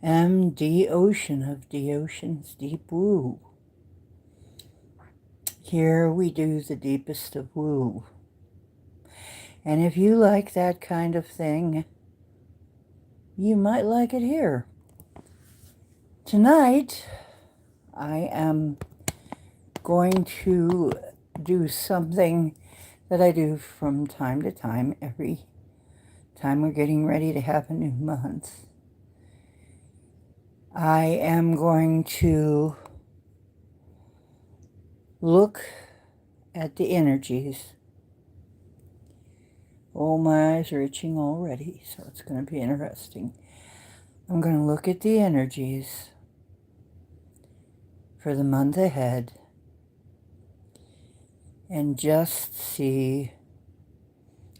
am the ocean of the ocean's deep woo. Here we do the deepest of woo. And if you like that kind of thing, you might like it here. Tonight, I am going to do something that I do from time to time, every time we're getting ready to have a new month. I am going to look at the energies. Oh, my eyes are itching already, so it's going to be interesting. I'm going to look at the energies for the month ahead and just see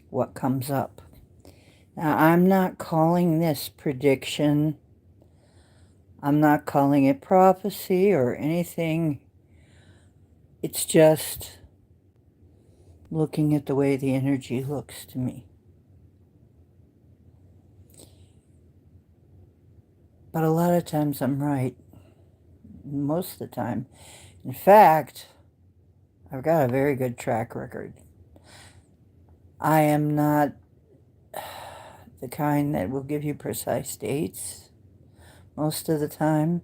what comes up. Now, I'm not calling this prediction. I'm not calling it prophecy or anything. It's just looking at the way the energy looks to me. But a lot of times I'm right. Most of the time. In fact, I've got a very good track record. I am not the kind that will give you precise dates most of the time.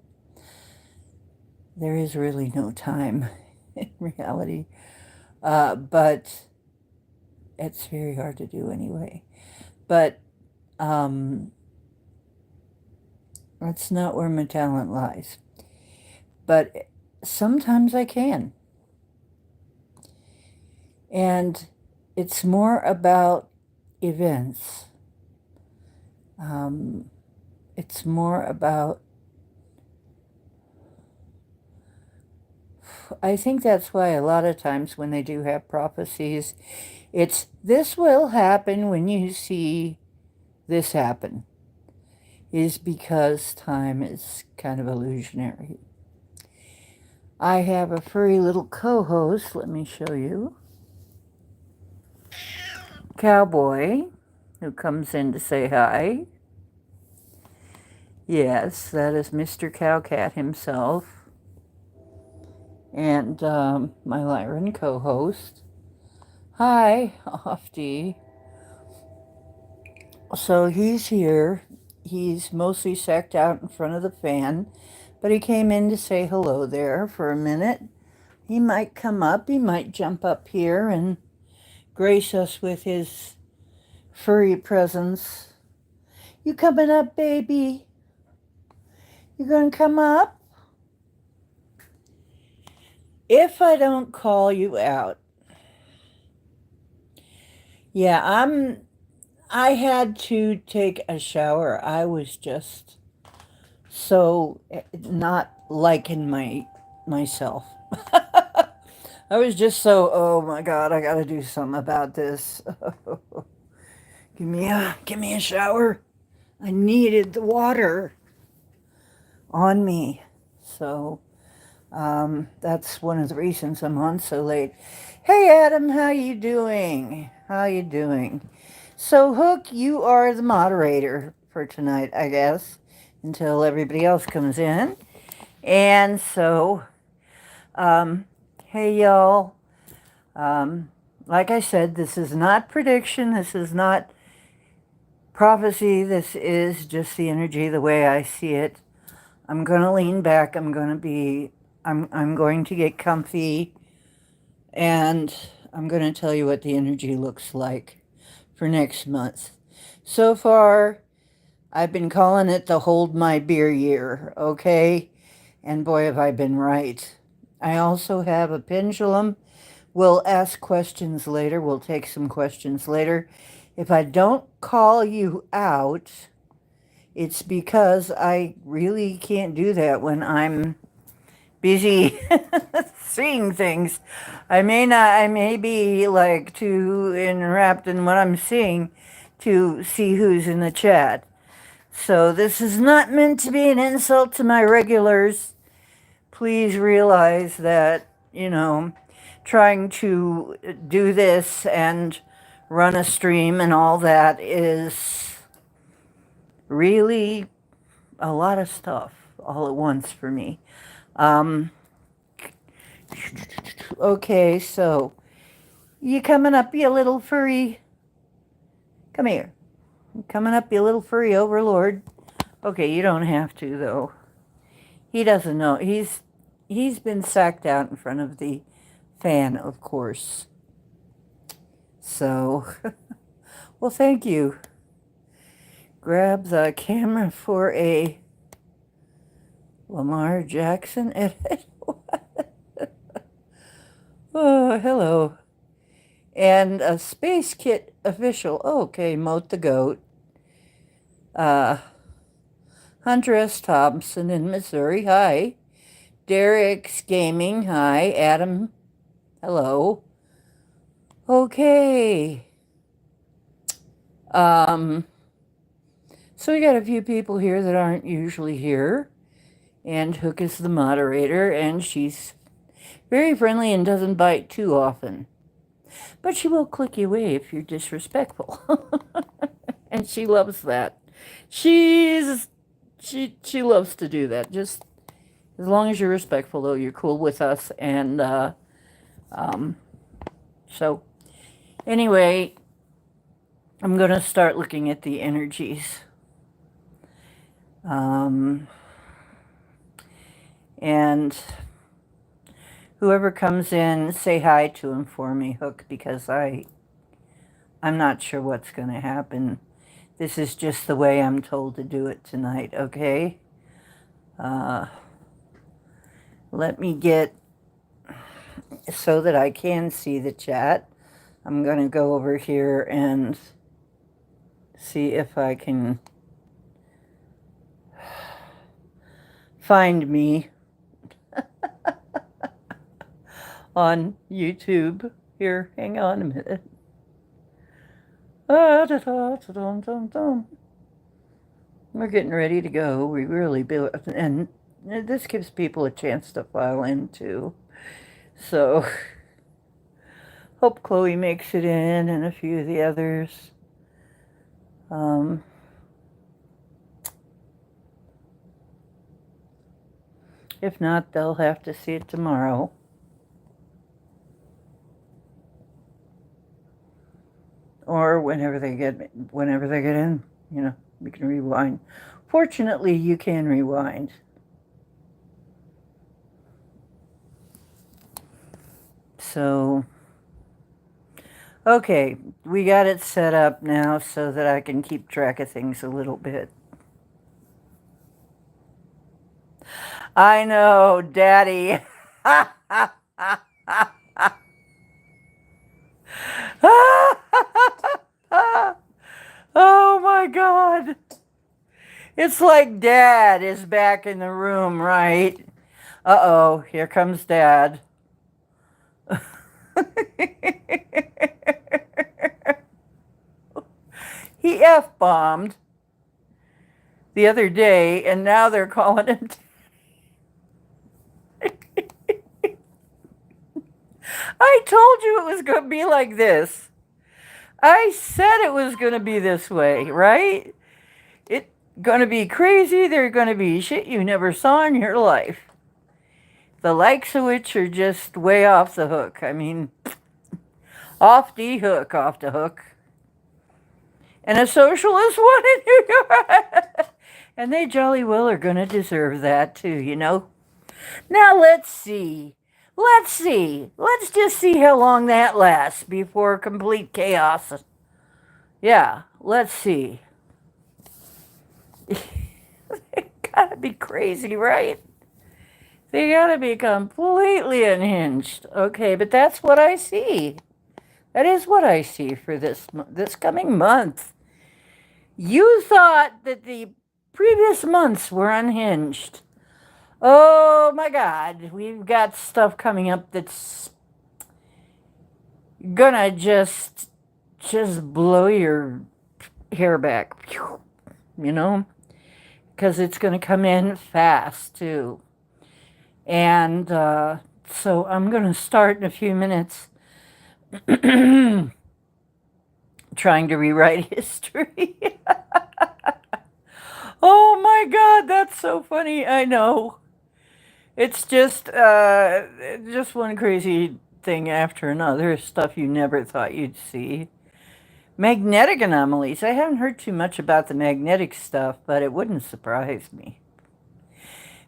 There is really no time in reality. But it's very hard to do anyway. But that's not where my talent lies. But sometimes I can. And it's more about events. It's more about, I think that's why a lot of times when they do have prophecies, it's this will happen when you see this happen, is because time is kind of illusionary. I have a furry little co-host, let me show you. Cowboy, who comes in to say hi. Yes, that is Mr. Cowcat himself. And my Lyran co-host. Hi, Ofty. So he's here. He's mostly sacked out in front of the fan, but he came in to say hello there for a minute. He might come up, he might jump up here and grace us with his furry presence. You coming up, baby? You gonna come up? If I don't call you out, yeah, I had to take a shower. I was just so not liking myself. I was just so, oh my God, I gotta do something about this. Give me a shower. I needed the water on me. So that's one of the reasons I'm on so late. Hey Adam, how you doing? How you doing? So Hook, you are the moderator for tonight, I guess, until everybody else comes in. And so, hey y'all. Like I said, this is not prediction. This is not prophecy. This is just the energy, the way I see it. I'm going to lean back. I'm going to get comfy, and I'm going to tell you what the energy looks like for next month. So far, I've been calling it the Hold My Beer year, okay? And boy, have I been right. I also have a pendulum. We'll ask questions later. We'll take some questions later. If I don't call you out, it's because I really can't do that when I'm busy seeing things. I may be like too enwrapped in what I'm seeing to see who's in the chat. So this is not meant to be an insult to my regulars. Please realize that, trying to do this and run a stream and all that is really a lot of stuff all at once for me. Um, okay, so you coming up, you little furry? Come here. You coming up, you little furry overlord? Okay, you don't have to, though. He doesn't know. He's been sacked out in front of the fan, of course. So, well, thank you. Grab the camera for a Lamar Jackson edit. Oh, hello. And a Space Kit official. Okay, Moat the Goat. Hunter S. Thompson in Missouri. Hi. Derek's Gaming. Hi. Adam. Hello. Okay. So we got a few people here that aren't usually here. And Hook is the moderator, and she's very friendly and doesn't bite too often. But she will click you away if you're disrespectful. And she loves that. She loves to do that. Just as long as you're respectful, though, you're cool with us. And so anyway, I'm going to start looking at the energies. And whoever comes in, say hi to him for me, Hook, because I'm not sure what's going to happen. This is just the way I'm told to do it tonight, okay? Let me get, so that I can see the chat, I'm going to go over here and see if I can find me on YouTube. Here, hang on a minute. We're getting ready to go. We really do. And this gives people a chance to file in, too. So, hope Chloe makes it in and a few of the others. If not, they'll have to see it tomorrow. Or whenever they get in, you know, we can rewind. Fortunately, you can rewind. So, okay, we got it set up now so that I can keep track of things a little bit. I know, Daddy. Oh my God. It's like Dad is back in the room, right? Uh-oh, here comes Dad. He F-bombed the other day, and now they're calling him. I told you it was going to be like this. I said it was going to be this way, right? It's going to be crazy. They're going to be shit you never saw in your life. The likes of which are just way off the hook. I mean, off the hook. And a socialist one in New York. And they jolly well are going to deserve that too, you know. Now let's see. Let's just see how long that lasts before complete chaos. Yeah, let's see. They gotta be crazy, right? They gotta be completely unhinged. Okay, but that's what I see. That is what I see for this coming month. You thought that the previous months were unhinged. Oh my God, we've got stuff coming up that's gonna just blow your hair back, you know, because it's gonna come in fast too. And so I'm gonna start in a few minutes trying to rewrite history. Oh my God, so funny. I know. It's just one crazy thing after another. Stuff you never thought you'd see. Magnetic anomalies. I haven't heard too much about the magnetic stuff, but it wouldn't surprise me.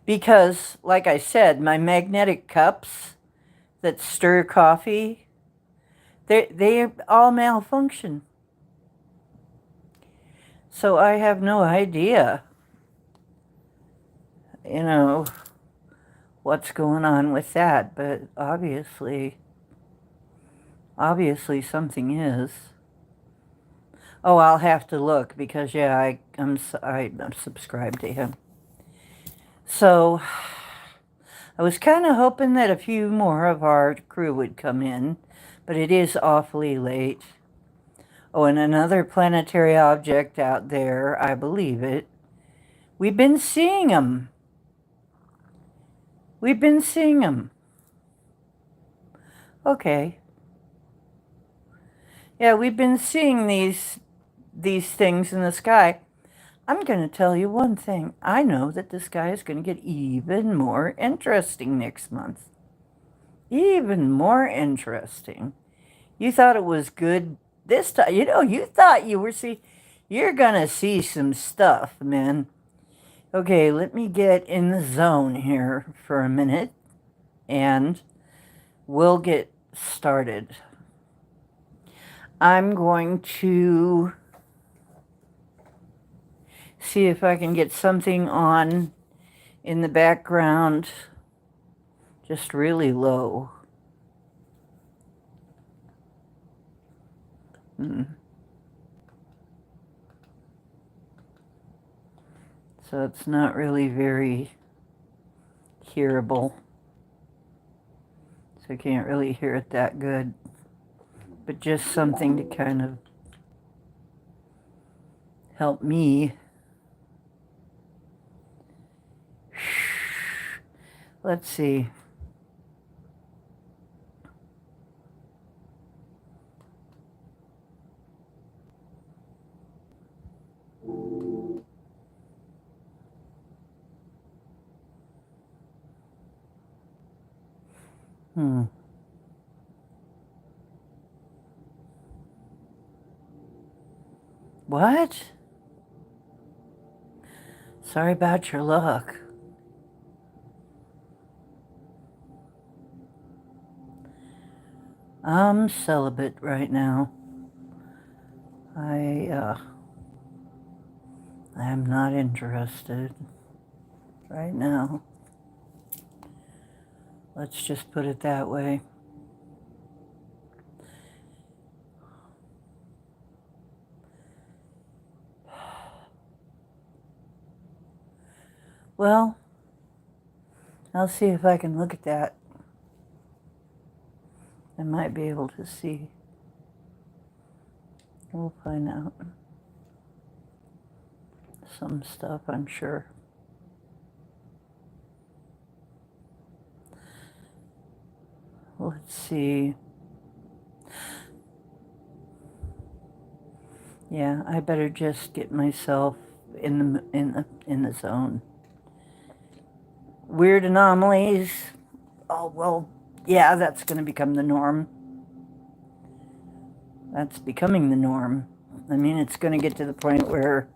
Because, like I said, my magnetic cups that stir coffee, they all malfunction. So I have no idea, what's going on with that, but obviously something is. Oh, I'll have to look because yeah, I'm subscribed to him. So I was kind of hoping that a few more of our crew would come in, but it is awfully late. Oh, and another planetary object out there, I believe it. We've been seeing them. We've been seeing them. Okay. Yeah, we've been seeing these things in the sky. I'm going to tell you one thing. I know that the sky is going to get even more interesting next month. Even more interesting. You thought it was good this time. You thought you were you're going to see some stuff, man. Okay, let me get in the zone here for a minute and we'll get started. I'm going to see if I can get something on in the background, just really low. So it's not really very hearable. So I can't really hear it that good. But just something to kind of help me. Let's see. What? Sorry about your luck. I'm celibate right now. I'm not interested right now. Let's just put it that way. Well, I'll see if I can look at that. I might be able to see. We'll find out. Some stuff, I'm sure. Let's see. Yeah, I better just get myself in the zone. Weird anomalies. Oh, well, yeah, that's going to become the norm. That's becoming the norm. I mean, it's going to get to the point where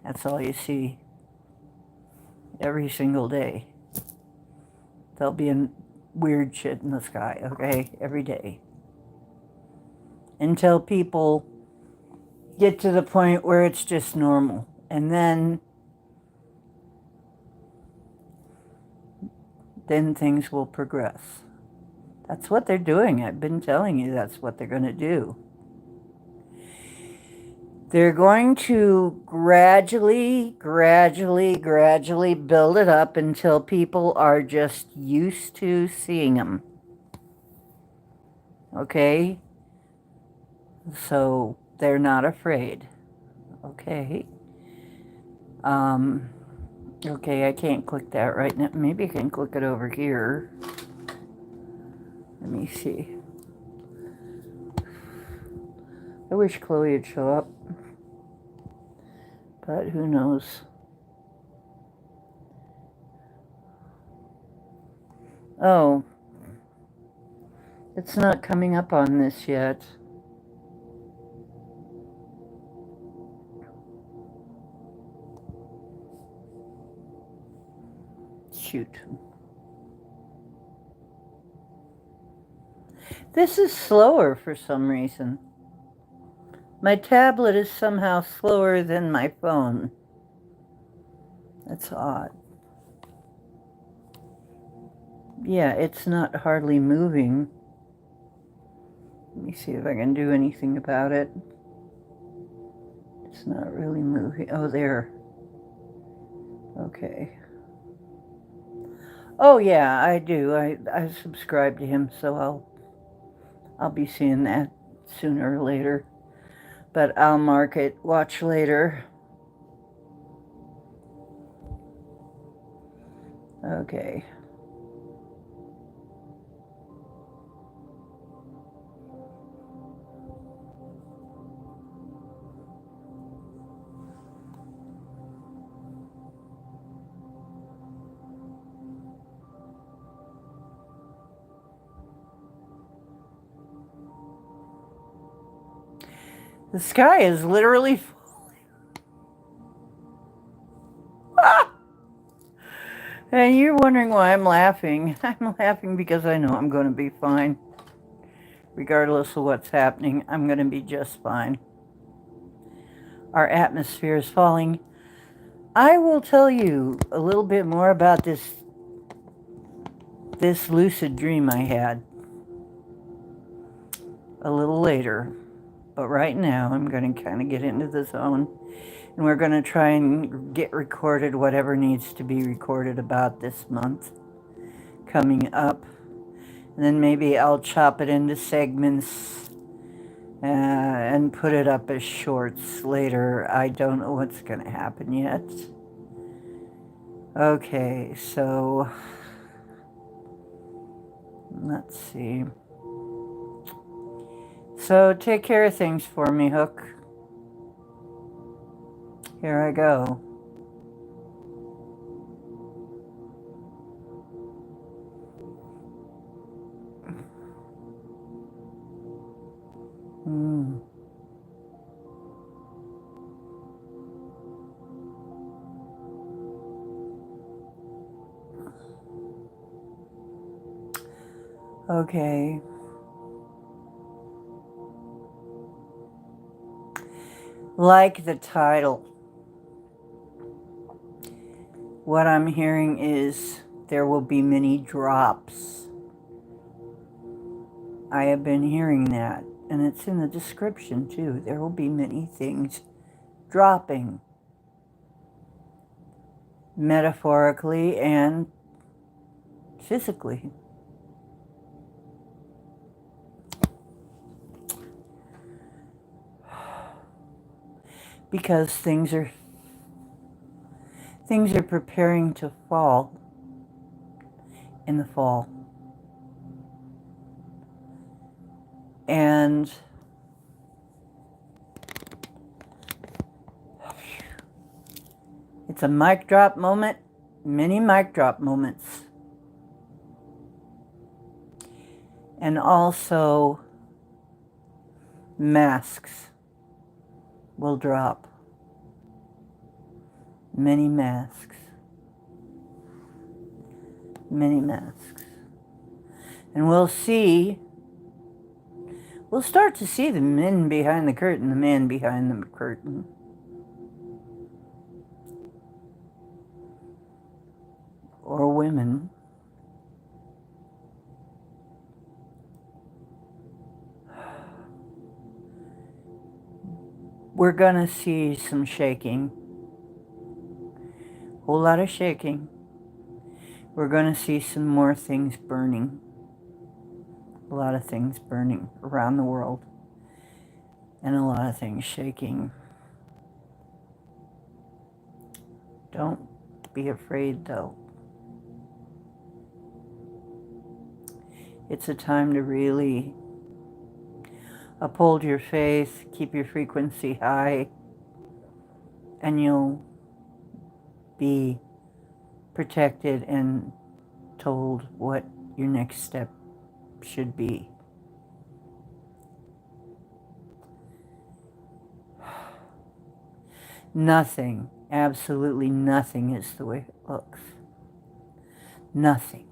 that's all you see every single day. There'll be weird shit in the sky, okay, every day. Until people get to the point where it's just normal. And then things will progress. That's what they're doing. I've been telling you that's what they're going to do. They're going to gradually build it up until people are just used to seeing them. Okay? So they're not afraid. Okay? Okay, I can't click that right now. Maybe I can click it over here. Let me see. I wish Chloe would show up. But who knows? Oh, it's not coming up on this yet. Shoot. This is slower for some reason. My tablet is somehow slower than my phone. That's odd. Yeah, it's not hardly moving. Let me see if I can do anything about it. It's not really moving. Oh, there. Okay. Oh yeah, I do. I subscribe to him, so I'll be seeing that sooner or later. But I'll mark it watch later. Okay. The sky is literally falling. Ah! And you're wondering why I'm laughing. I'm laughing because I know I'm going to be fine. Regardless of what's happening, I'm going to be just fine. Our atmosphere is falling. I will tell you a little bit more about this lucid dream I had a little later. But right now, I'm going to kind of get into the zone. And we're going to try and get recorded whatever needs to be recorded about this month coming up. And then maybe I'll chop it into segments and put it up as shorts later. I don't know what's going to happen yet. Okay, so let's see. So take care of things for me, Hook. Here I go. Okay. Like the title, what I'm hearing is there will be many drops. I have been hearing that, and it's in the description too. There will be many things dropping, metaphorically and physically. Because things are preparing to fall in the fall. And it's a mic drop moment, many mic drop moments. And also masks will drop. Many masks. Many masks. And we'll start to see the men behind the curtain, the man behind the curtain. Or women. We're gonna see some shaking. Whole lot of shaking. We're gonna see some more things burning. A lot of things burning around the world. And a lot of things shaking. Don't be afraid, though. It's a time to really uphold your faith, keep your frequency high, and you'll be protected and told what your next step should be. Nothing, absolutely nothing is the way it looks. Nothing.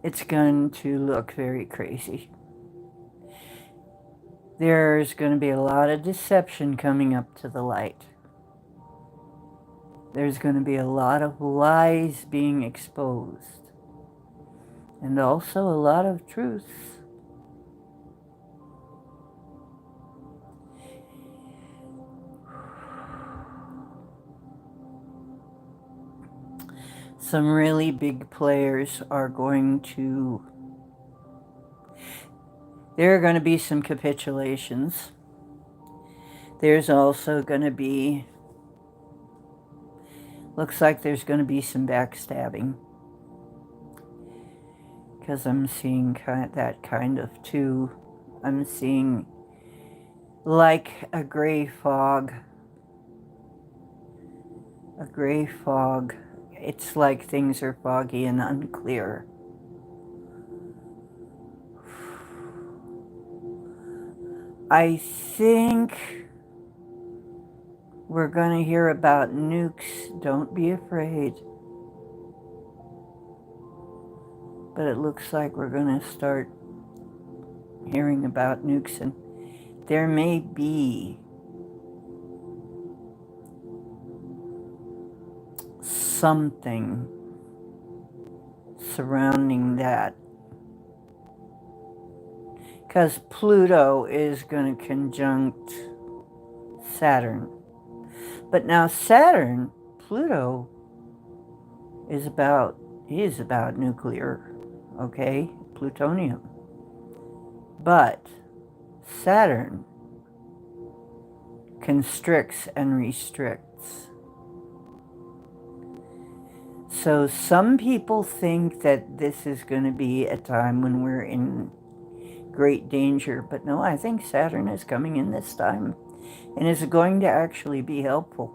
It's going to look very crazy. There's going to be a lot of deception coming up to the light. There's going to be a lot of lies being exposed. And also a lot of truths. Some really big players are going to... There are going to be some capitulations. There's also going to be... Looks like there's going to be some backstabbing. Because I'm seeing that kind of too. I'm seeing like a gray fog. A gray fog. It's like things are foggy and unclear. I think we're going to hear about nukes. Don't be afraid. But it looks like we're going to start hearing about nukes, and there may be something surrounding that. Because Pluto is going to conjunct Saturn. But now Saturn, Pluto, is about nuclear, okay? Plutonium. But Saturn constricts and restricts. So some people think that this is going to be a time when we're in great danger, but no, I think Saturn is coming in this time and is going to actually be helpful.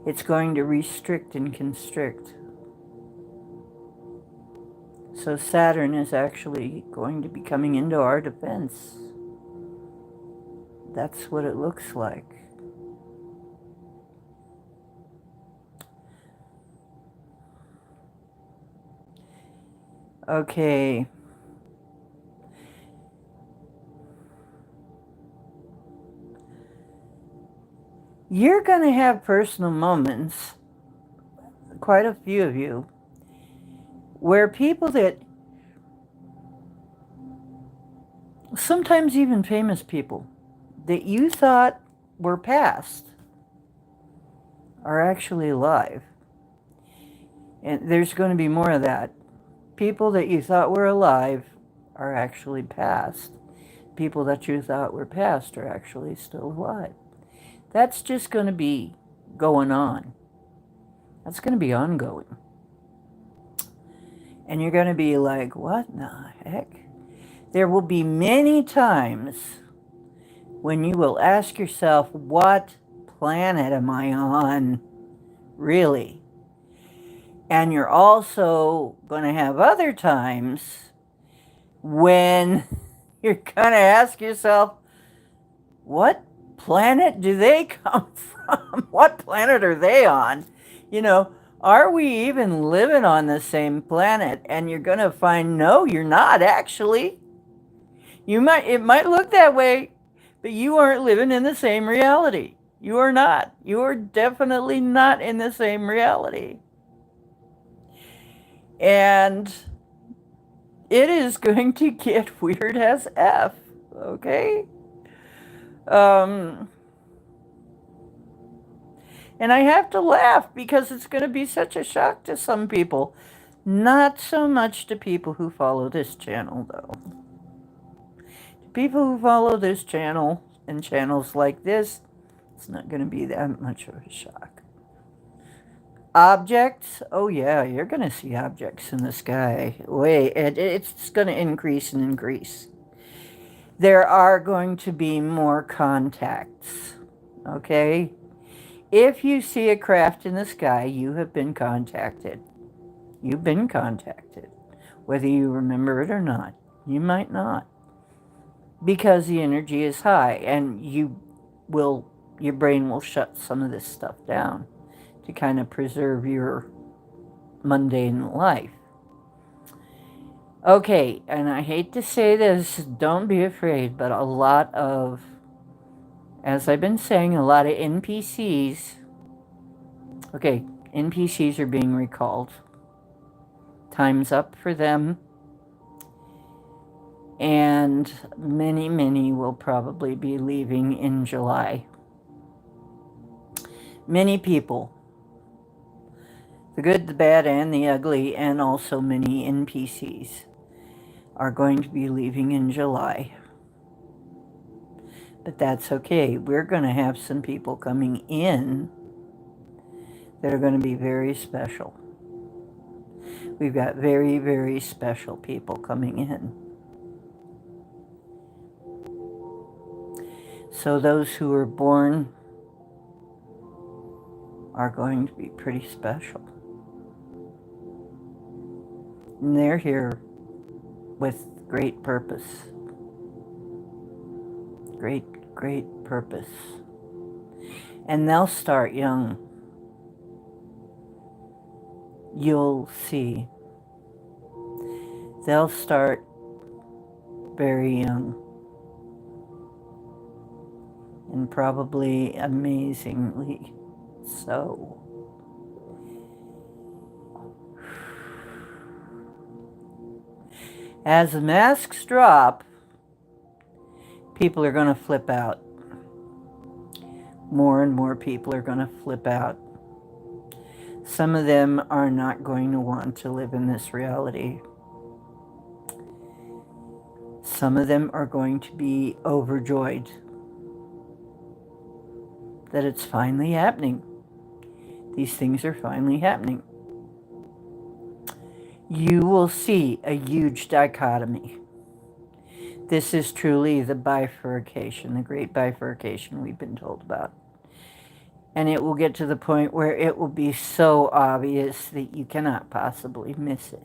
It's going to restrict and constrict. So Saturn is actually going to be coming into our defense. That's what it looks like. Okay. You're going to have personal moments, quite a few of you, where people that, sometimes even famous people, that you thought were past are actually alive. And there's going to be more of that. People that you thought were alive are actually past. People that you thought were past are actually still alive. That's just going to be going on. That's going to be ongoing. And you're going to be like, what in the heck? There will be many times when you will ask yourself, what planet am I on? Really? And you're also going to have other times when you're going to ask yourself, what planet do they come from? What planet are they on? You know, are we even living on the same planet? And you're going to find, no, you're not actually. It might look that way, but you aren't living in the same reality. You are not. You are definitely not in the same reality. And it is going to get weird as F, okay? And I have to laugh because it's going to be such a shock to some people. Not so much to people who follow this channel, though. People who follow this channel and channels like this, it's not going to be that much of a shock. Objects, oh yeah, you're going to see objects in the sky. It's going to increase and increase. There are going to be more contacts. Okay? If you see a craft in the sky, you have been contacted. You've been contacted. Whether you remember it or not. You might not. Because the energy is high and your brain will shut some of this stuff down to kind of preserve your mundane life. Okay, and I hate to say this, don't be afraid, but a lot of, as I've been saying, a lot of NPCs, okay, NPCs are being recalled. Time's up for them. And many, many will probably be leaving in July. Many people, the good, the bad, and the ugly, and also many NPCs, are going to be leaving in July. But that's okay. We're going to have some people coming in that are going to be very special. We've got very, very special people coming in. So those who were born are going to be pretty special. And they're here with great purpose. Great, great purpose. And they'll start young. You'll see. They'll start very young. And probably amazingly so. As the masks drop, people are going to flip out. More and more people are going to flip out. Some of them are not going to want to live in this reality. Some of them are going to be overjoyed that it's finally happening. These things are finally happening. You will see a huge dichotomy. This is truly the bifurcation, the great bifurcation we've been told about. And it will get to the point where it will be so obvious that you cannot possibly miss it.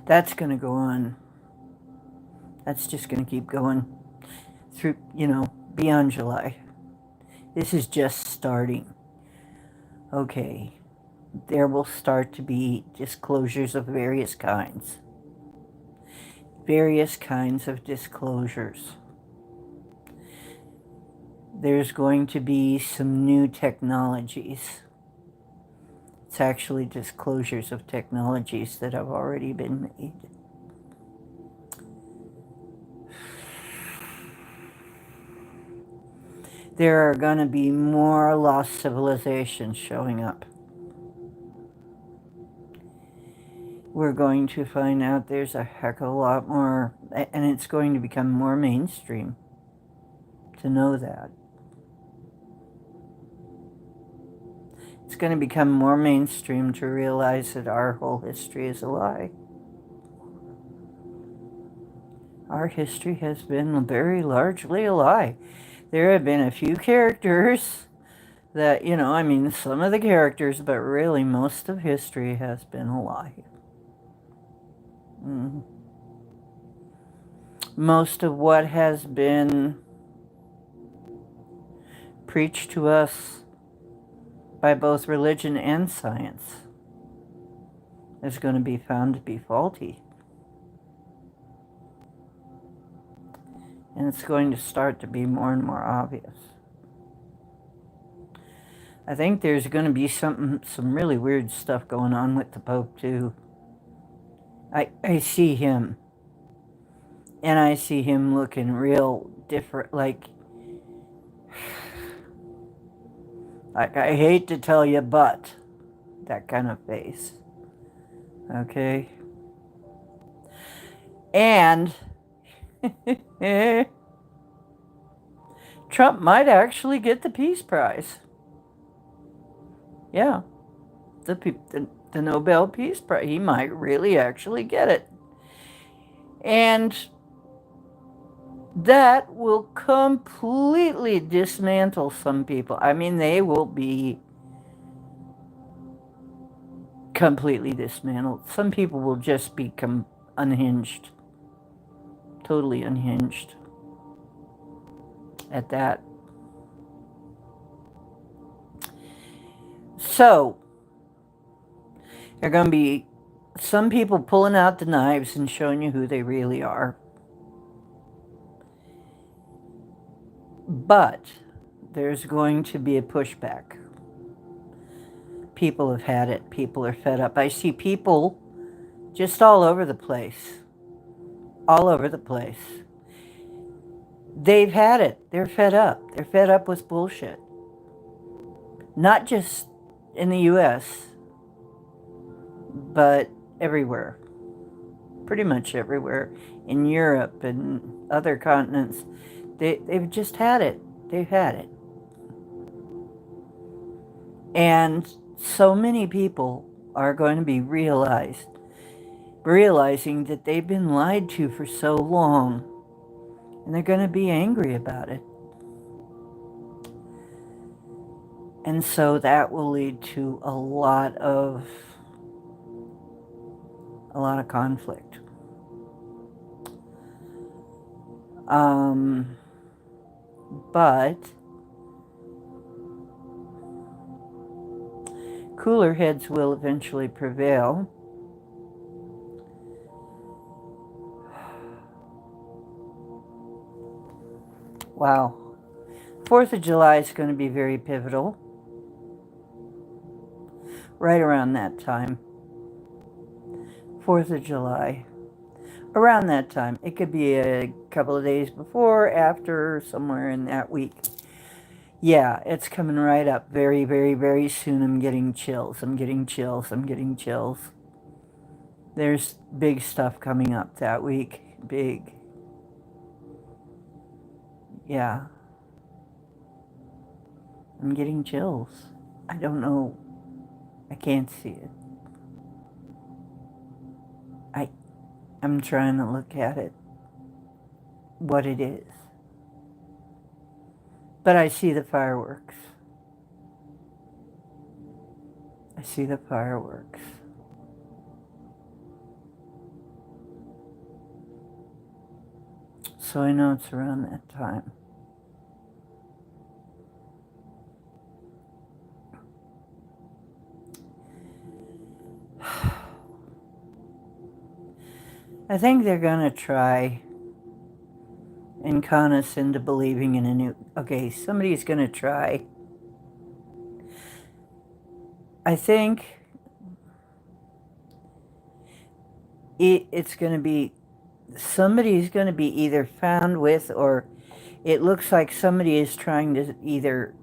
That's going to go on. That's just going to keep going through, beyond July. This is just starting. Okay. There will start to be disclosures of various kinds. Various kinds of disclosures. There's going to be some new technologies. It's actually disclosures of technologies that have already been made. There are going to be more lost civilizations showing up. We're going to find out there's a heck of a lot more, and it's going to become more mainstream to know that. It's going to become more mainstream to realize that our whole history is a lie. Our history has been very largely a lie. There have been a few characters that, some of the characters, but really most of history has been a lie. Most of what has been preached to us by both religion and science is going to be found to be faulty. And it's going to start to be more and more obvious. I think there's going to be some really weird stuff going on with the Pope too. I see him. And I see him looking real different, like I hate to tell you, but that kind of face. Okay? And Trump might actually get the Peace Prize. Yeah. the Nobel Peace Prize. He might really actually get it. And that will completely dismantle some people. I mean, they will be completely dismantled. Some people will just become unhinged. Totally unhinged at that. So, there are going to be some people pulling out the knives and showing you who they really are. But there's going to be a pushback. People have had it. People are fed up. I see people just all over the place. All over the place. They've had it. They're fed up. They're fed up with bullshit. Not just in the U.S., but everywhere. Pretty much everywhere. In Europe and other continents. They've just had it. They've had it. And so many people are going to be realizing that they've been lied to for so long. And they're going to be angry about it. And so that will lead to a lot of conflict. But cooler heads will eventually prevail. Wow. 4th of July is going to be very pivotal. Right around that time. 4th of July. Around that time. It could be a couple of days before, after, somewhere in that week. Yeah, it's coming right up very, very, very soon. I'm getting chills. I'm getting chills. I'm getting chills. There's big stuff coming up that week. Big. Yeah. I'm getting chills. I don't know. I can't see it. I'm trying to look at it. What it is. But I see the fireworks. I see the fireworks. So I know it's around that time. I think they're going to try and con us into believing in a new... Okay, somebody's going to try. I think it's going to be... Somebody's going to be either found with, or it looks like somebody is trying to either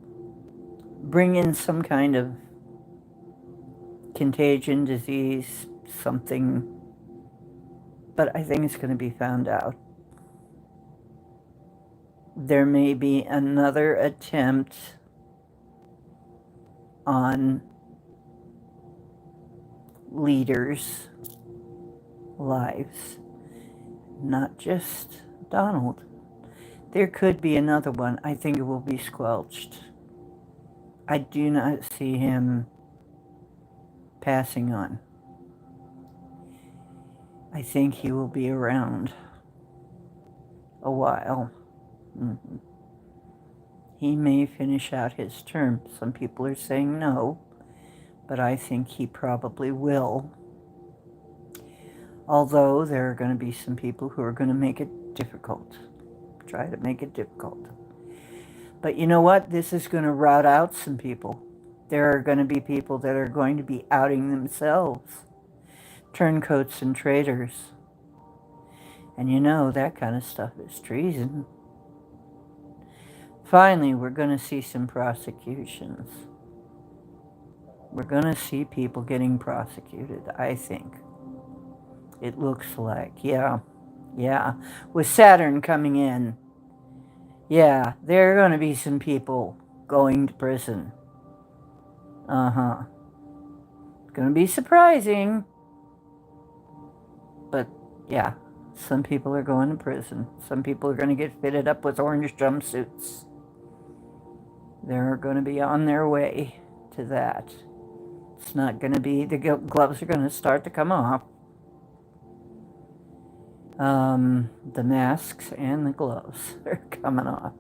bring in some kind of contagion, disease, something... But I think it's going to be found out. There may be another attempt on leaders' lives. Not just Donald. There could be another one. I think it will be squelched. I do not see him passing on. I think he will be around a while. Mm-hmm. He may finish out his term. Some people are saying no, but I think he probably will. Although there are going to be some people who are going to make it difficult. Try to make it difficult. But you know what? This is going to rout out some people. There are going to be people that are going to be outing themselves. Turncoats and traitors. And you know, that kind of stuff is treason. Finally, we're going to see some prosecutions. We're going to see people getting prosecuted, I think. It looks like, yeah. With Saturn coming in, yeah, there are going to be some people going to prison. It's going to be surprising. But yeah, some people are going to prison. Some people are going to get fitted up with orange jumpsuits. They're going to be on their way to that. It's not going to be, the gloves are going to start to come off. The masks and the gloves are coming off.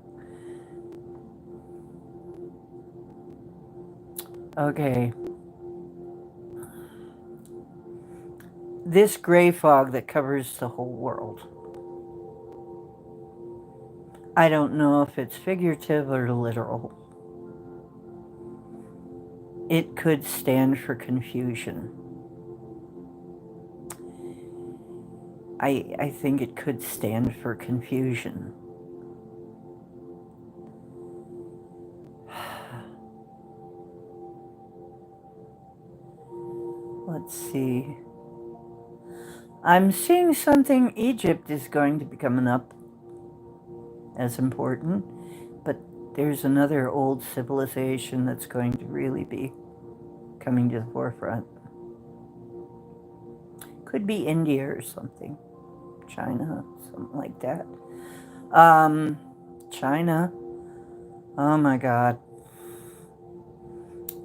Okay. This gray fog that covers the whole world. I don't know if it's figurative or literal. It could stand for confusion. I think it could stand for confusion. Let's see. I'm seeing something. Egypt is going to be coming up as important, but there's another old civilization that's going to really be coming to the forefront. Could be India or something. China, something like that. China. Oh my God.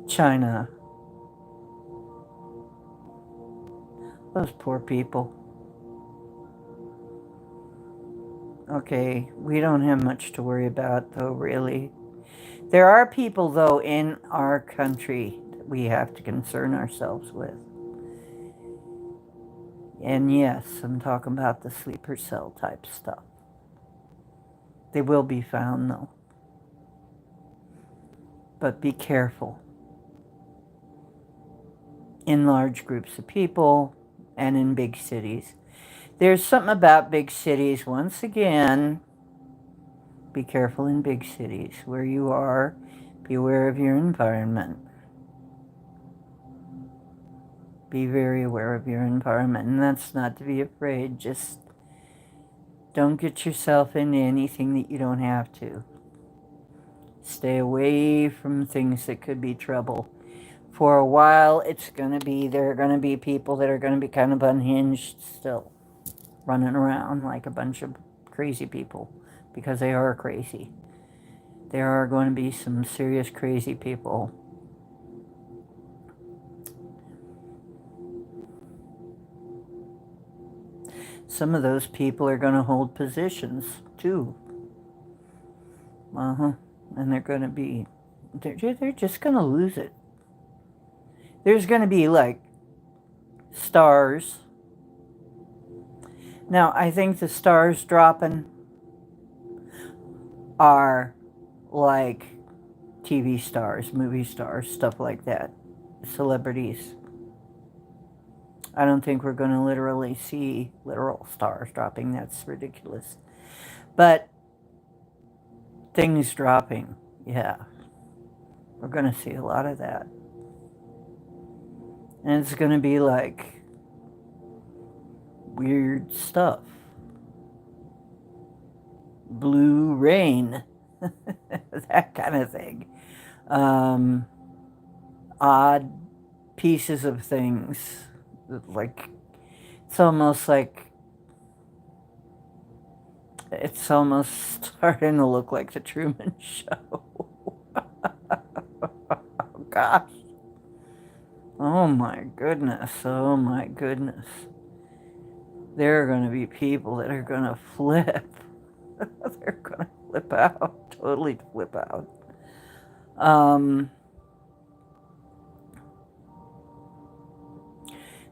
China. Those poor people. Okay, we don't have much to worry about, though, really. There are people, though, in our country that we have to concern ourselves with. And yes, I'm talking about the sleeper cell type stuff. They will be found, though. But be careful. In large groups of people and in big cities. There's something about big cities. Once again, be careful in big cities. Where you are, be aware of your environment. Be very aware of your environment. And that's not to be afraid. Just don't get yourself into anything that you don't have to. Stay away from things that could be trouble. For a while, there are going to be people that are going to be kind of unhinged still. Running around like a bunch of crazy people. Because they are crazy. There are going to be some serious crazy people. Some of those people are going to hold positions, too. And they're going to be, they're just going to lose it. There's going to be, like, stars. Now, I think the stars dropping are like TV stars, movie stars, stuff like that. Celebrities. I don't think we're going to literally see literal stars dropping. That's ridiculous. But things dropping, yeah. We're going to see a lot of that. And it's going to be like weird stuff. Blue rain. That kind of thing. Odd pieces of things. Like, it's almost starting to look like the Truman Show. Oh, gosh. Oh my goodness. Oh my goodness. There are going to be people that are going to flip. They're going to flip out. Totally flip out.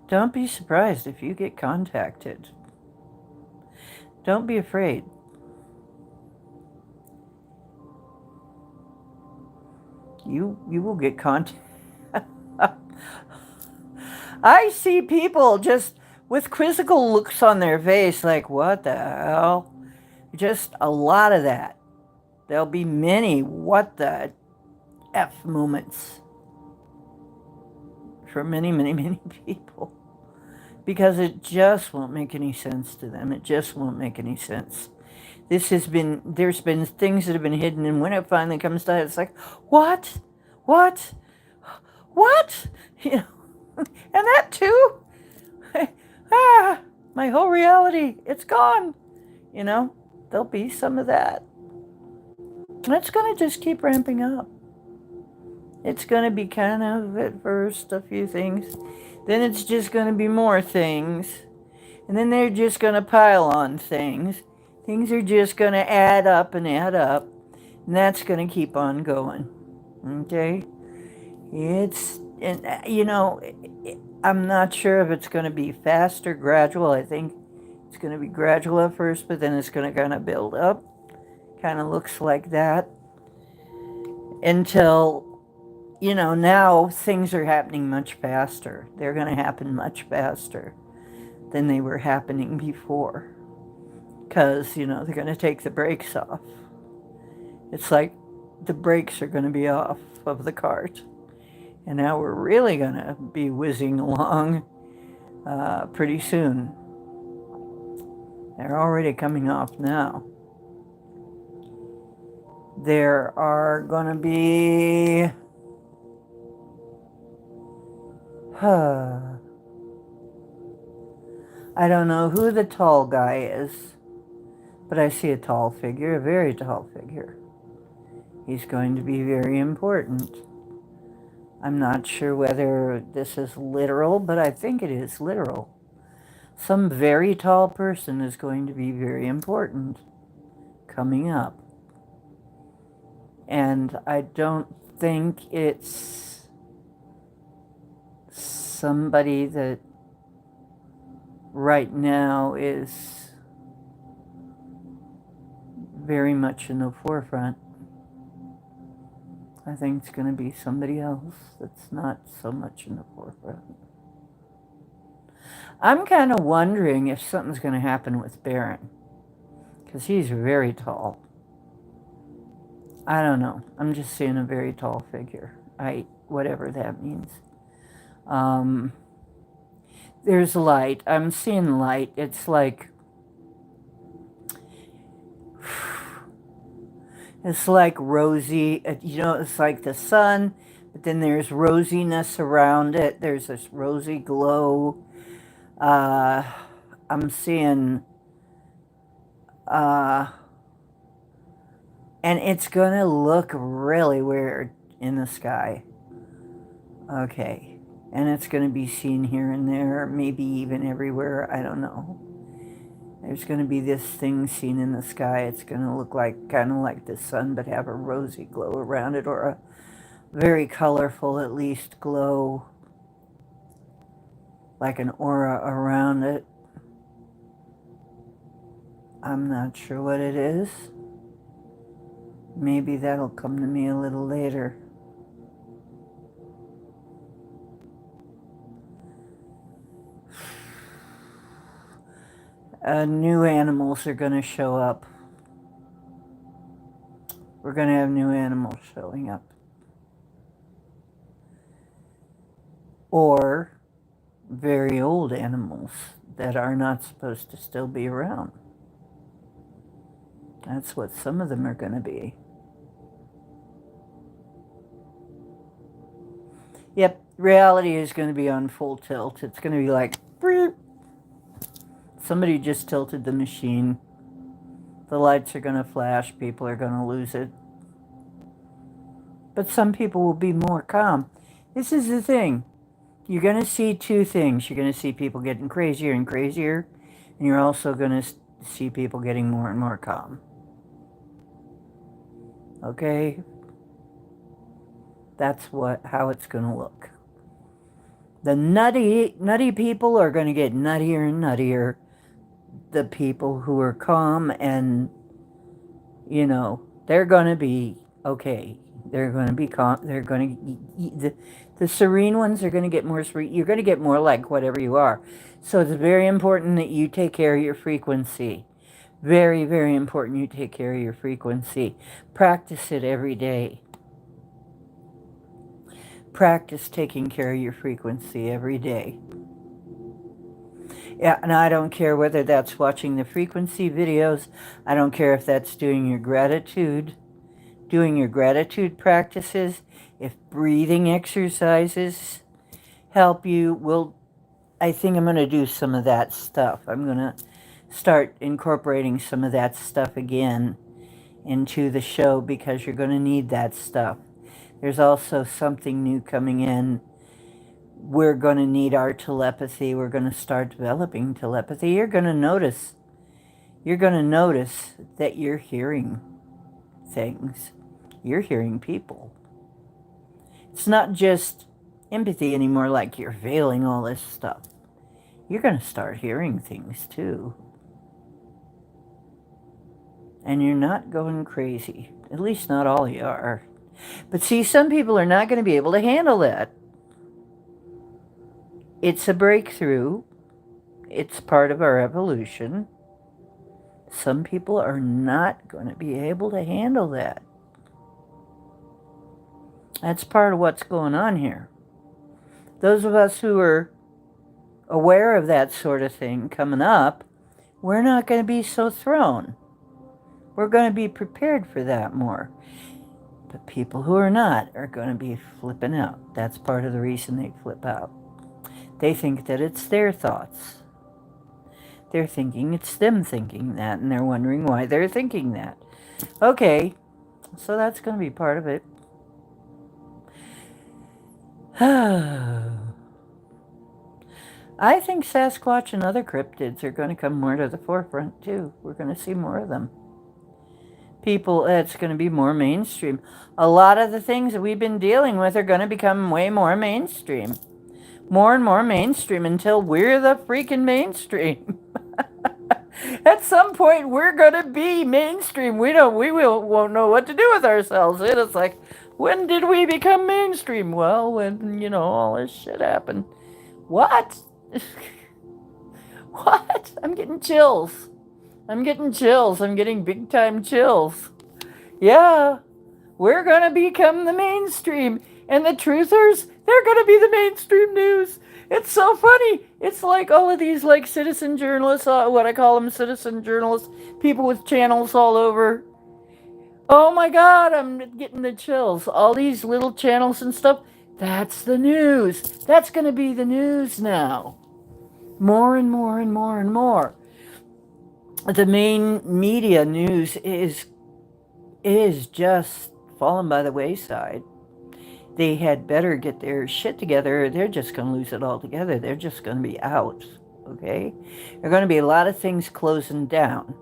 Don't be surprised if you get contacted. Don't be afraid. You will get contacted. I see people just with quizzical looks on their face like, what the hell? Just a lot of that. There'll be many what the F moments for many, many, many people. Because it just won't make any sense to them. It just won't make any sense. There's been things that have been hidden, and when it finally comes to it, it's like, what? You know, my whole reality, it's gone. You know, there'll be some of that. And it's going to just keep ramping up. It's going to be kind of at first a few things. Then it's just going to be more things. And then they're just going to pile on things. Things are just going to add up and add up. And that's going to keep on going. Okay? It's, and you know, I'm not sure if it's going to be fast or gradual. I think it's going to be gradual at first, but then it's going to kind of build up. Kind of looks like that. Until, you know, now things are happening much faster. They're going to happen much faster than they were happening before. Because, you know, they're going to take the brakes off. It's like the brakes are going to be off of the cart. And now we're really going to be whizzing along pretty soon. They're already coming off now. There are going to be... I don't know who the tall guy is, but I see a tall figure, a very tall figure. He's going to be very important. I'm not sure whether this is literal, but I think it is literal. Some very tall person is going to be very important coming up. And I don't think it's somebody that right now is very much in the forefront. I think it's going to be somebody else that's not so much in the forefront. I'm kind of wondering if something's going to happen with Baron, because he's very tall. I don't know. I'm just seeing a very tall figure. Whatever that means. There's light. I'm seeing light. It's like... It's like rosy, you know, it's like the sun, but then there's rosiness around it. There's this rosy glow. I'm seeing, and it's going to look really weird in the sky. Okay. And it's going to be seen here and there, maybe even everywhere. I don't know. There's going to be this thing seen in the sky. It's going to look like, kind of like the sun, but have a rosy glow around it, or a very colorful, at least, glow, like an aura around it. I'm not sure what it is. Maybe that'll come to me a little later. New animals are going to show up. We're going to have new animals showing up. Or very old animals that are not supposed to still be around. That's what some of them are going to be. Yep, reality is going to be on full tilt. It's going to be like... Somebody just tilted the machine. The lights are going to flash. People are going to lose it. But some people will be more calm. This is the thing. You're going to see two things. You're going to see people getting crazier and crazier. And you're also going to see people getting more and more calm. Okay? That's how it's going to look. The nutty people are going to get nuttier and nuttier. The people who are calm and, you know, they're going to be okay. They're going to be calm. They're going to... The serene ones are going to get more serene. You're going to get more like whatever you are. So it's very important that you take care of your frequency. Very, very important you take care of your frequency. Practice it every day. Practice taking care of your frequency every day. Yeah, and I don't care whether that's watching the frequency videos. I don't care if that's doing your gratitude practices. If breathing exercises help you, I think I'm going to do some of that stuff. I'm going to start incorporating some of that stuff again into the show because you're going to need that stuff. There's also something new coming in. We're going to need our telepathy. We're going to start developing telepathy. You're going to notice that you're hearing things. You're hearing people. It's not just empathy anymore, like you're feeling all this stuff. You're going to start hearing things too. And you're not going crazy. At least not all you are. But see, some people are not going to be able to handle that. It's a breakthrough. It's part of our evolution. Some people are not going to be able to handle that. That's part of what's going on here. Those of us who are aware of that sort of thing coming up, we're not going to be so thrown. We're going to be prepared for that more. But people who are not are going to be flipping out. That's part of the reason they flip out. They think that it's their thoughts. They're thinking it's them thinking that, and they're wondering why they're thinking that. Okay, so that's going to be part of it. I think Sasquatch and other cryptids are going to come more to the forefront, too. We're going to see more of them. People, it's going to be more mainstream. A lot of the things that we've been dealing with are going to become way more mainstream. More and more mainstream until we're the freaking mainstream. At some point, we're going to be mainstream. We won't know what to do with ourselves. It's like, when did we become mainstream? Well, when, all this shit happened. What? What? I'm getting chills. I'm getting big time chills. Yeah, we're going to become the mainstream. And the truthers, they're going to be the mainstream news. It's so funny. It's like all of these citizen journalists, what I call them, citizen journalists, people with channels all over. Oh my God, I'm getting the chills. All these little channels and stuff, that's the news. That's going to be the news now. More and more and more and more. The main media news is just fallen by the wayside. They had better get their shit together. They're just going to lose it all together. They're just going to be out, okay? There are going to be a lot of things closing down.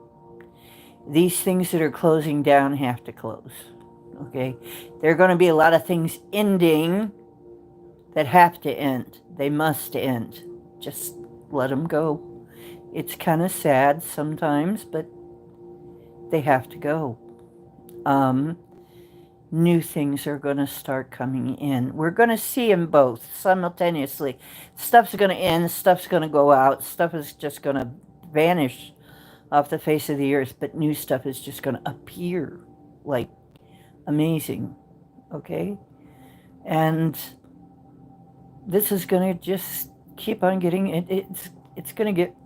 These things that are closing down have to close, okay? There are going to be a lot of things ending that have to end. They must end. Just let them go. It's kind of sad sometimes, but they have to go. New things are going to start coming in. We're going to see them both simultaneously. Stuff's going to end, stuff's going to go out, stuff is just going to vanish off the face of the earth, but new stuff is just going to appear like amazing, okay? And this is going to just keep on getting, it's going to get,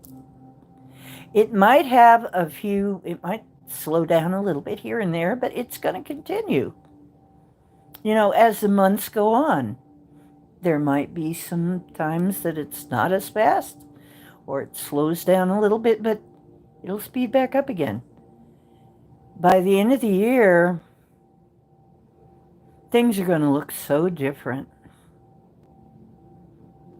it might have it might slow down a little bit here and there, but it's going to continue. As the months go on, there might be some times that it's not as fast, or it slows down a little bit, but it'll speed back up again. By the end of the year, things are going to look so different.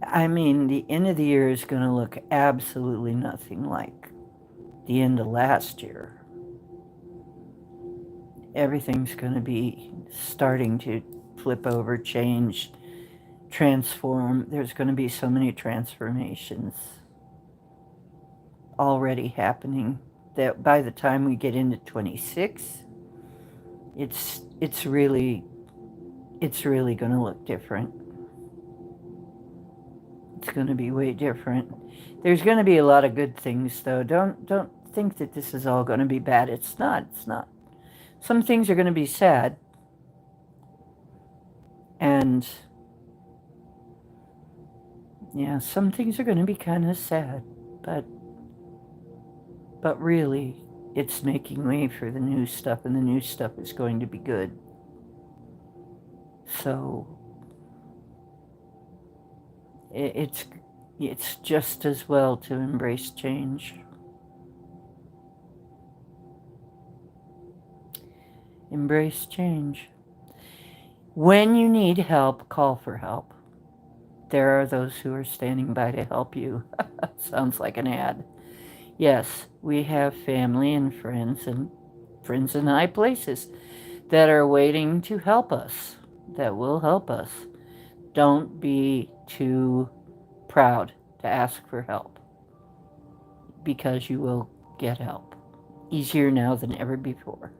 I mean, the end of the year is going to look absolutely nothing like the end of last year. Everything's going to be starting to flip over, change, transform. There's going to be so many transformations already happening that by the time we get into 26, it's really going to look different. It's going to be way different. There's going to be a lot of good things, though. Don't think that this is all going to be bad. It's not. Some things are going to be sad. And yeah, some things are going to be kind of sad, but really, it's making way for the new stuff, and the new stuff is going to be good. So it's It's just as well to embrace change. Embrace change. When you need help, call for help. There are those who are standing by to help you. Sounds like an ad. Yes, we have family and friends in high places that are waiting to help us, that will help us. Don't be too proud to ask for help because you will get help. Easier now than ever before.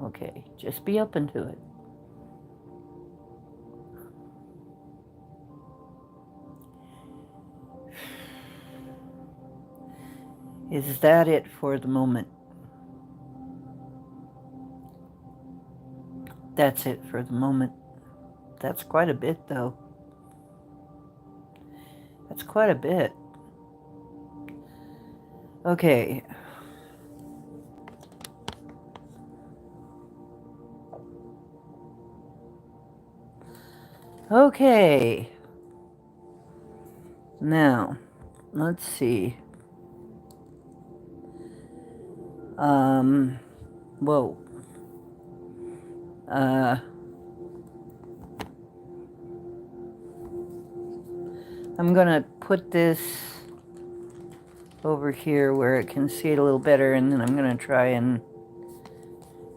Okay, just be open to it. Is that it for the moment? That's it for the moment. That's quite a bit, though. That's quite a bit. Okay. Okay. Now, let's see. Whoa. I'm gonna put this over here where it can see it a little better, and then I'm gonna try and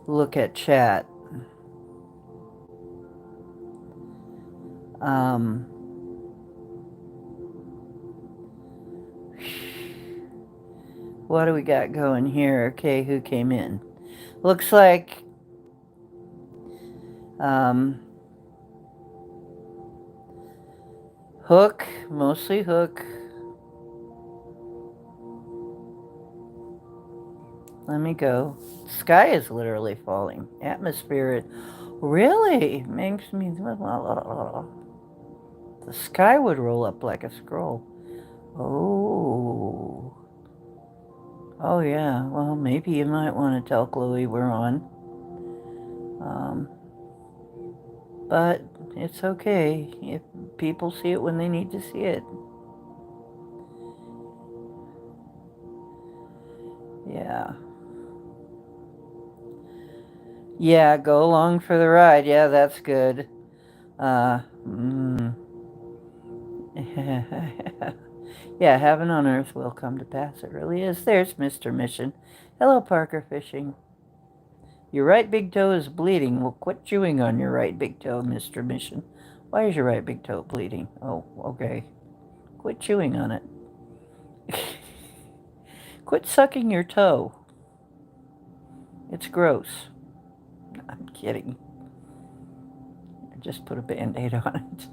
look at chat. What do we got going here? Okay, who came in? Looks like Hook, mostly Hook. Let me go. Sky is literally falling. Atmosphere really makes me... The sky would roll up like a scroll. Oh. Oh, yeah. Well, maybe you might want to tell Chloe we're on. But it's okay if people see it when they need to see it. Yeah. Yeah, go along for the ride. Yeah, that's good. Yeah, heaven on earth will come to pass. It really is. There's Mr. Mission. Hello, Parker Fishing. Your right big toe is bleeding. Well, quit chewing on your right big toe, Mr. Mission. Why is your right big toe bleeding? Oh, okay. Quit chewing on it. Quit sucking your toe. It's gross. I'm kidding. I just put a Band-Aid on it.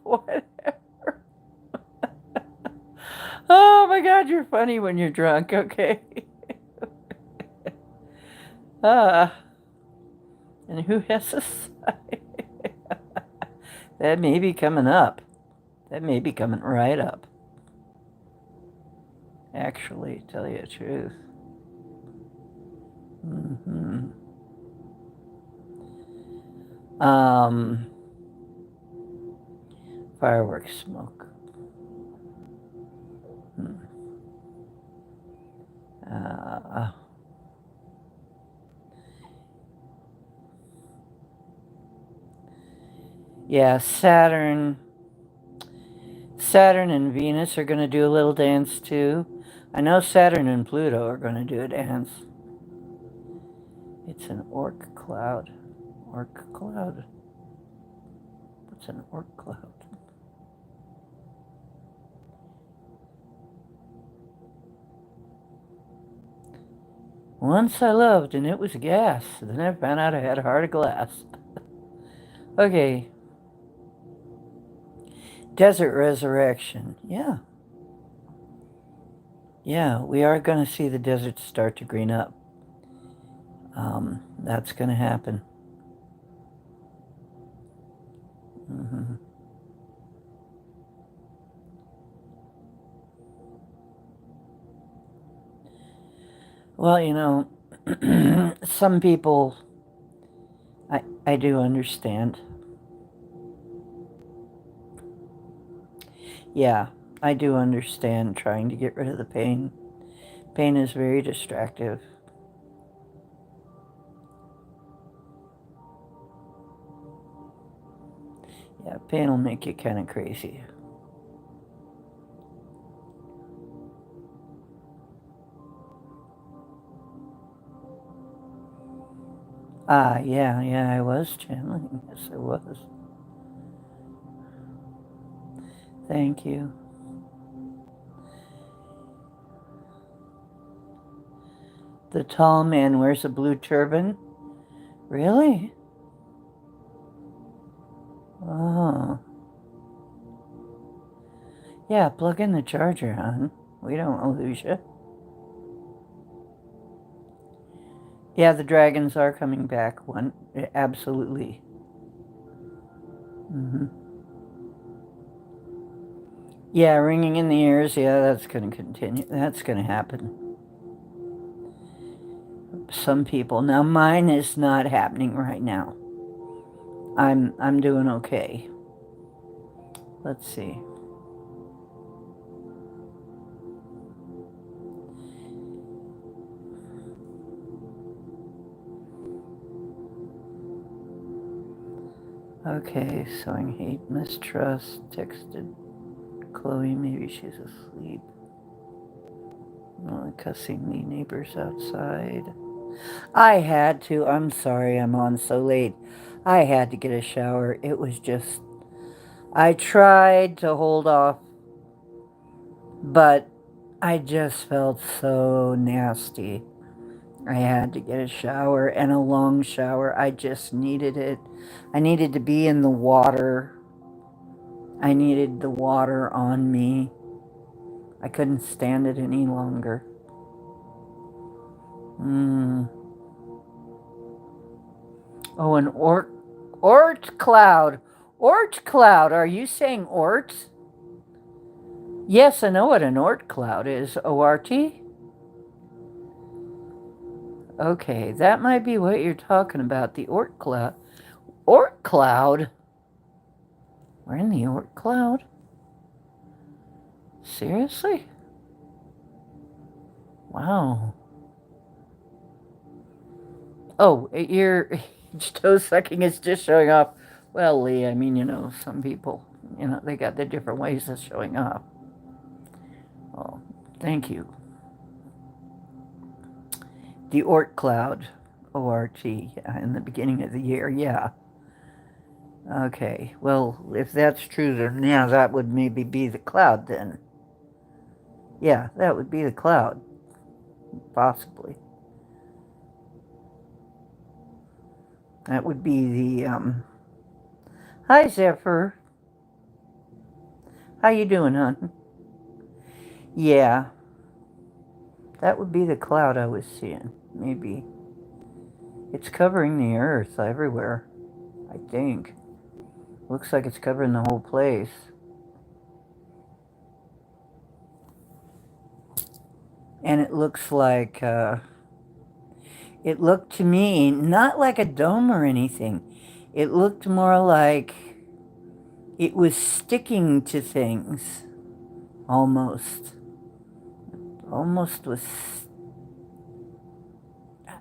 Whatever. Oh my God, you're funny when you're drunk, okay? And who has a sign? That may be coming up. That may be coming right up. Actually, tell you the truth. Fireworks smoke. Yeah, Saturn and Venus are going to do a little dance too. I know Saturn and Pluto are going to do a dance. It's an orc cloud. Orc cloud. What's an orc cloud? Once I loved and it was gas. Then I found out I had a heart of glass. Okay. Desert resurrection. Yeah. Yeah, we are going to see the desert start to green up. That's going to happen. Well, you know, some people I do understand. Yeah, I do understand trying to get rid of the pain. Pain is very distractive. Yeah, pain will make you kind of crazy. Ah, yeah, I was channeling. Yes, I was. Thank you. The tall man wears a blue turban? Really? Oh. Yeah, plug in the charger, hon. We don't want to lose you. Yeah, the dragons are coming back. Absolutely. Hmm. Yeah, ringing in the ears. Yeah, that's going to continue. That's going to happen. Some people. Now, mine is not happening right now. I'm doing okay. Let's see. Okay, sowing hate, mistrust, texted Chloe, maybe she's asleep. Cussing the neighbors outside. I had to. I'm sorry I'm on so late. I had to get a shower. It was just, I tried to hold off, but I just felt so nasty. I had to get a shower and a long shower. I just needed it. I needed to be in the water. I needed the water on me. I couldn't stand it any longer. Mm. Oh, an Ort cloud. Ort cloud. Are you saying Ort? Yes, I know what an Ort cloud is. O-R-T? Okay, that might be what you're talking about. The Ort cloud. Ort cloud? We're in the Ort cloud? Seriously? Wow. Oh, your toe sucking is just showing off. Well, Lee, I mean, some people, they got their different ways of showing off. Oh, thank you. The Oort cloud, O-R-T, in the beginning of the year, yeah. Okay, well, if that's true, then yeah, that would maybe be the cloud then. Yeah, that would be the cloud, possibly. That would be hi, Zephyr. How you doing, hon? Yeah, that would be the cloud I was seeing, maybe. It's covering the earth everywhere, I think. Looks like it's covering the whole place. And it looks like, it looked to me not like a dome or anything. It looked more like it was sticking to things. Almost. Almost was.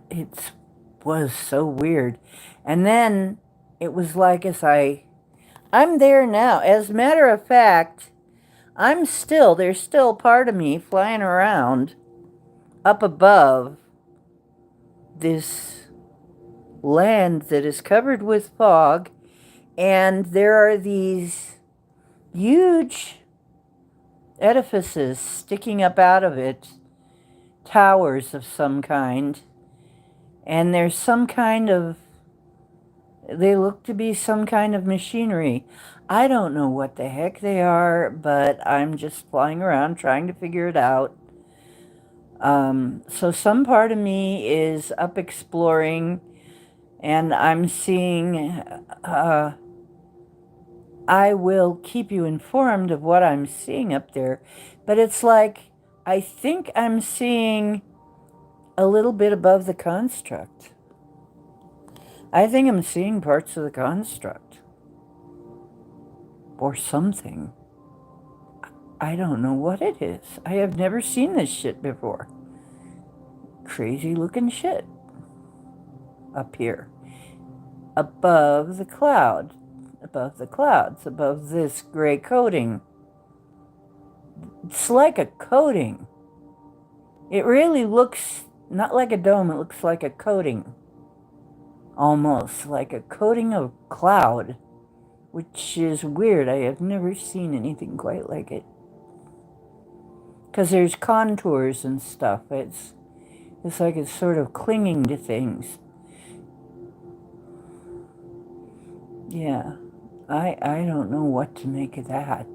It was so weird. And then it was like I'm there now. As a matter of fact, there's still part of me flying around up above this land that is covered with fog, and there are these huge edifices sticking up out of it, towers of some kind, and there's they look to be some kind of machinery. I don't know what the heck they are, but I'm just flying around trying to figure it out. So some part of me is up exploring, and I'm seeing, I will keep you informed of what I'm seeing up there, but it's like, I think I'm seeing a little bit above the construct. I think I'm seeing parts of the construct. Or something. I don't know what it is. I have never seen this shit before. Crazy looking shit. Up here. Above the cloud. Above the clouds. Above this gray coating. It's like a coating. It really looks not like a dome, it looks like a coating. Almost like a coating of cloud, which is weird. I have never seen anything quite like it. Because there's contours and stuff. It's like it's sort of clinging to things. Yeah. I don't know what to make of that.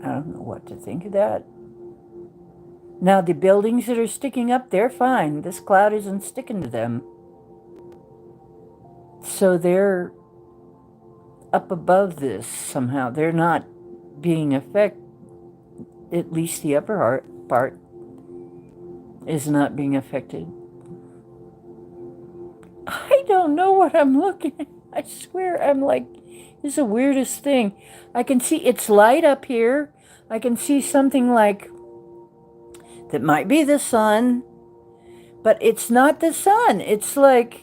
I don't know what to think of that. Now, the buildings that are sticking up, they're fine. This cloud isn't sticking to them. So they're up above this somehow. They're not being affected. At least the upper part is not being affected. I don't know what I'm looking at. I swear I'm like, it's the weirdest thing. I can see it's light up here. I can see something like that might be the sun, but it's not the sun. It's like,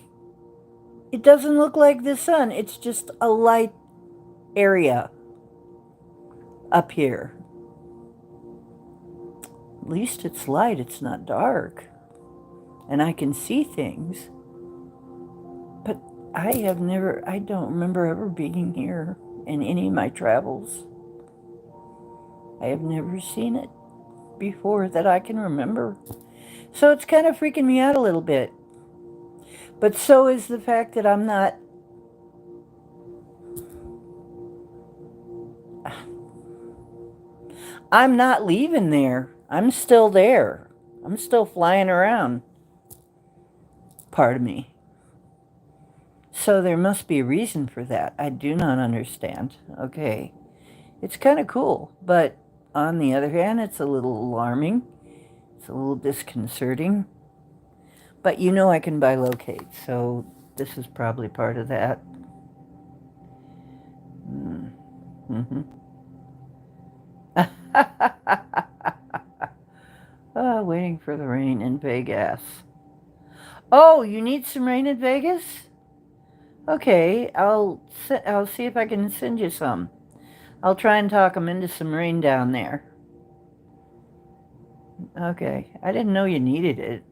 it doesn't look like the sun. It's just a light area up here. At least it's light. It's not dark. And I can see things. But I don't remember ever being here in any of my travels. I have never seen it before that I can remember. So it's kind of freaking me out a little bit. But so is the fact that I'm not leaving there. I'm still there. I'm still flying around. Pardon me. So there must be a reason for that. I do not understand. Okay. It's kind of cool, but on the other hand, it's a little alarming. It's a little disconcerting. But you know I can bilocate, so this is probably part of that. Mm-hmm. Waiting for the rain in Vegas. Oh, you need some rain in Vegas? Okay, I'll see if I can send you some. I'll try and talk them into some rain down there. Okay, I didn't know you needed it.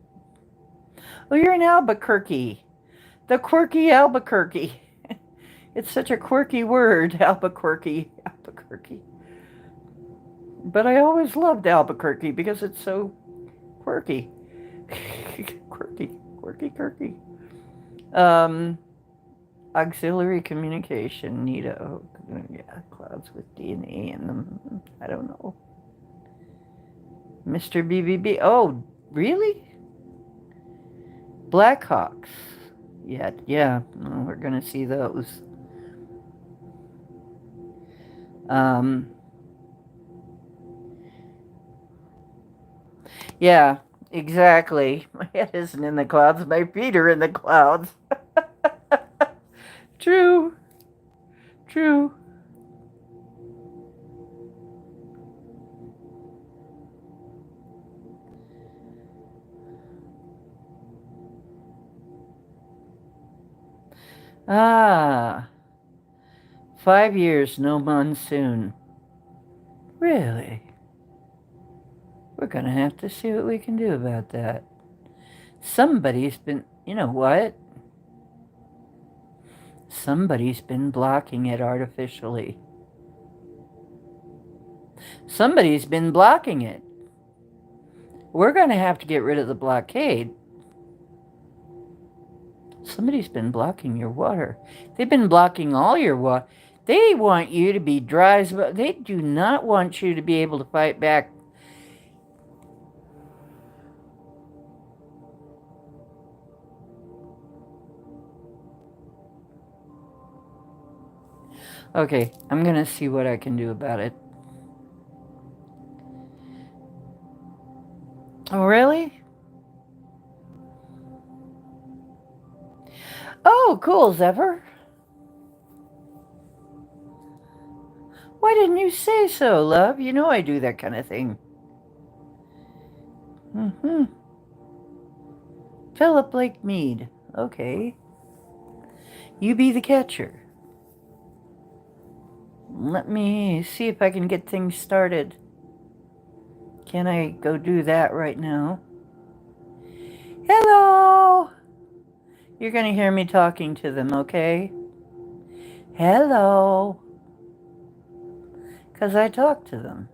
Oh, you're in Albuquerque. The quirky Albuquerque. It's such a quirky word, Albuquerque. Albuquerque. But I always loved Albuquerque because it's so quirky. Quirky. Auxiliary communication, NITO. Yeah, clouds with DNA in them. I don't know. Mr. BBB. Oh, really? Blackhawks. Yeah. We're going to see those. Yeah, exactly. My head isn't in the clouds. My feet are in the clouds. True. Ah, 5 years, no monsoon. Really? We're going to have to see what we can do about that. Somebody's been, you know what? Somebody's been blocking it artificially. Somebody's been blocking it. We're going to have to get rid of the blockade. Somebody's been blocking your water. They've been blocking all your water. They want you to be dry as well. They do not want you to be able to fight back. Okay, I'm going to see what I can do about it. Oh, really? Oh, Oh, cool, Zephyr. Why didn't you say so, love? You know I do that kind of thing. Mm-hmm. Philip Lake Mead. Okay. You be the catcher. Let me see if I can get things started. Can I go do that right now? Hello! You're going to hear me talking to them, okay? Hello! Because I talk to them.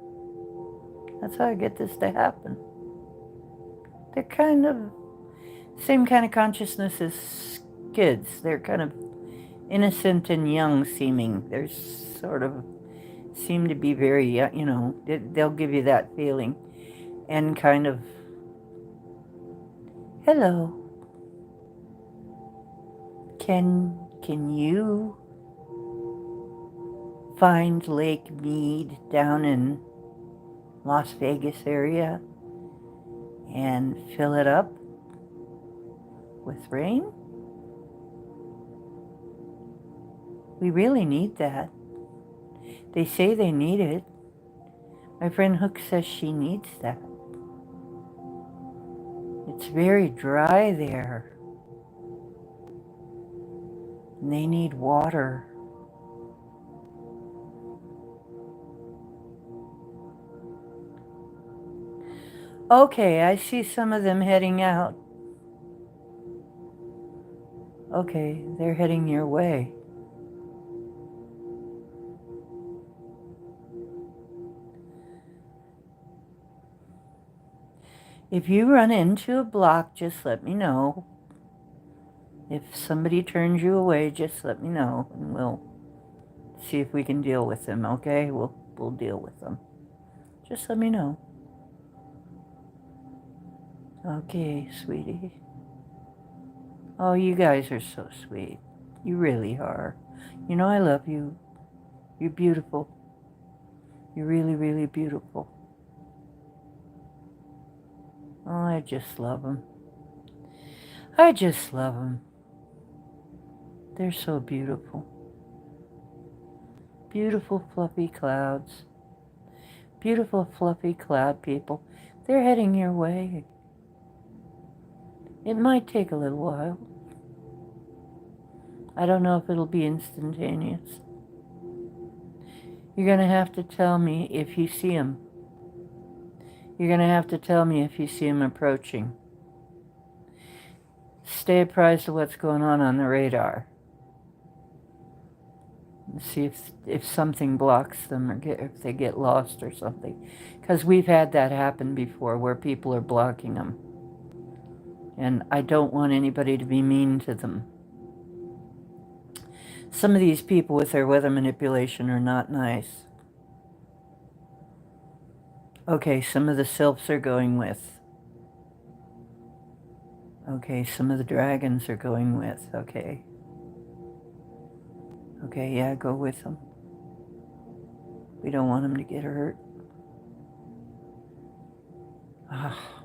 That's how I get this to happen. They're kind of same kind of consciousness as kids. They're kind of innocent and young seeming. They're sort of seem to be very, they'll give you that feeling. And kind of, hello. Can you find Lake Mead down in Las Vegas area and fill it up with rain? We really need that. They say they need it. My friend Hook says she needs that. It's very dry there. And they need water. Okay, I see some of them heading out. Okay, they're heading your way. If you run into a block, just let me know. If somebody turns you away, just let me know, and we'll see if we can deal with them, okay? We'll deal with them. Just let me know. Okay, sweetie. Oh, you guys are so sweet. You really are. You know I love you. You're beautiful. You're really, really beautiful. Oh, I just love them. I just love them. They're so beautiful. Beautiful, fluffy clouds. Beautiful, fluffy cloud people. They're heading your way. It might take a little while. I don't know if it'll be instantaneous. You're going to have to tell me if you see them. You're going to have to tell me if you see them approaching. Stay apprised of what's going on the radar. See if something blocks them or if they get lost or something. Because we've had that happen before where people are blocking them. And I don't want anybody to be mean to them. Some of these people with their weather manipulation are not nice. Okay, some of the c0ps are going with. Okay, some of the dragons are going with. Okay. Okay, yeah, go with them. We don't want them to get hurt. Ah.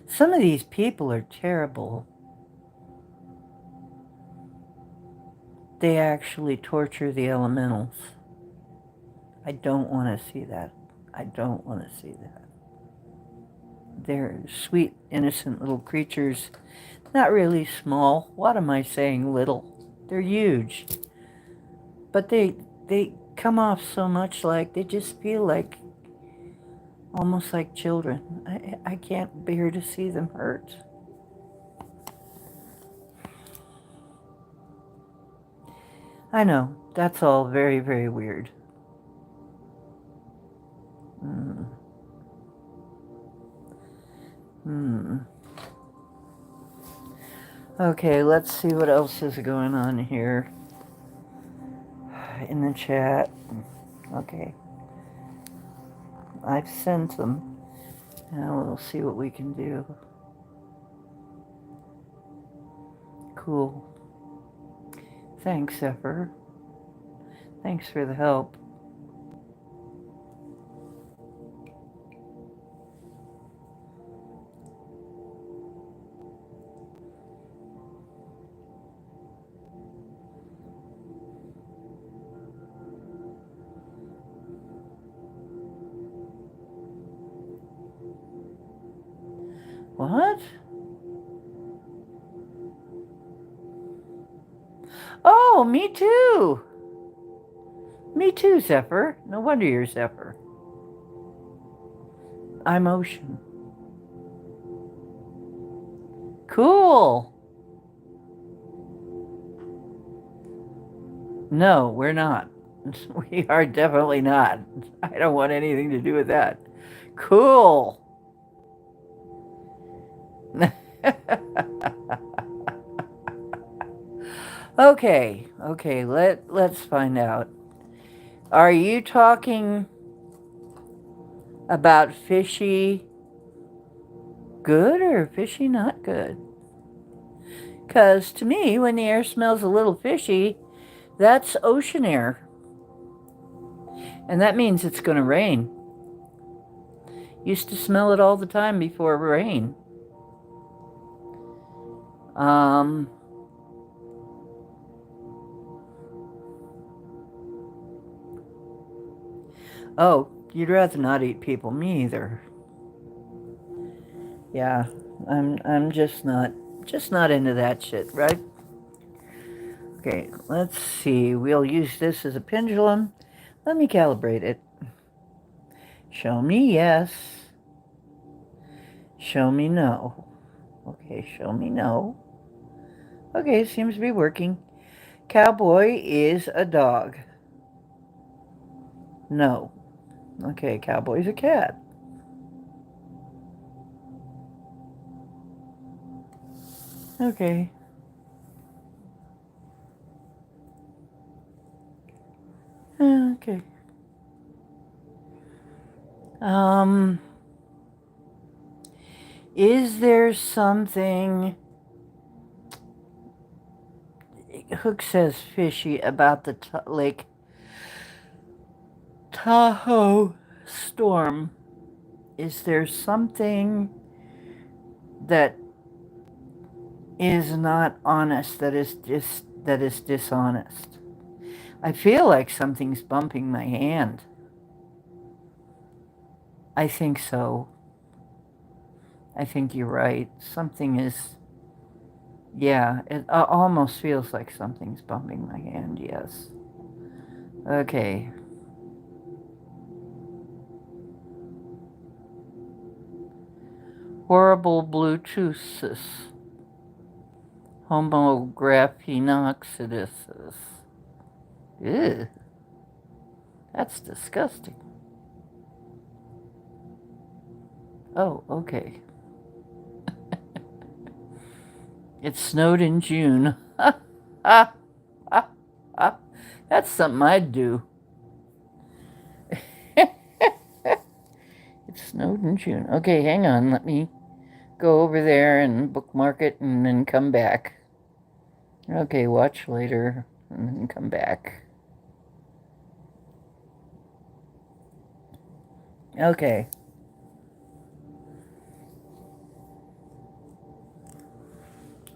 Some of these people are terrible. They actually torture the elementals. I don't want to see that. I don't want to see that. They're sweet, innocent little creatures. Not really small. What am I saying, little? They're huge. But they come off so much like, they just feel like, almost like children. I can't bear to see them hurt. I know, that's all very, very weird. Okay, let's see what else is going on here in the chat. Okay. I've sent them. Now we'll see what we can do. Cool. Thanks, Zephyr. Thanks for the help. What? Oh, me too. Me too, Zephyr. No wonder you're Zephyr. I'm Ocean. Cool. No, we're not. We are definitely not. I don't want anything to do with that. Cool. Let's find out. Are you talking about fishy good or fishy not good? Because to me, when the air smells a little fishy, that's ocean air. And that means it's going to rain. Used to smell it all the time before rain. Oh, you'd rather not eat people. Me either. Yeah, I'm just not into that shit, right? Okay, let's see. We'll use this as a pendulum. Let me calibrate it. Show me yes. Show me no. Okay, show me no. Okay, seems to be working. Cowboy is a dog. No. Okay, cowboy's a cat. Okay. Okay. Is there something Hook says fishy about the Lake Tahoe storm? Is there something that is not honest, that is dishonest? I feel like something's bumping my hand. I think so. I think you're right. Something is, yeah, it almost feels like something's bumping my hand, yes. Okay. Horrible Bluetooths. Homographenoxidisis. Ew. That's disgusting. Oh, okay. It snowed in June. That's something I'd do. It snowed in June. Okay, hang on. Let me go over there and bookmark it and then come back. Okay, watch later and then come back. Okay.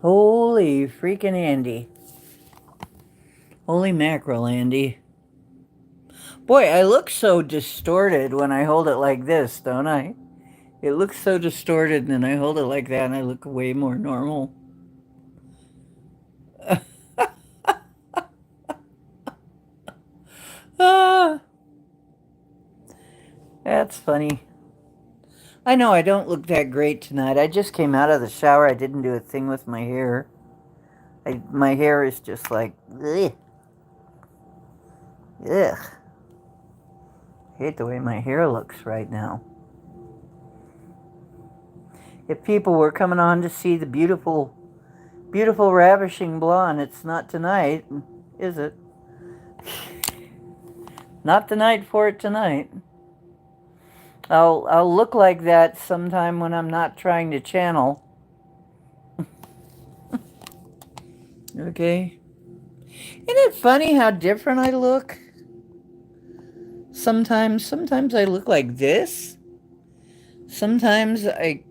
Holy freaking Andy. Holy mackerel, Andy. Boy, I look so distorted when I hold it like this, don't I? It looks so distorted, and then I hold it like that, and I look way more normal. Ah, that's funny. I know I don't look that great tonight. I just came out of the shower. I didn't do a thing with my hair. My hair is just like, ugh. Ugh. I hate the way my hair looks right now. If people were coming on to see the beautiful, beautiful, ravishing blonde, it's not tonight, is it? Not the night for it tonight. I'll look like that sometime when I'm not trying to channel. Okay. Isn't it funny how different I look? Sometimes I look like this. Sometimes I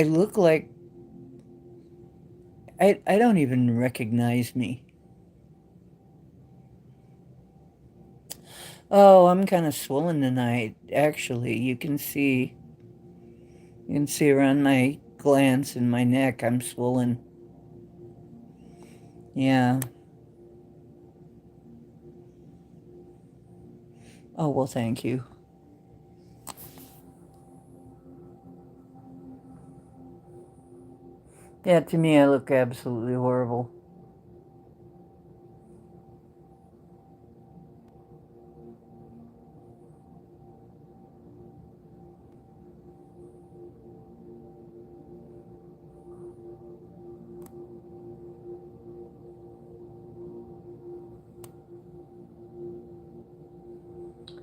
look like I don't even recognize me. Oh, I'm kind of swollen tonight. Actually, you can see around my glands in my neck. I'm swollen. Yeah. Oh, well, thank you. Yeah, to me, I look absolutely horrible.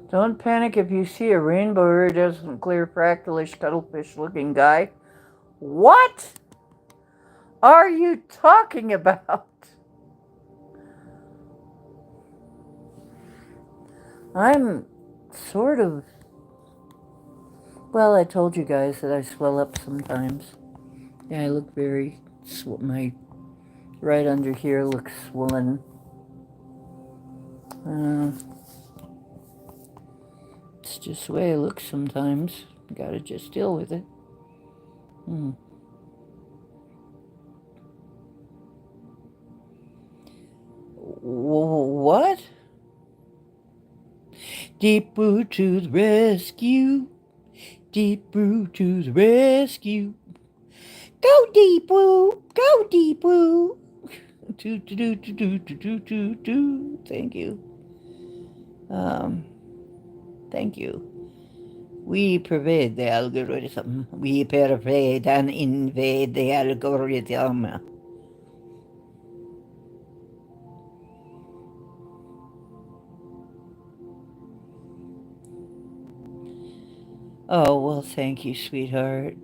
Don't panic if you see a rainbow iridescent clear fractalish cuttlefish looking guy. What are you talking about? I'm sort of, well, I told you guys that I swell up sometimes. Yeah, I look very, my right under here looks swollen. Uh, it's just the way I look sometimes. Gotta just deal with it. Hmm. What? Deep Blue to the rescue. Deep Blue to the rescue. Go Deep Blue. Go Deep Blue. Do, do, do, do, do, do, do, do. Thank you. Thank you. We pervade the algorithm. We pervade and invade the algorithm. Oh, well, thank you, sweetheart.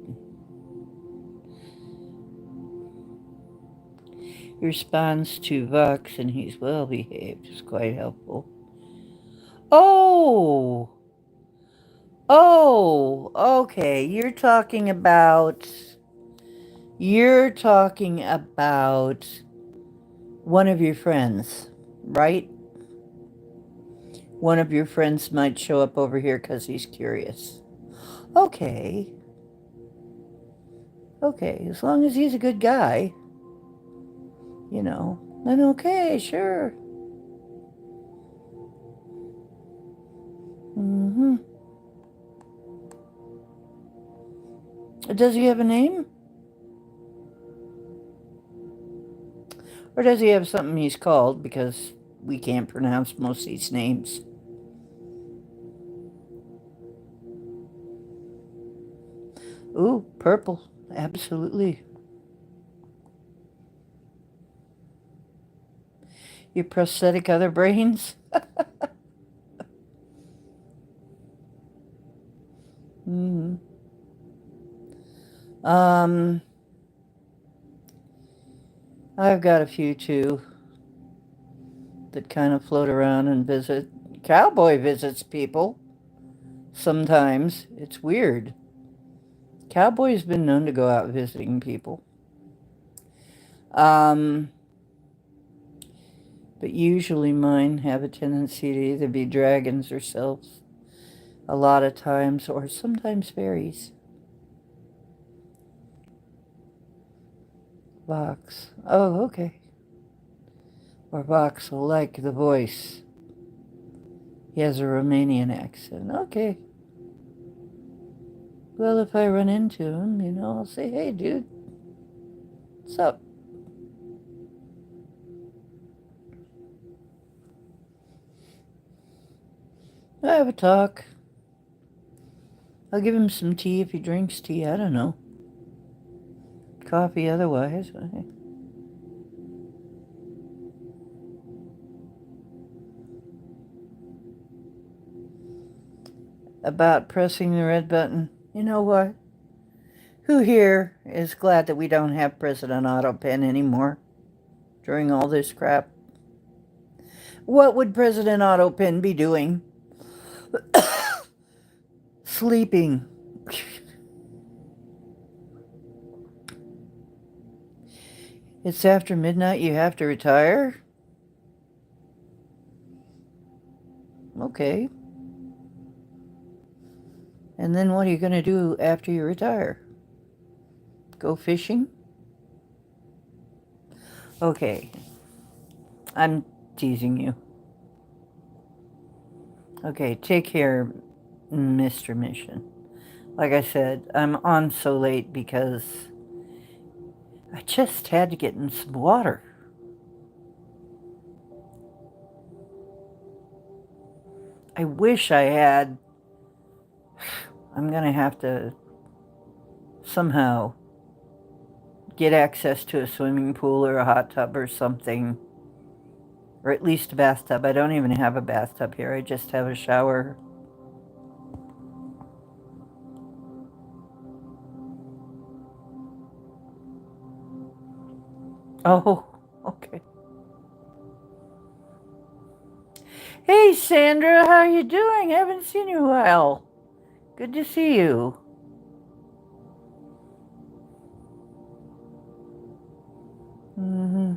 He responds to Vox, and he's well behaved. It's quite helpful. Oh! Oh, okay. You're talking about one of your friends, right? One of your friends might show up over here because he's curious. Okay. Okay, as long as he's a good guy, then okay, sure. Mm-hmm. Does he have a name? Or does he have something he's called because we can't pronounce most of these names? Ooh, purple. Absolutely. Your prosthetic other brains? Mm. Um, I've got a few too that kind of float around and visit. Cowboy visits people sometimes. It's weird. Cowboy's been known to go out visiting people. Um, but usually mine have a tendency to either be dragons or sylphs a lot of times, or sometimes fairies. Vox. Oh, okay. Or Vox will like the voice. He has a Romanian accent. Okay. Well, if I run into him, I'll say, hey, dude, what's up? I have a talk. I'll give him some tea if he drinks tea. I don't know. Coffee otherwise. About pressing the red button. You know what? Who here is glad that we don't have President Otto Pen anymore during all this crap? What would President Otto Pen be doing? Sleeping. It's after midnight, you have to retire? Okay. And then what are you going to do after you retire? Go fishing? Okay. I'm teasing you. Okay, take care, Mr. Mission. Like I said, I'm on so late because I just had to get in some water. I wish I had. I'm going to have to somehow get access to a swimming pool or a hot tub or something. Or at least a bathtub. I don't even have a bathtub here. I just have a shower. Oh, okay. Hey, Sandra, how you doing? I haven't seen you in a while. Good to see you. Mm-hmm.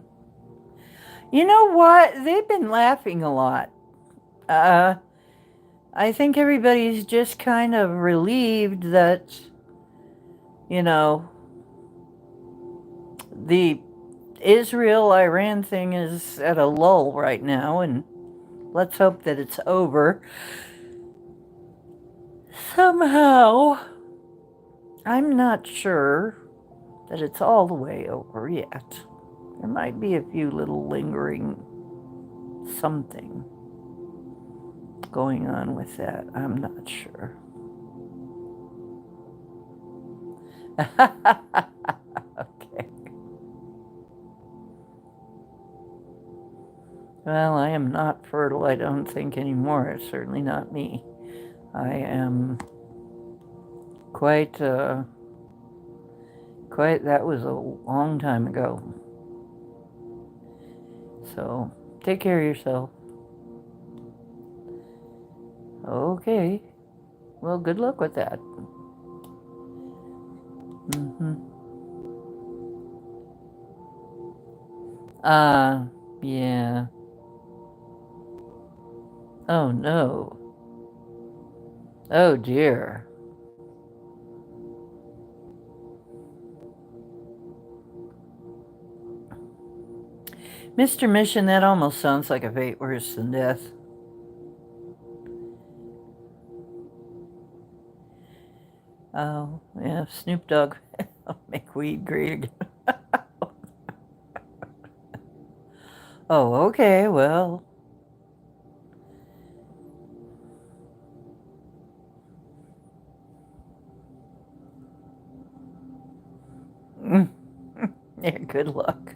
You know what? They've been laughing a lot. I think everybody's just kind of relieved that, you know, the Israel-Iran thing is at a lull right now, and let's hope that it's over. Somehow, I'm not sure that it's all the way over yet. There might be a few little lingering something going on with that. I'm not sure. Okay. Well, I am not fertile, I don't think, anymore. It's certainly not me. I am quite, that was a long time ago. So, take care of yourself. Okay. Well, good luck with that. Mm-hmm. Yeah. Oh, no. Oh, dear. Mr. Mission, that almost sounds like a fate worse than death. Oh, yeah, Snoop Dogg. Make weed great again. Oh, okay, well. Yeah, good luck.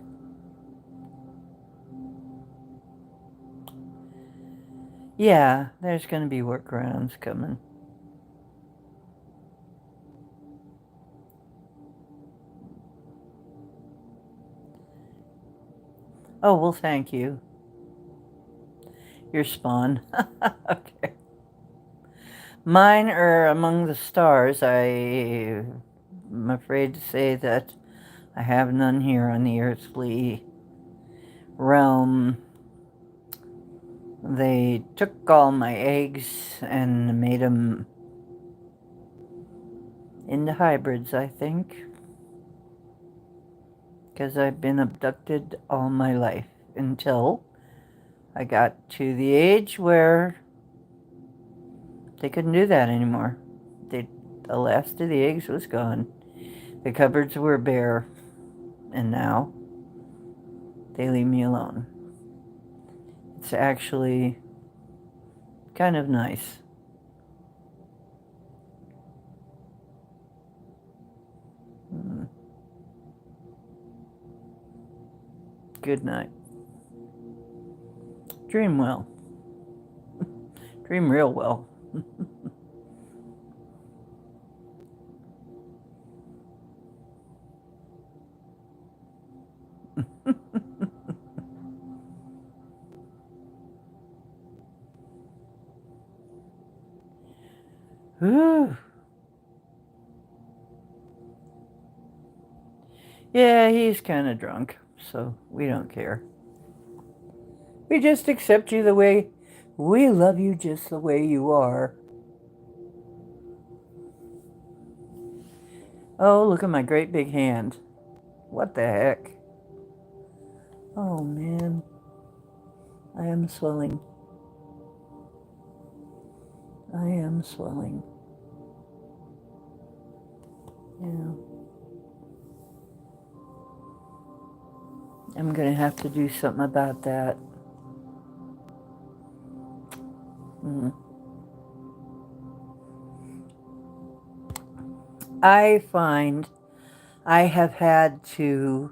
Yeah, there's going to be workarounds coming. Oh, well, thank you. Your spawn. Okay. Mine are among the stars. I'm afraid to say that I have none here on the earthly realm. They took all my eggs and made them into hybrids, I think. Because I've been abducted all my life until I got to the age where they couldn't do that anymore. The last of the eggs was gone. The cupboards were bare. And now they leave me alone. It's actually kind of nice. Good night. Dream well. Dream real well. Whew. Yeah, he's kind of drunk, so we don't care. We just accept you the way we love you, just the way you are. Oh, look at my great big hand. What the heck? Oh, man. I am swelling. I am swelling. Yeah. I'm going to have to do something about that. Mm. I find I have had to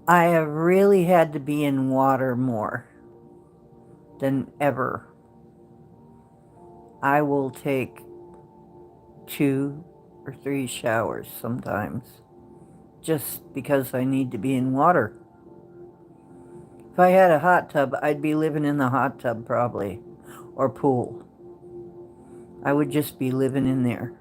I have really had to be in water more than ever. I will take 2 or 3 showers sometimes just because I need to be in water. If I had a hot tub, I'd be living in the hot tub probably, or pool. I would just be living in there.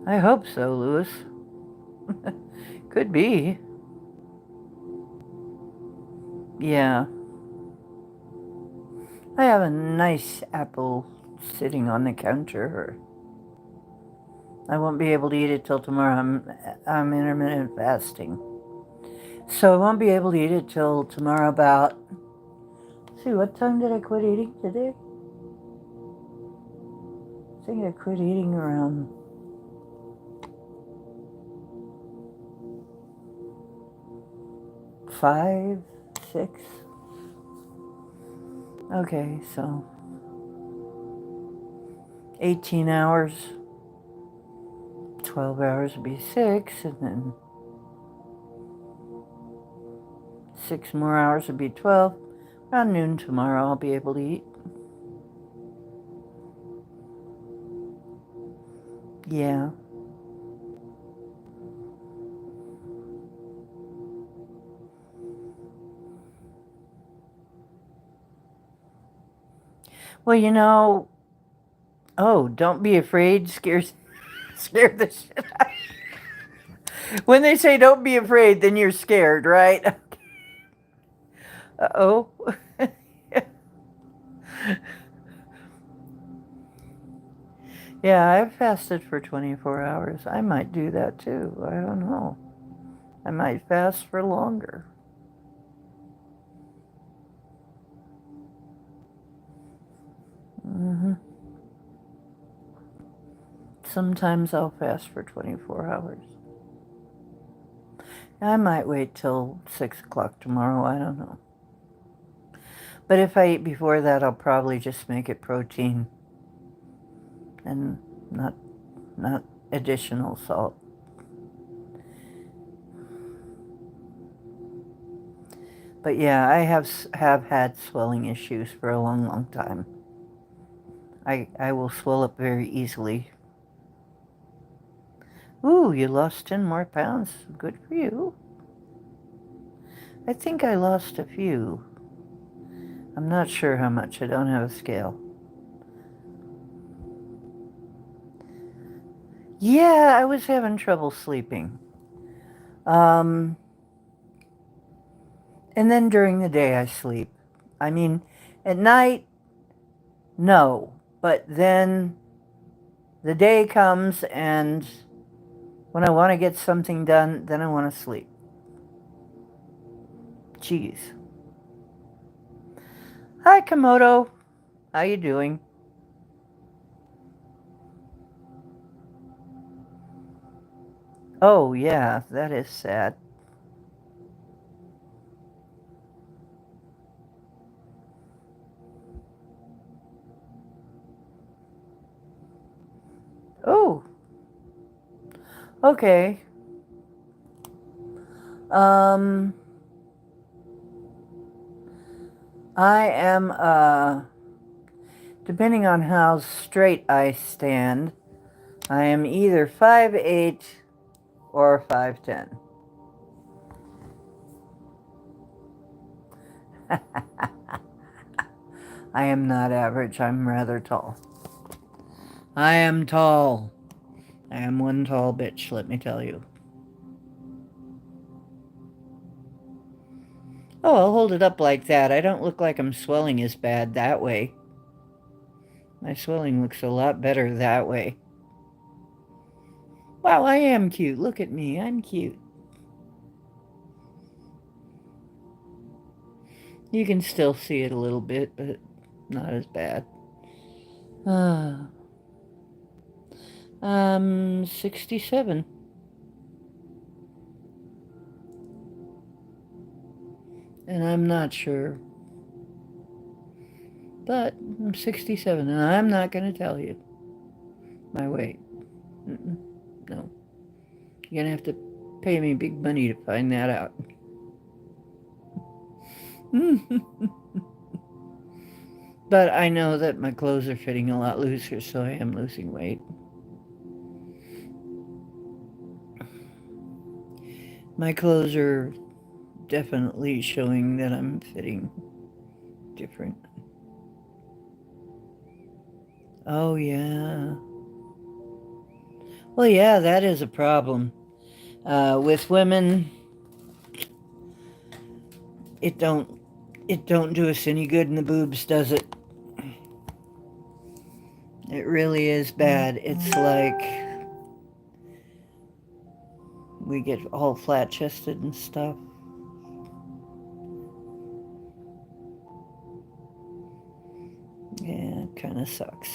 I hope so, Louis. Could be. Yeah. I have a nice apple sitting on the counter. I won't be able to eat it till tomorrow. I'm intermittent fasting. So I won't be able to eat it till tomorrow about... Let's see, what time did I quit eating today? I think I quit eating around 5, 6. Okay, so 18 hours. 12 hours would be 6, and then 6 more hours would be 12. Around noon tomorrow I'll be able to eat. Yeah. Well, you know, oh, don't be afraid scares scare the shit out. When they say don't be afraid, then you're scared, right? Uh-oh. Yeah, I've fasted for 24 hours. I might do that too. I don't know. I might fast for longer. Hmm. Sometimes I'll fast for 24 hours. I might wait till 6 o'clock tomorrow. I don't know. But if I eat before that, I'll probably just make it protein and not additional salt. But yeah, I have had swelling issues for a long, long time. I will swell up very easily. Ooh, you lost 10 more pounds. Good for you. I think I lost a few. I'm not sure how much. I don't have a scale. Yeah, I was having trouble sleeping. And then during the day I sleep. I mean, at night, no. But then the day comes and when I want to get something done, then I want to sleep. Jeez. Hi, Komodo. How you doing? Oh, yeah, that is sad. Oh, okay. Um, I am, depending on how straight I stand, I am either 5'8" or 5'10". I am not average. I'm rather tall. I am tall. I am one tall bitch, let me tell you. Oh, I'll hold it up like that. I don't look like I'm swelling as bad that way. My swelling looks a lot better that way. Wow, I am cute. Look at me. I'm cute. You can still see it a little bit, but not as bad. 67. And I'm not sure. But I'm 67, and I'm not going to tell you my weight. No. You're going to have to pay me big money to find that out. But I know that my clothes are fitting a lot looser, so I am losing weight. My clothes are definitely showing that I'm fitting different. Oh, yeah. Well, yeah, that is a problem. With women, it don't do us any good in the boobs, does it? It really is bad. It's like we get all flat-chested and stuff. Yeah, it kind of sucks.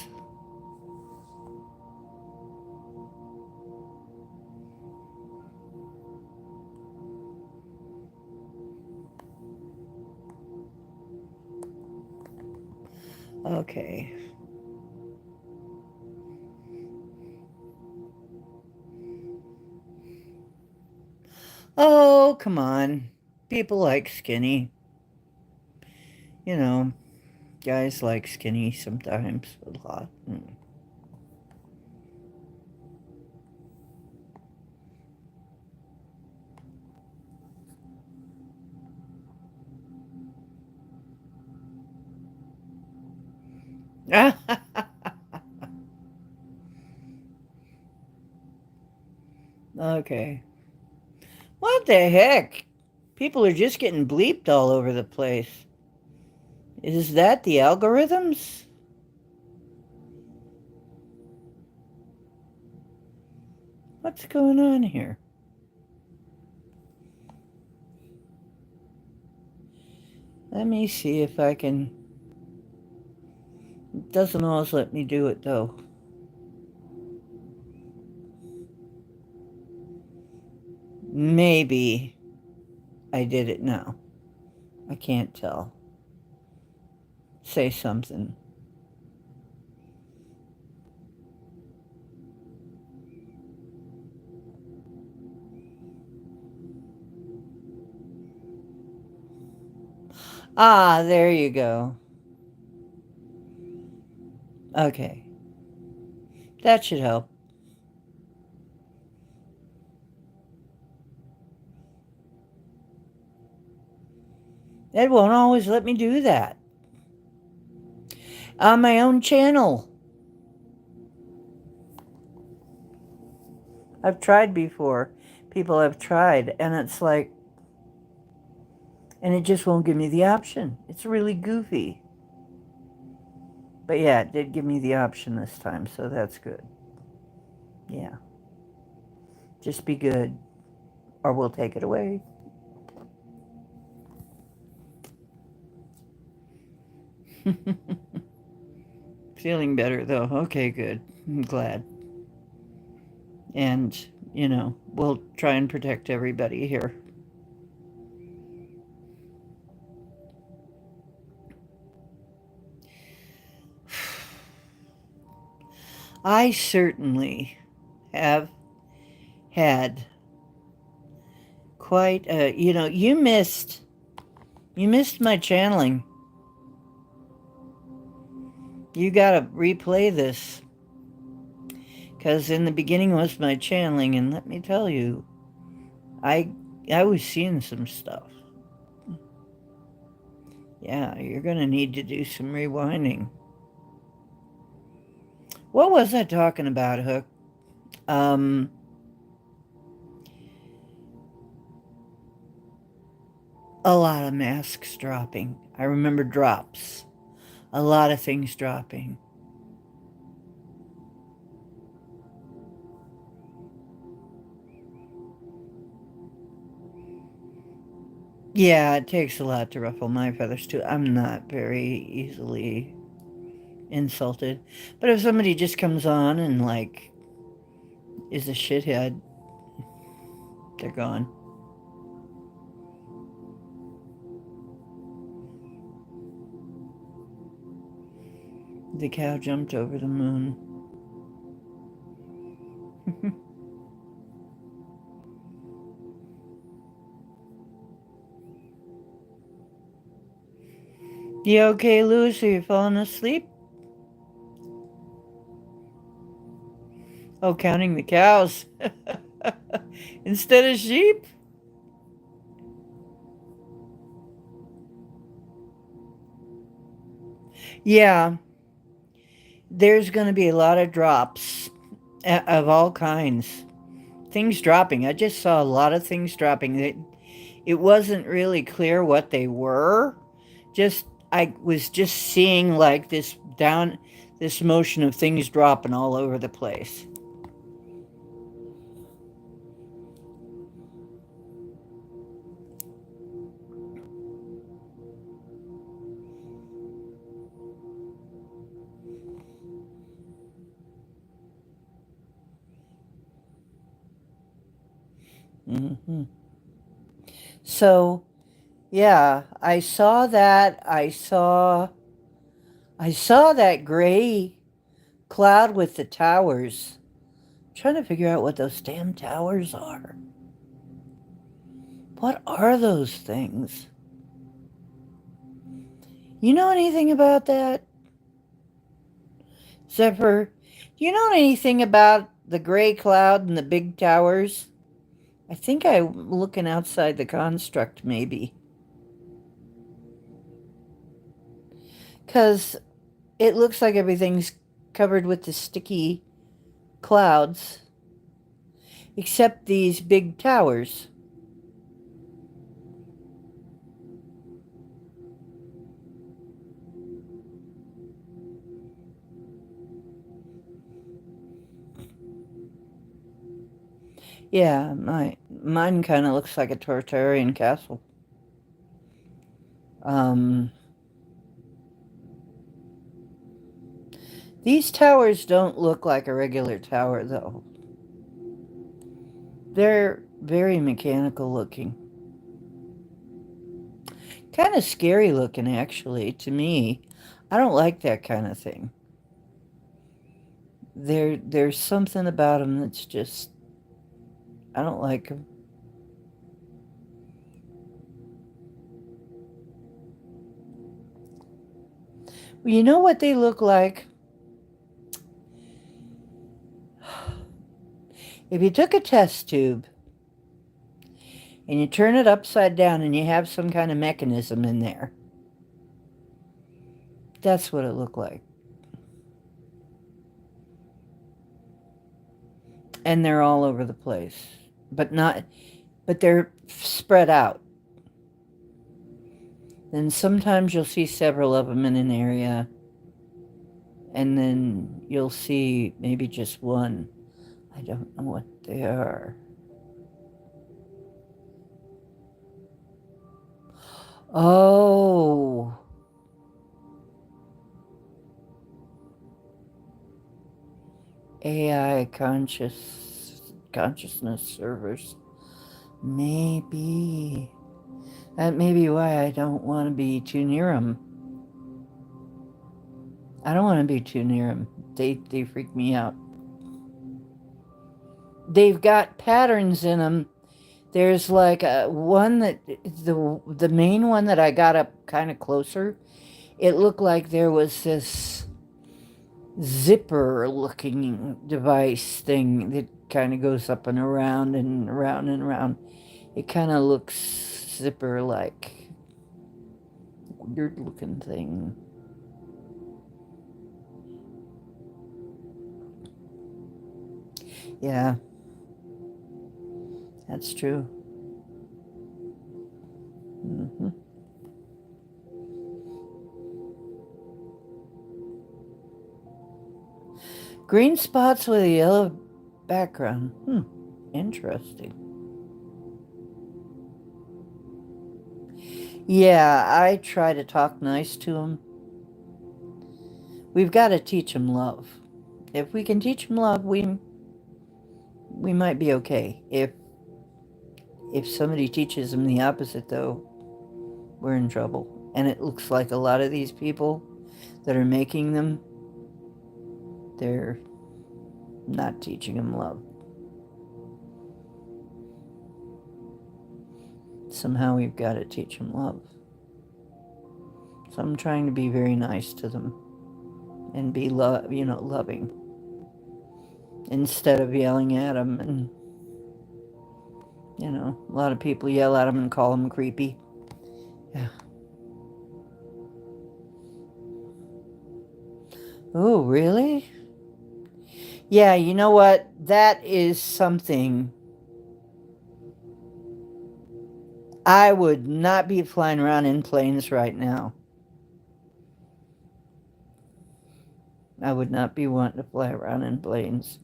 Okay. Oh, come on. People like skinny. You know, guys like skinny sometimes a lot. Okay. What the heck? People are just getting bleeped all over the place. Is that the algorithms? What's going on here? Let me see if I can... It doesn't always let me do it, though. Maybe I did it now. I can't tell. Say something. Ah, there you go. Okay. That should help. It won't always let me do that. On my own channel. I've tried before. People have tried, and it's like, and it just won't give me the option. It's really goofy. But yeah, it did give me the option this time, so that's good. Yeah. Just be good, or we'll take it away. Feeling better, though. Okay, good. I'm glad. And, you know, we'll try and protect everybody here. I certainly have had quite a, you know, you missed my channeling. You gotta replay this. Because in the beginning was my channeling, and let me tell you, I was seeing some stuff. Yeah, you're gonna need to do some rewinding. What was I talking about, Hook? Um, a lot of masks dropping. I remember drops. A lot of things dropping. Yeah, it takes a lot to ruffle my feathers too. I'm not very easily insulted. But if somebody just comes on and like is a shithead, they're gone. The cow jumped over the moon. You okay, Louis? Are you falling asleep? Oh, counting the cows instead of sheep? Yeah, there's going to be a lot of drops of all kinds. Things dropping. I just saw a lot of things dropping. It wasn't really clear what they were. Just I was just seeing like this motion of things dropping all over the place. Hmm. So, yeah, I saw that gray cloud with the towers. I'm trying to figure out what those damn towers are. What are those things? You know anything about that? Zephyr, do you know anything about the gray cloud and the big towers? I think I'm looking outside the construct, maybe. Because it looks like everything's covered with the sticky clouds, except these big towers. Yeah, mine kind of looks like a Tartarian castle. Um, these towers don't look like a regular tower, though. They're very mechanical looking. Kind of scary looking, actually, to me. I don't like that kind of thing. There's something about them that's just I don't like them. Well, you know what they look like? If you took a test tube and you turn it upside down and you have some kind of mechanism in there, that's what it looked like. And they're all over the place, but not, but they're spread out. Then sometimes you'll see several of them in an area, and then you'll see maybe just one. I don't know what they are. Oh, AI consciousness servers. Maybe. That may be why I don't want to be too near them. I don't want to be too near them. They freak me out. They've got patterns in them. There's like a one that the main one that I got up kind of closer. It looked like there was this zipper looking device thing that kind of goes up and around and around and around. It kind of looks zipper like. Weird looking thing. Yeah, that's true. Hmm. Green spots with a yellow background. Interesting. Yeah, I try to talk nice to them. We've got to teach them love. If we can teach them love, we might be okay. If somebody teaches them the opposite, though, we're in trouble. And it looks like a lot of these people that are making them, they're not teaching them love. Somehow we've got to teach them love. So I'm trying to be very nice to them and be loving instead of yelling at them. And a lot of people yell at them and call them creepy. Yeah. Oh, really? Yeah, you know what? That is something I would not be flying around in planes right now. I would not be wanting to fly around in planes.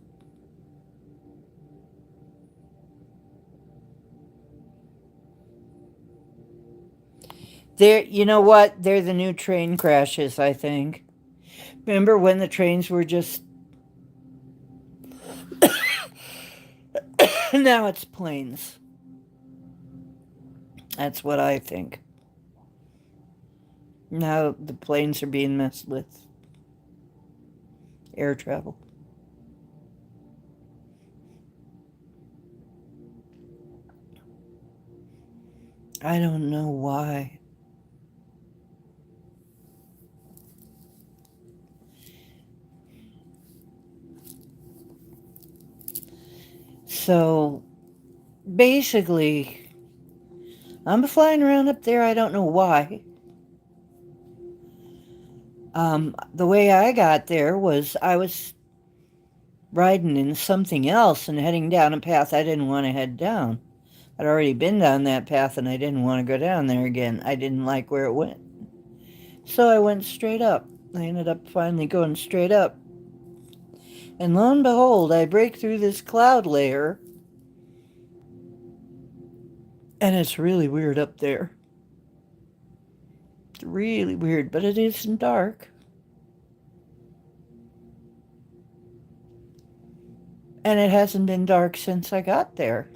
You know what? They're the new train crashes, I think. Remember when the trains were just... Now it's planes. That's what I think. Now the planes are being messed with. Air travel. I don't know why. So, basically, I'm flying around up there. I don't know why. The way I got there was I was riding in something else and heading down a path I didn't want to head down. I'd already been down that path and I didn't want to go down there again. I didn't like where it went. So I went straight up. I ended up finally going straight up. And lo and behold, I break through this cloud layer. And it's really weird up there. It's really weird, but it isn't dark. And it hasn't been dark since I got there.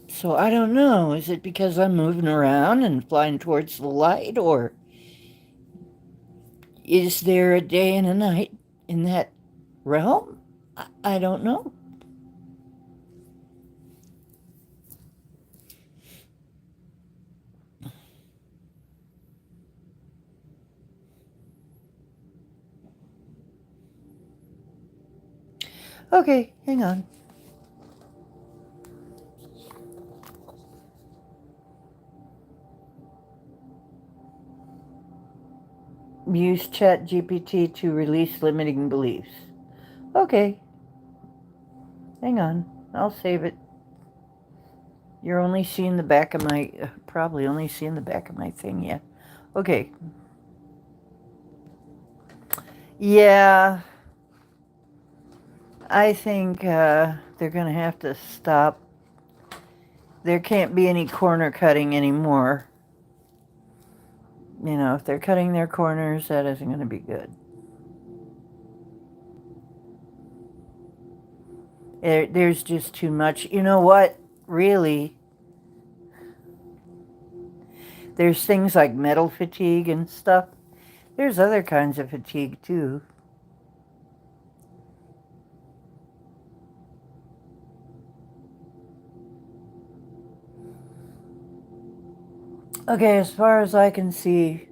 So I don't know. Is it because I'm moving around and flying towards the light, or is there a day and a night in that realm? I don't know. Okay, hang on. Use ChatGPT to release limiting beliefs. Okay, hang on. I'll save it. You're only seeing the back of my, probably only seeing the back of my thing, yeah. Okay. Yeah, I think they're going to have to stop. There can't be any corner cutting anymore. If they're cutting their corners, that isn't going to be good. There's just too much. You know what? Really, there's things like metal fatigue and stuff. There's other kinds of fatigue, too. Okay, as far as I can see,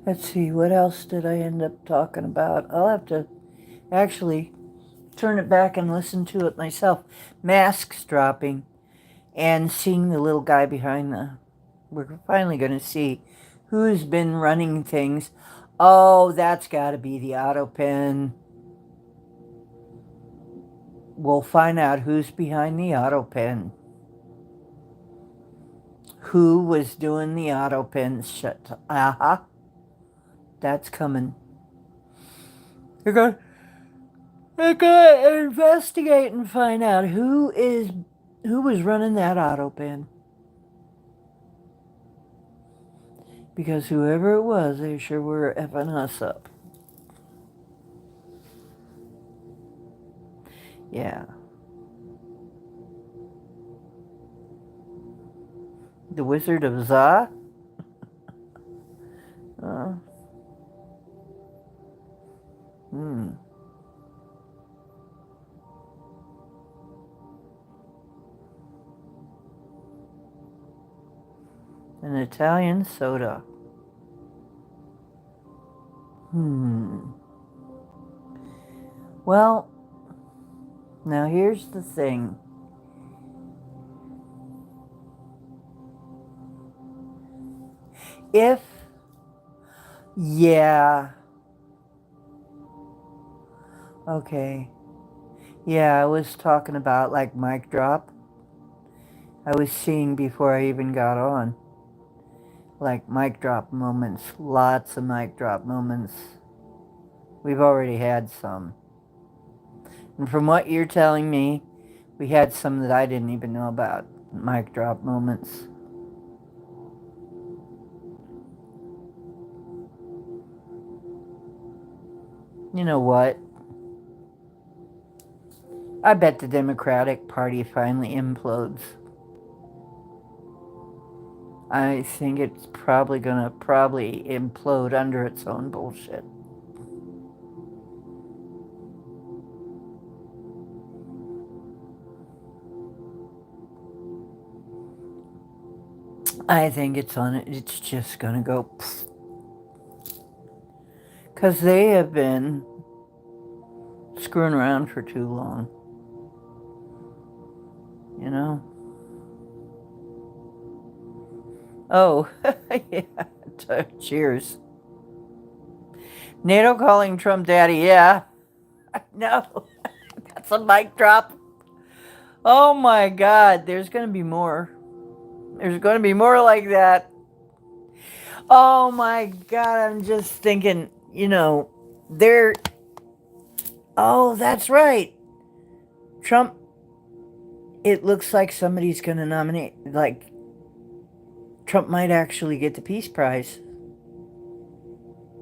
let's see, what else did I end up talking about? I'll have to actually turn it back and listen to it myself. Masks dropping and seeing the little guy behind the... We're finally going to see who's been running things. Oh, that's got to be the auto pen. we'll find out who's behind the auto pen. Who was doing the auto pen shut? Aha. That's coming. They're gonna investigate and find out who was running that auto pen. Because whoever it was, they sure were effing us up. Yeah. The Wizard of Za? Uh, hmm. An Italian soda. Well, now here's the thing. Yeah. Okay. Yeah, I was talking about like mic drop. I was seeing before I even got on. Like mic drop moments. Lots of mic drop moments. We've already had some. And from what you're telling me, we had some that I didn't even know about. Mic drop moments. You know what? I bet the Democratic Party finally implodes. I think it's probably gonna implode under its own bullshit. I think it's just gonna go pfft. 'Cause they have been screwing around for too long. You know? Oh, yeah. Cheers. NATO calling Trump daddy, yeah. No. That's a mic drop. Oh my God, there's gonna be more. There's gonna be more like that. Oh my God, I'm just thinking, oh, that's right. Trump, it looks like somebody's going to nominate, like, Trump might actually get the Peace Prize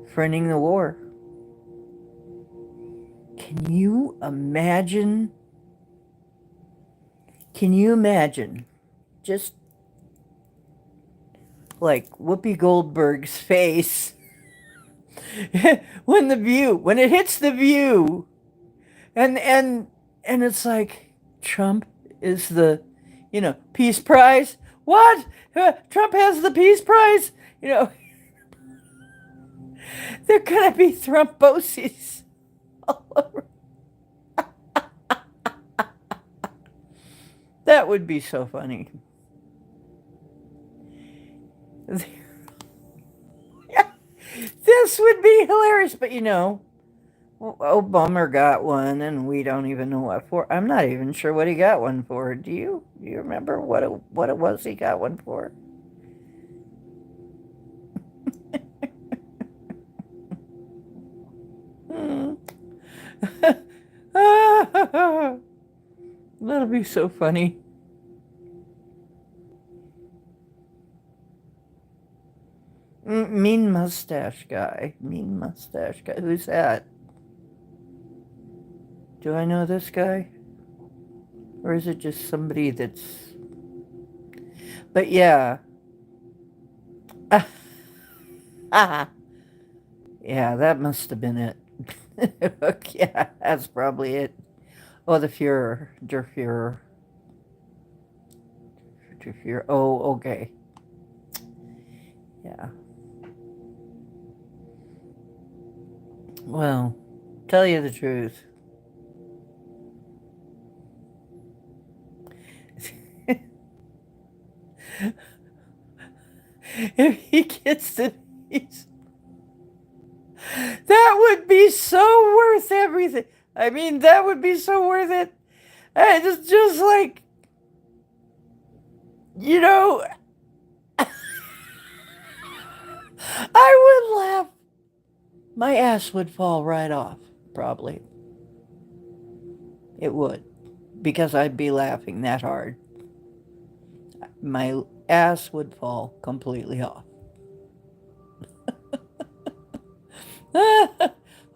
for ending the war. Can you imagine? Just like Whoopi Goldberg's face when it hits the View, and it's like Trump is the, Peace Prize. What? Trump has the Peace Prize? They're gonna be thrombosis all over. That would be so funny. This would be hilarious, but Obama got one, and we don't even know what for. I'm not even sure what he got one for. Do you? Do you remember what it was he got one for? That'll be so funny. Mean mustache guy. Who's that? Do I know this guy? Or is it just somebody that's... But yeah. Yeah, that must have been it. Yeah, that's probably it. Oh, the Fuhrer. Der Fuhrer. Oh, okay. Yeah. Well, tell you the truth. If he gets the piece, that would be so worth everything. I mean, that would be so worth it. And it's just like, you know, I would laugh. My ass would fall right off, probably. It would, because I'd be laughing that hard. My ass would fall completely off.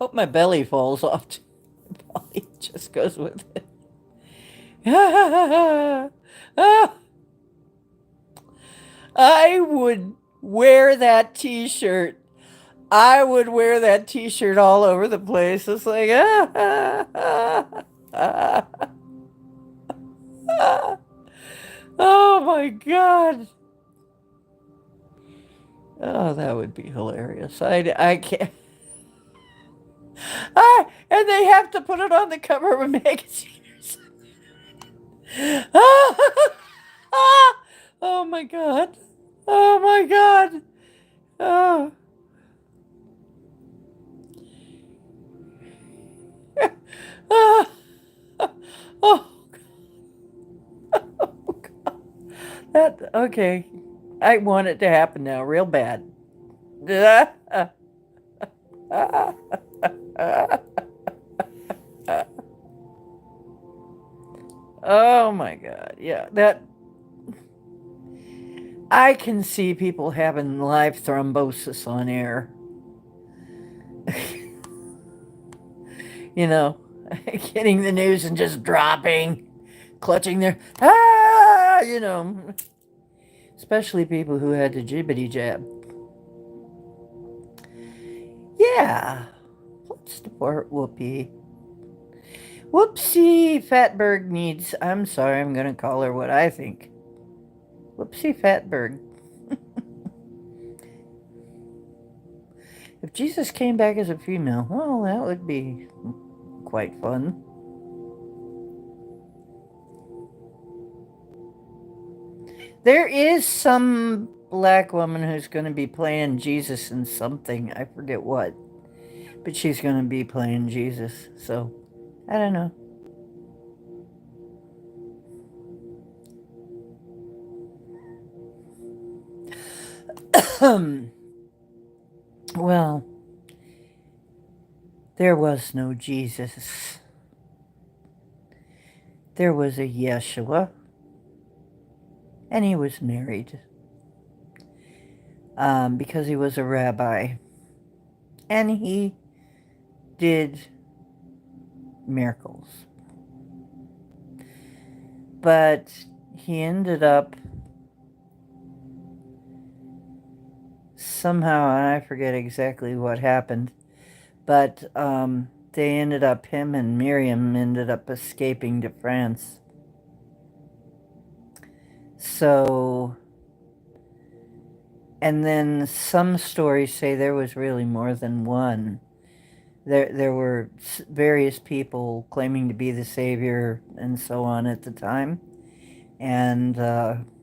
Hope my belly falls off. Probably just goes with it. I would wear that t-shirt. I would wear that t-shirt all over the place. It's like, oh my God. Oh, that would be hilarious. I can't. And they have to put it on the cover of a magazine or something. Oh my God. Oh my God. Oh. Oh. Oh. That, okay. I want it to happen now, real bad. Oh my God. Yeah, that I can see people having live thrombosis on air. You know, getting the news and just dropping, clutching their you know, especially people who had the jibbity jab. Yeah, let's deport Whoopi. Whoopsie Fatberg needs, I'm sorry, I'm going to call her what I think. Whoopsie Fatberg. If Jesus came back as a female, well, that would be quite fun. There is some black woman who's going to be playing Jesus in something. I forget what. But she's going to be playing Jesus. So, I don't know. Well, there was no Jesus. There was a Yeshua. And he was married. Because he was a rabbi. And he did miracles. But he ended up somehow, and I forget exactly what happened, but they ended up, him and Miriam ended up escaping to France. So, and then some stories say there was really more than one. There were various people claiming to be the savior and so on at the time. And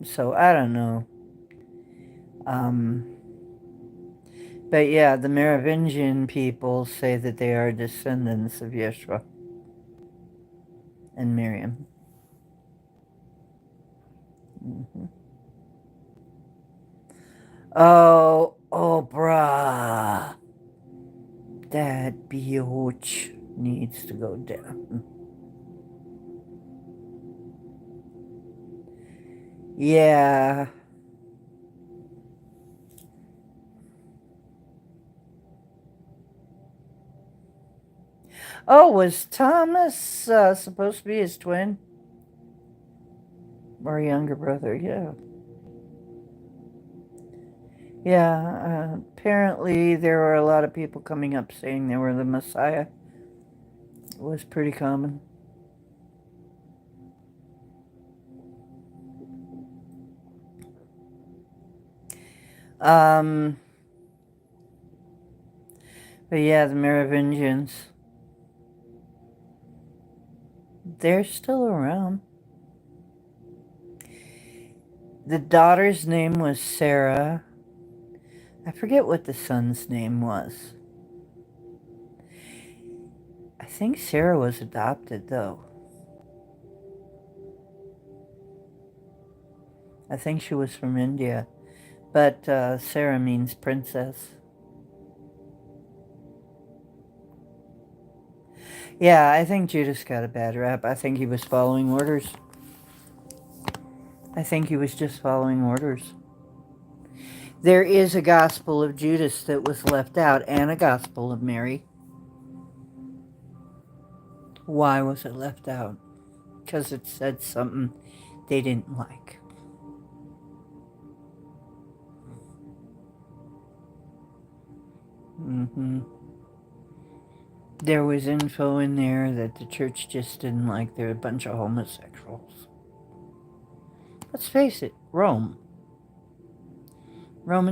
so I don't know. But yeah, the Merovingian people say that they are descendants of Yeshua and Miriam. Mm-hmm. Oh, Oprah. That biatch needs to go down. Yeah. Oh, was Thomas supposed to be his twin? Or younger brother, yeah. Yeah, apparently there were a lot of people coming up saying they were the Messiah. It was pretty common. But yeah, the Merovingians. They're still around. The daughter's name was Sarah. I forget what the son's name was. I think Sarah was adopted, though. I think she was from India. But Sarah means princess. Yeah, I think Judas got a bad rap. I think he was following orders. I think he was just following orders. There is a gospel of Judas that was left out and a gospel of Mary. Why was it left out? Because it said something they didn't like. There was info in there that the church just didn't like. They're a bunch of homosexuals. Let's face it, Roman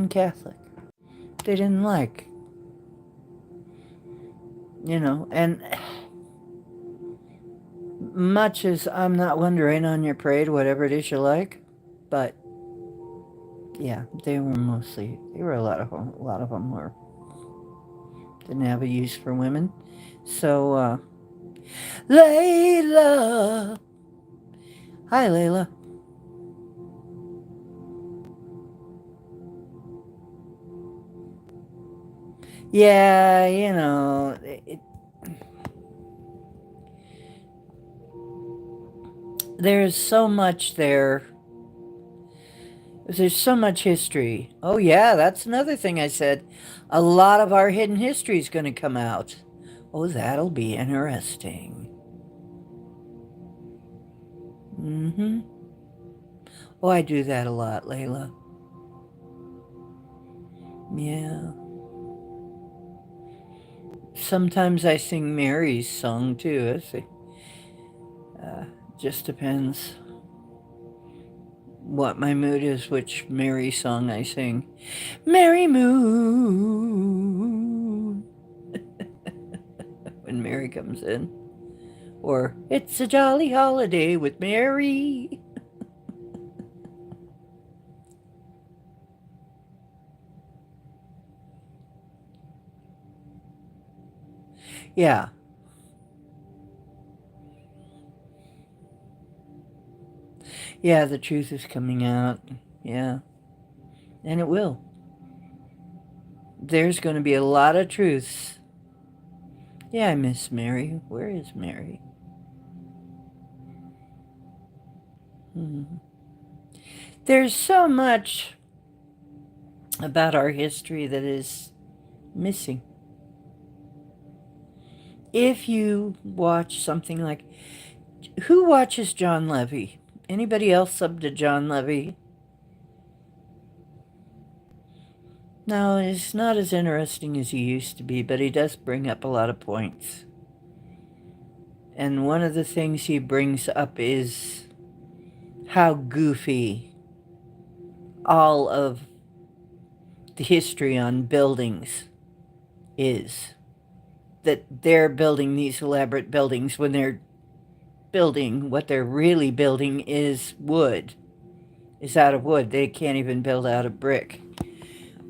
Catholic. They didn't like. And much as I'm not one to rain on your parade, whatever it is you like, but yeah, they were a lot of them didn't have a use for women. So, Layla. Hi, Layla. Yeah, there's so much there. There's so much history. Oh, yeah, that's another thing I said. A lot of our hidden history is going to come out. Oh, that'll be interesting. Oh, I do that a lot, Layla. Yeah. Sometimes I sing Mary's song, too. Just depends what my mood is, which Mary song I sing. Mary Moon. When Mary comes in. Or, it's a jolly holiday with Mary. Yeah. Yeah, the truth is coming out. Yeah. And it will. There's going to be a lot of truths. Yeah, I miss Mary. Where is Mary? There's so much about our history that is missing. If you watch something like... Who watches John Levy? Anybody else sub to John Levy? No, it's not as interesting as he used to be, but he does bring up a lot of points. And one of the things he brings up is how goofy all of the history on buildings is. That they're building these elaborate buildings when they're building, what they're really building is wood. Is out of wood. They can't even build out of brick.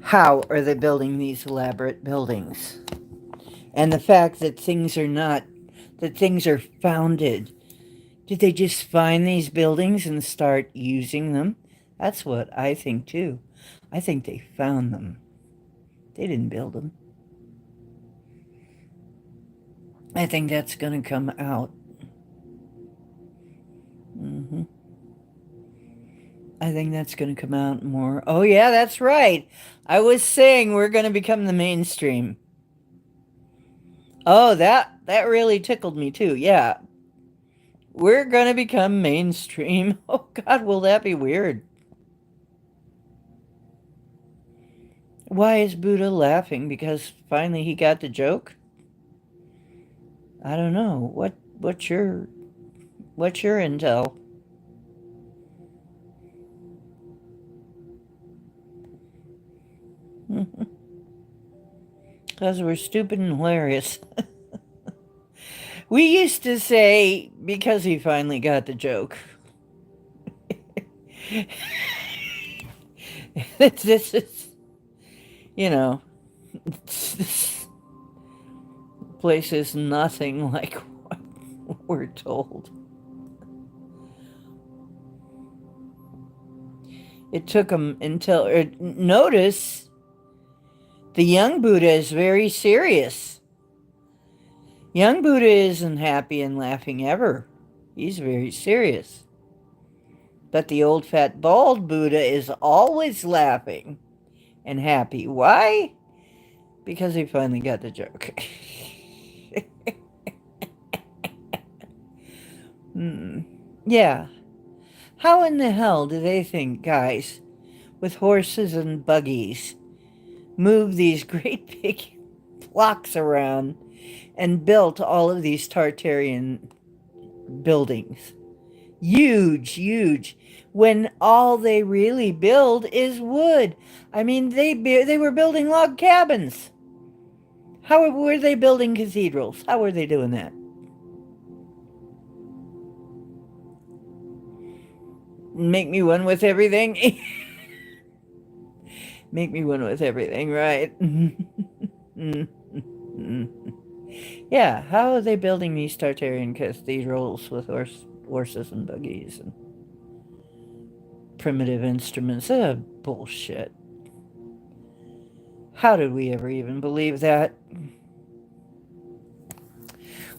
How are they building these elaborate buildings? And the fact that things are founded. Did they just find these buildings and start using them? That's what I think too. I think they found them. They didn't build them. I think that's going to come out. I think that's going to come out more. Oh, yeah, that's right. I was saying we're going to become the mainstream. Oh, that really tickled me too. Yeah. We're going to become mainstream. Oh, God, will that be weird? Why is Buddha laughing? Because finally he got the joke? I don't know. What's your intel? Because we're stupid and hilarious. We used to say, because he finally got the joke. This is, this place is nothing like what we're told. It took them until, notice, the young Buddha is very serious. Young Buddha isn't happy and laughing ever. He's very serious. But the old fat bald Buddha is always laughing and happy. Why? Because he finally got the joke. Yeah. How in the hell do they think, guys, with horses and buggies, move these great big blocks around and built all of these Tartarian buildings? Huge, huge. When all they really build is wood. I mean, they were building log cabins. How were they building cathedrals? How were they doing that? Make me one with everything. Make me one with everything, right? Yeah, how are they building these Tartarian cathedrals with horses and buggies and primitive instruments? Bullshit. How did we ever even believe that?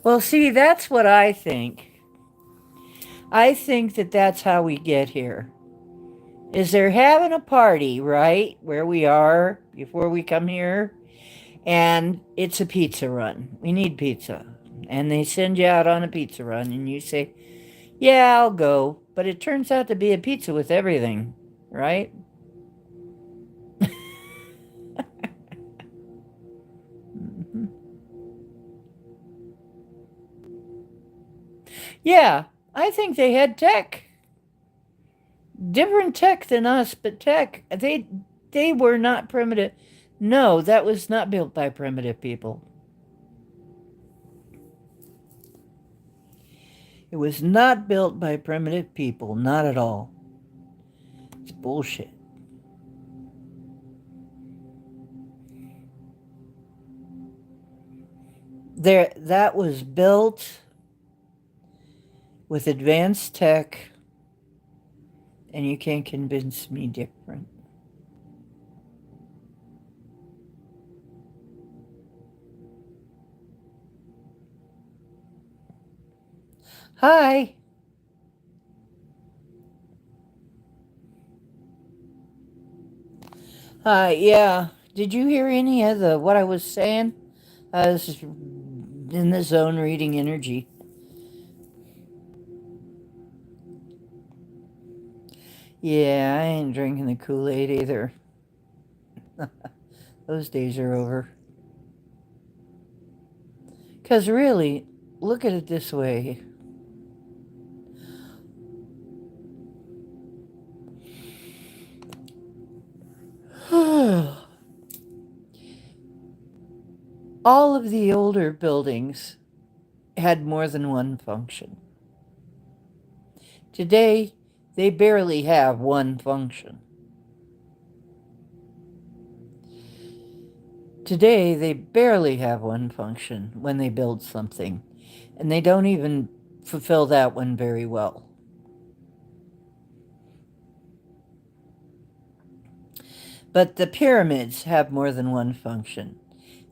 Well, see, that's what I think. I think that that's how we get here. Is they're having a party, right, where we are before we come here, and it's a pizza run. We need pizza. And they send you out on a pizza run, and you say, yeah, I'll go. But it turns out to be a pizza with everything, right? Yeah, I think they had tech. Different tech than us, but tech. They were not primitive. No, that was not built by primitive people. It was not built by primitive people, not at all. It's bullshit. That was built with advanced tech, and you can't convince me different. Hi. Yeah. Did you hear any of what I was saying? I was in the zone reading energy. Yeah, I ain't drinking the Kool-Aid either. Those days are over. Because really, look at it this way. All of the older buildings had more than one function. Today, they barely have one function. Today, they barely have one function when they build something, and they don't even fulfill that one very well. But the pyramids have more than one function.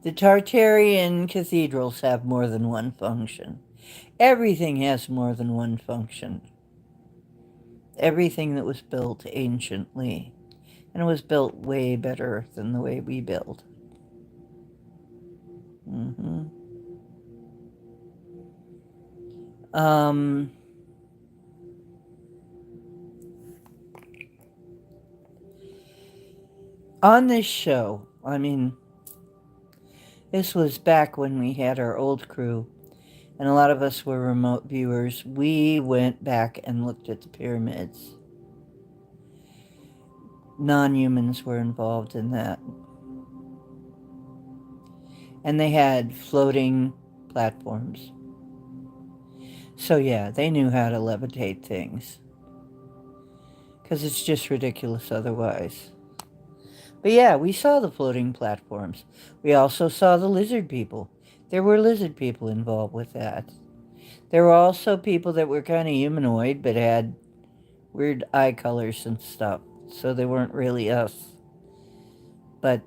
The Tartarian cathedrals have more than one function. Everything has more than one function. Everything that was built anciently. And it was built way better than the way we build. Mm-hmm. On this show, I mean, this was back when we had our old crew, and a lot of us were remote viewers. We went back and looked at the pyramids. Non-humans were involved in that. And they had floating platforms. So yeah, they knew how to levitate things. Because it's just ridiculous otherwise. But yeah, we saw the floating platforms. We also saw the lizard people. There were lizard people involved with that. There were also people that were kind of humanoid but had weird eye colors and stuff. so they weren't really us. But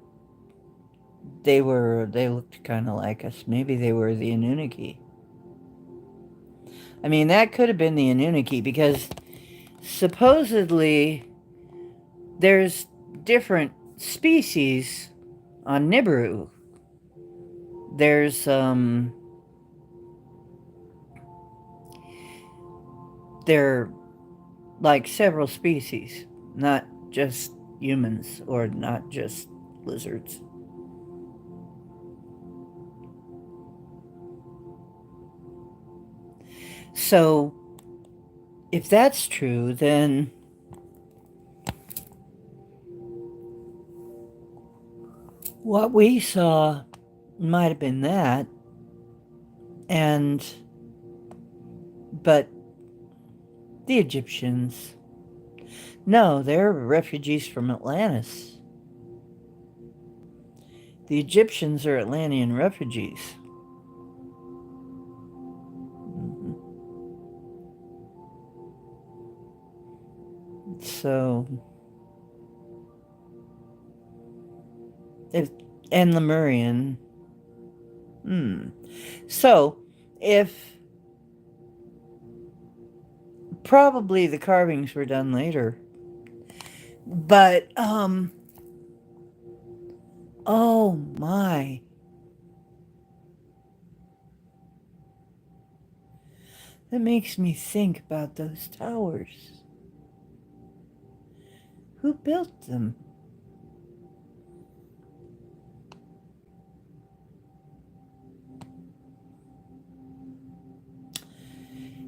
they looked kind of like us. Maybe they were the Anunnaki. I mean, that could have been the Anunnaki because supposedly there's different species on Nibiru. There's there like several species, not just humans or not just lizards. So, if that's true, then what we saw might have been that, and but the Egyptians, no, they're refugees from Atlantis. The Egyptians are Atlantean refugees. So, if and Lemurian. So, if probably the carvings were done later, but oh my. That makes me think about those towers. Who built them?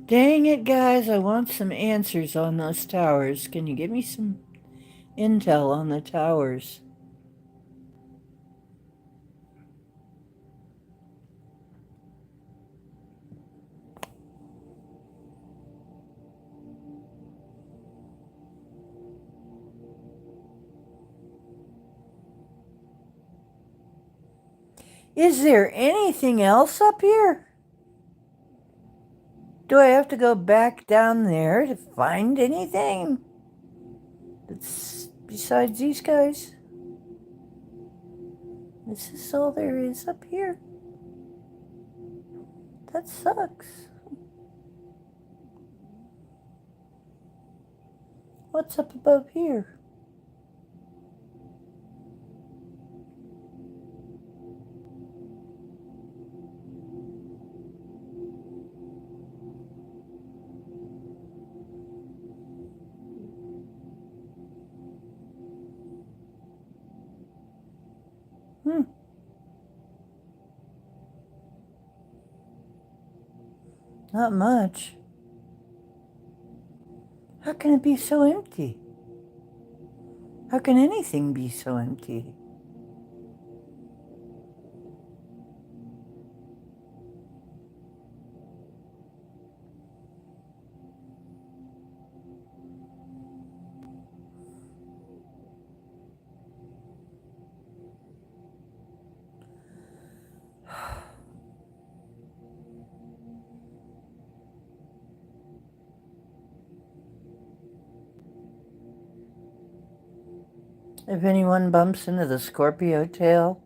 Dang it, guys, I want some answers on those towers. Can you give me some intel on the towers? Is there anything else up here? Do I have to go back down there to find anything that's besides these guys? This is all there is up here. That sucks. What's up above here? Not much. How can it be so empty? How can anything be so empty? If anyone bumps into the Scorpio tail,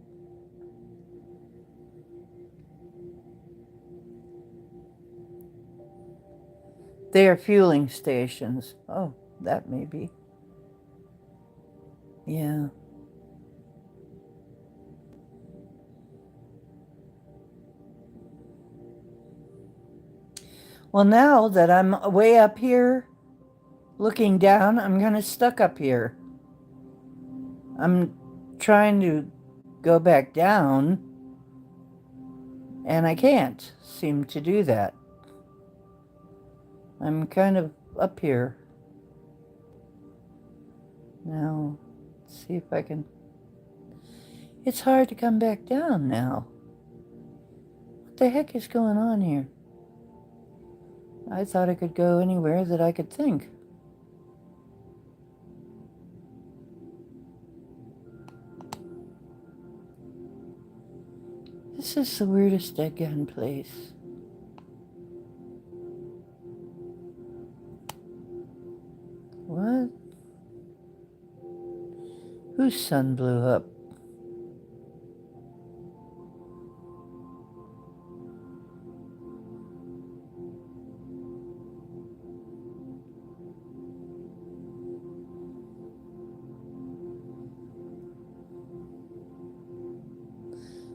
they are fueling stations. Oh, that may be. Yeah. Well, now that I'm way up here looking down, I'm kind of stuck up here. I'm trying to go back down, and I can't seem to do that. I'm kind of up here. Now, let's see if I can... It's hard to come back down now. What the heck is going on here? I thought I could go anywhere that I could think. This is the weirdest again place. What? Whose sun blew up?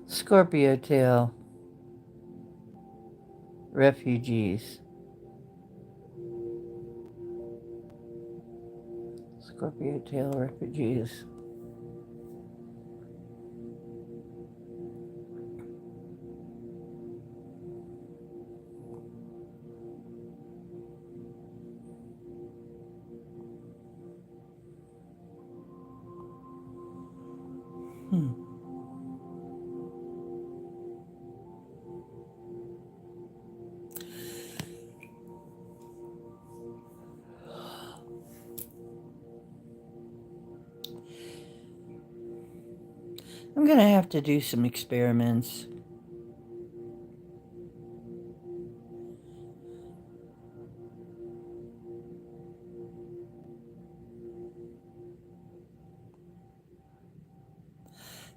Scorpio tail. Refugees. Scorpio tail refugees. I'm going to have to do some experiments.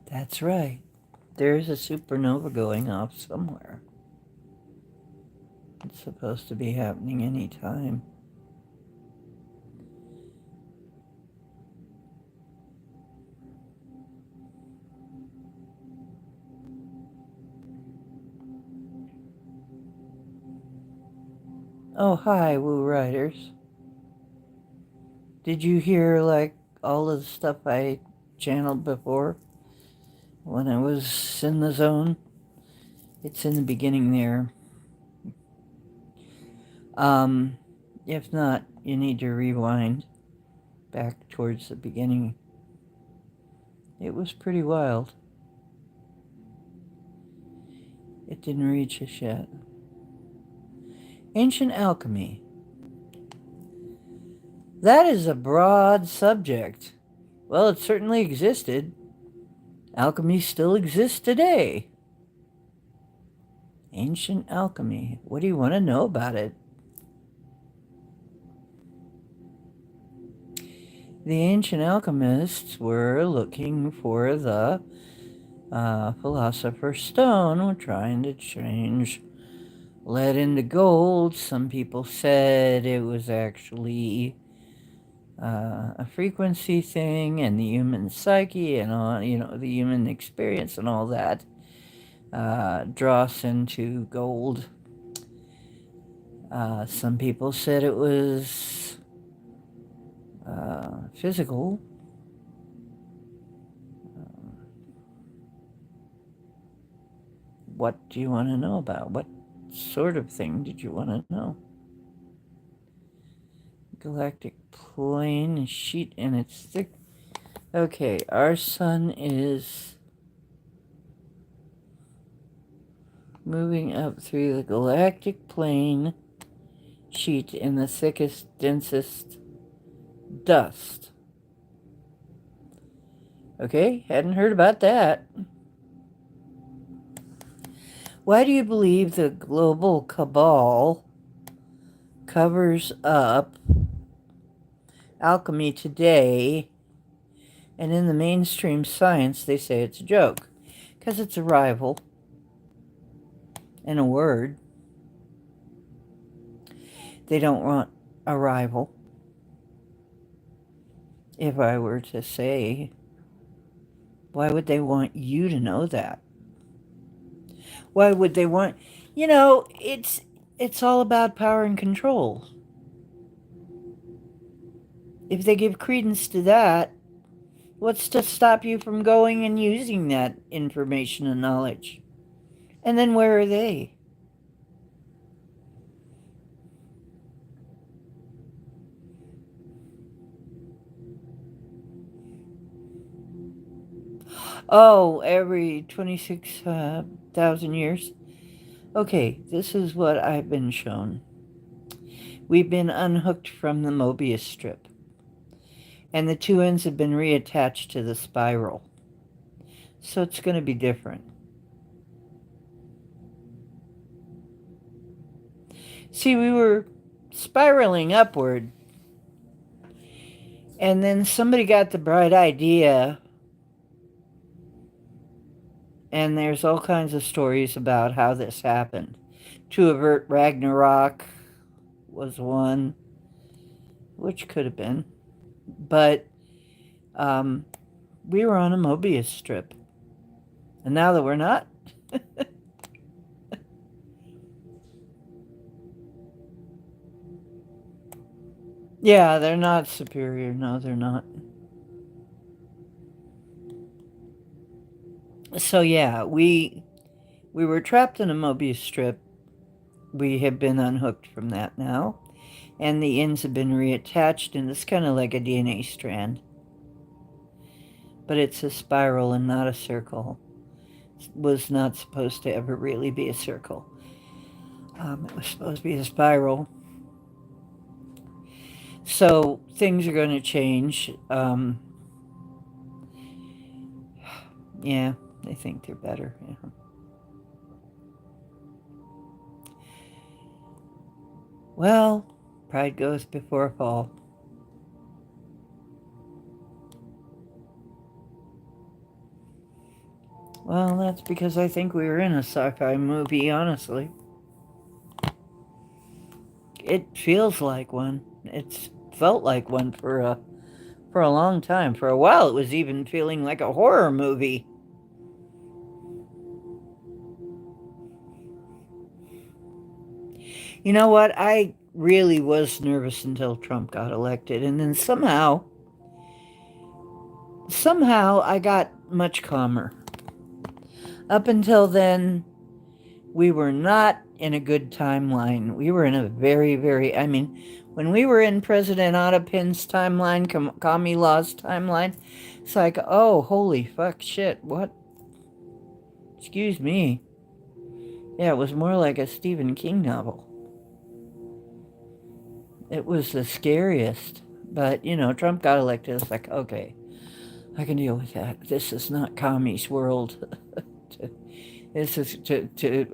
That's right. There's a supernova going off somewhere. It's supposed to be happening any time. Oh, hi, Woo Riders. Did you hear, like, all of the stuff I channeled before when I was in the zone? It's in the beginning there. If not, you need to rewind back towards the beginning. It was pretty wild. It didn't reach us yet. Ancient alchemy. That is a broad subject. Well, it certainly existed. Alchemy still exists today. Ancient alchemy. What do you want to know about it? The ancient alchemists were looking for the philosopher's stone. We're trying to change lead into gold. Some people said it was actually a frequency thing, and the human psyche and all, the human experience and all that draw us into gold. Some people said it was physical. What do you want to know about? What sort of thing did you want to know? Galactic plane sheet and it's thick. Okay, our sun is moving up through the galactic plane sheet in the thickest, densest dust. Okay, hadn't heard about that. Why do you believe the global cabal covers up alchemy today, and in the mainstream science they say it's a joke? Because it's a rival and a word. They don't want a rival. If I were to say, why would they want you to know that? Why would they want, it's all about power and control. If they give credence to that, what's to stop you from going and using that information and knowledge? And then where are they? Oh, every 26,000 years? Okay, this is what I've been shown. We've been unhooked from the Mobius strip, and the two ends have been reattached to the spiral. So it's going to be different. See, we were spiraling upward, And then somebody got the bright idea, and there's all kinds of stories about how this happened. To avert Ragnarok was one, which could have been. But um, we were on a Mobius strip. And now that we're not, yeah, they're not superior. No, they're not. So yeah, we were trapped in a Mobius strip. We have been unhooked from that now, and the ends have been reattached, and it's kind of like a DNA strand, but it's a spiral and not a circle. It was not supposed to ever really be a circle. It was supposed to be a spiral. So things are going to change. Yeah, they think they're better. Yeah. Well, pride goes before a fall. Well, that's because I think we were in a sci-fi movie, honestly. It feels like one. It's felt like one for a long time. For a while it was even feeling like a horror movie. You know what? I really was nervous until Trump got elected, and then somehow I got much calmer. Up until then, we were not in a good timeline. We were in a I mean, when we were in President Ottapin's timeline, Kami Law's timeline, it's like, oh, holy fuck, shit, what? Excuse me. Yeah, it was more like a Stephen King novel. It was the scariest. But, Trump got elected. It's like, okay, I can deal with that. This is not Kami's world. This is to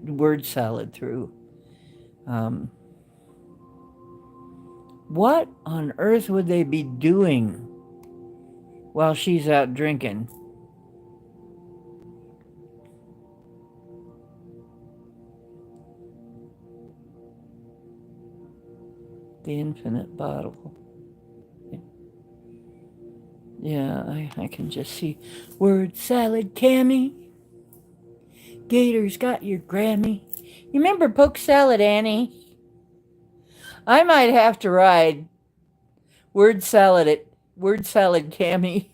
word salad through. Um, what on earth would they be doing while she's out drinking? The infinite bottle. Yeah, I can just see word salad, Cammy. Gator's got your Grammy. You remember Poke Salad Annie? I might have to ride word salad at word salad Cammy.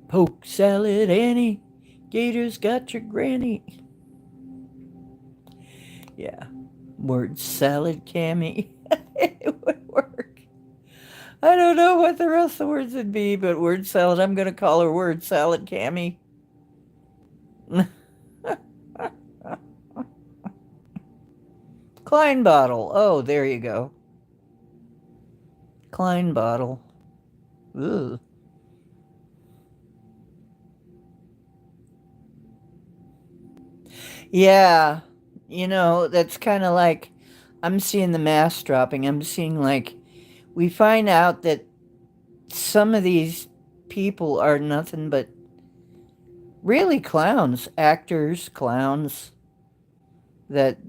Poke salad Annie. Gator's got your granny. Yeah. Word salad Cammy. It would work. I don't know what the rest of the words would be, but word salad, I'm going to call her word salad Cammy. Klein bottle. Oh, there you go. Klein bottle. Ooh. Yeah. That's kind of like I'm seeing the mask dropping. I'm seeing like we find out that some of these people are nothing but really clowns, actors, clowns. That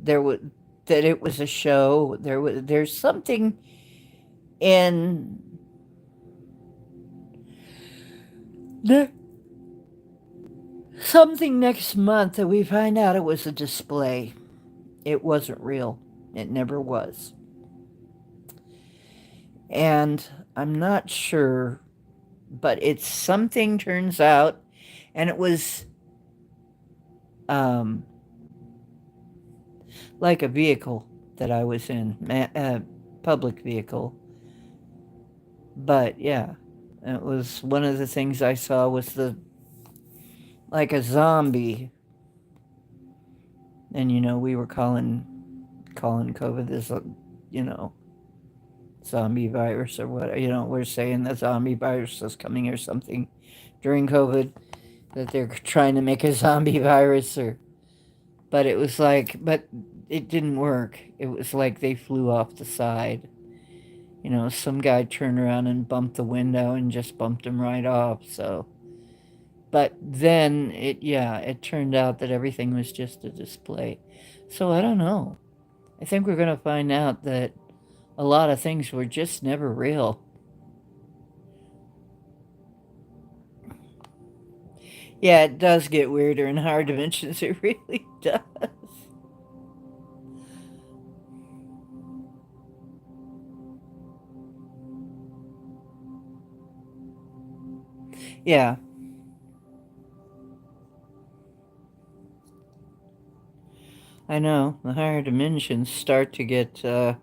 it was a show. There's something in the something next month that we find out it was a display. It wasn't real. It never was. And I'm not sure, but it's something turns out, and it was um, like a vehicle that I was in, public vehicle. But yeah, it was one of the things I saw was like a zombie, and we were calling COVID this, zombie virus or what. We're saying the zombie virus is coming or something during COVID. that they're trying to make a zombie virus, or but it was like, but it didn't work. It was like they flew off the side. You know, some guy turned around and bumped the window and just bumped him right off. So, but then it turned out that everything was just a display. So I don't know. I think we're going to find out that a lot of things were just never real. Yeah, it does get weirder in higher dimensions. It really does. Yeah, I know. The higher dimensions start to get what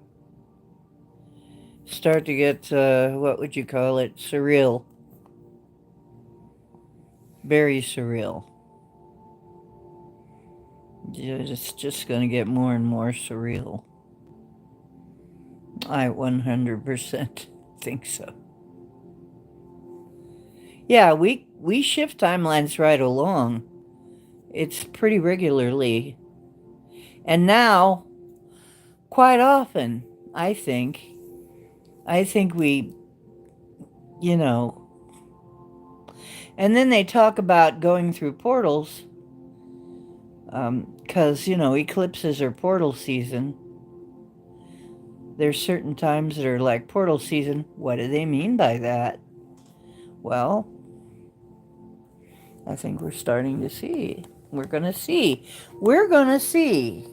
would you call it? Surreal. Very surreal. Yeah, it's just going to get more and more surreal. I 100% think so. Yeah, we shift timelines right along. It's pretty regularly. And now, quite often, I think, I think we, you know, and then they talk about going through portals, because, eclipses are portal season. There's certain times that are like portal season. What do they mean by that? Well, I think we're starting to see. We're going to see. We're going to see.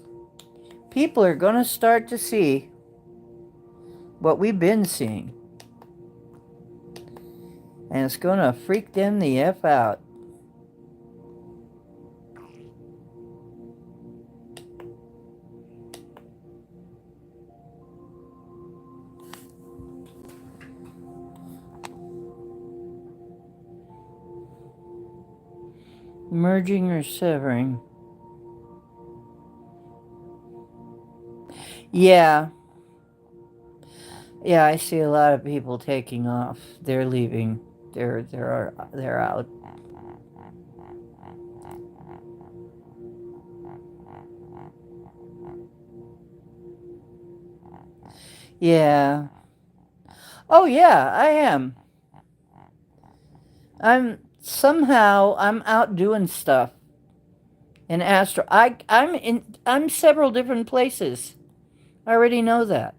People are going to start to see what we've been seeing. And it's going to freak them the F out. Merging or severing. Yeah. Yeah, I see a lot of people taking off. They're leaving. They're out. Yeah. Oh yeah, I am. I'm out doing stuff in astro. I'm several different places. I already know that.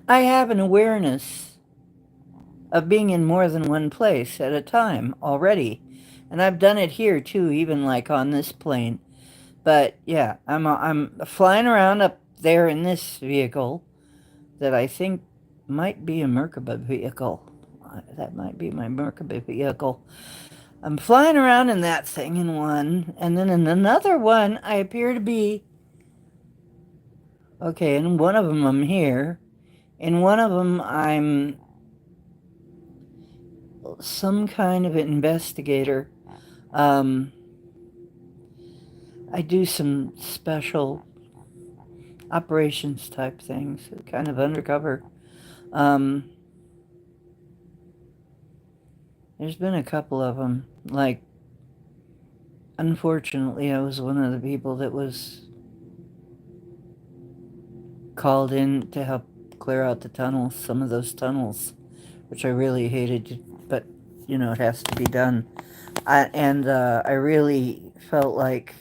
I have an awareness of being in more than one place at a time already. And I've done it here too, even like on this plane. But yeah, I'm flying around up there in this vehicle that I think might be a Merkaba vehicle. That might be my Merkaba vehicle. I'm flying around in that thing in one, and then in another one, I appear to be okay. In one of them, I'm here. In one of them, I'm some kind of investigator. Um, I do some special operations type things, kind of undercover. Um, there's been a couple of them. Like, unfortunately, I was one of the people that was called in to help clear out the tunnels, some of those tunnels, which I really hated, but it has to be done. I really felt like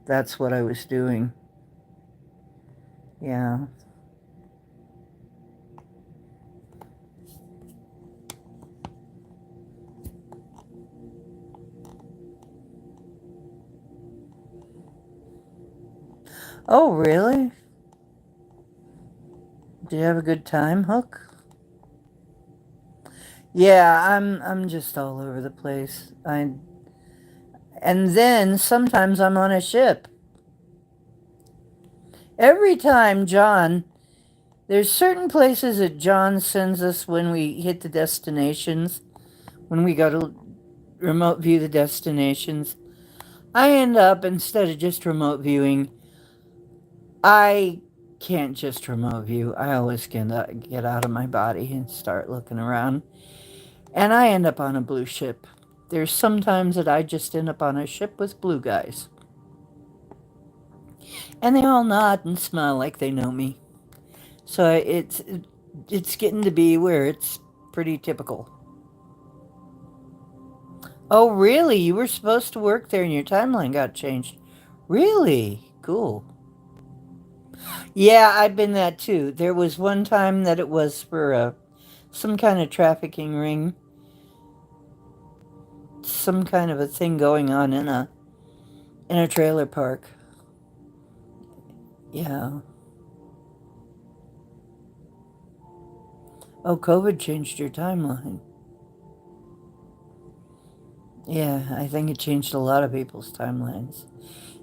that's what I was doing. Yeah. Oh, really? Did you have a good time, Hook? Yeah, I'm just all over the place. And then sometimes I'm on a ship. Every time there's certain places that John sends us when we hit the destinations, when we go to remote view the destinations. I end up, instead of just remote viewing, I can't just remote view. I always get out of my body and start looking around. And I end up on a blue ship. There's sometimes that I just end up on a ship with blue guys. And they all nod and smile like they know me. So it's getting to be where it's pretty typical. Oh, really? You were supposed to work there and your timeline got changed. Really? Cool. Yeah, I've been that too. There was one time that it was for some kind of trafficking ring, some kind of a thing going on in a trailer park. Yeah. Oh, COVID changed your timeline. Yeah, I think it changed a lot of people's timelines.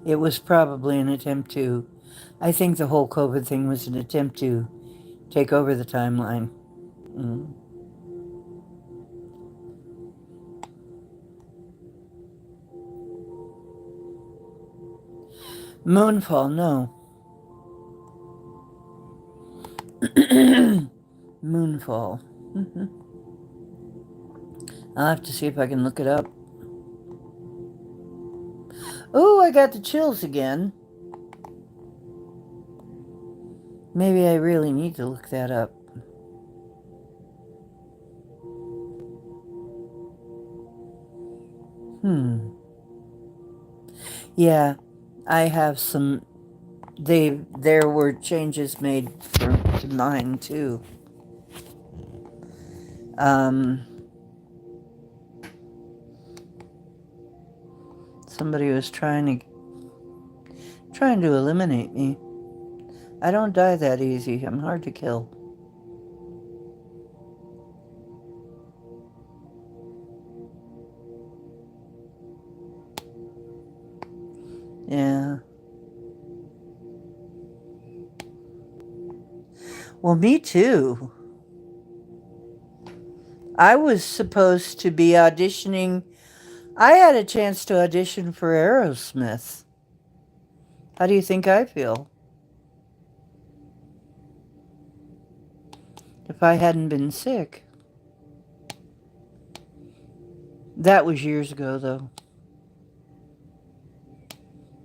It was probably an attempt to, I think the whole COVID thing was an attempt to take over the timeline. Mm. Moonfall, no. Moonfall. I'll have to see if I can look it up. Oh, I got the chills again. Maybe I really need to look that up. Hmm. Yeah, I have some. There were changes made to mine too. Um, Somebody was trying to eliminate me. I don't die that easy. I'm hard to kill. Yeah. Well, me too. I was supposed to be auditioning. I had a chance to audition for Aerosmith. How do you think I feel? If I hadn't been sick. That was years ago, though.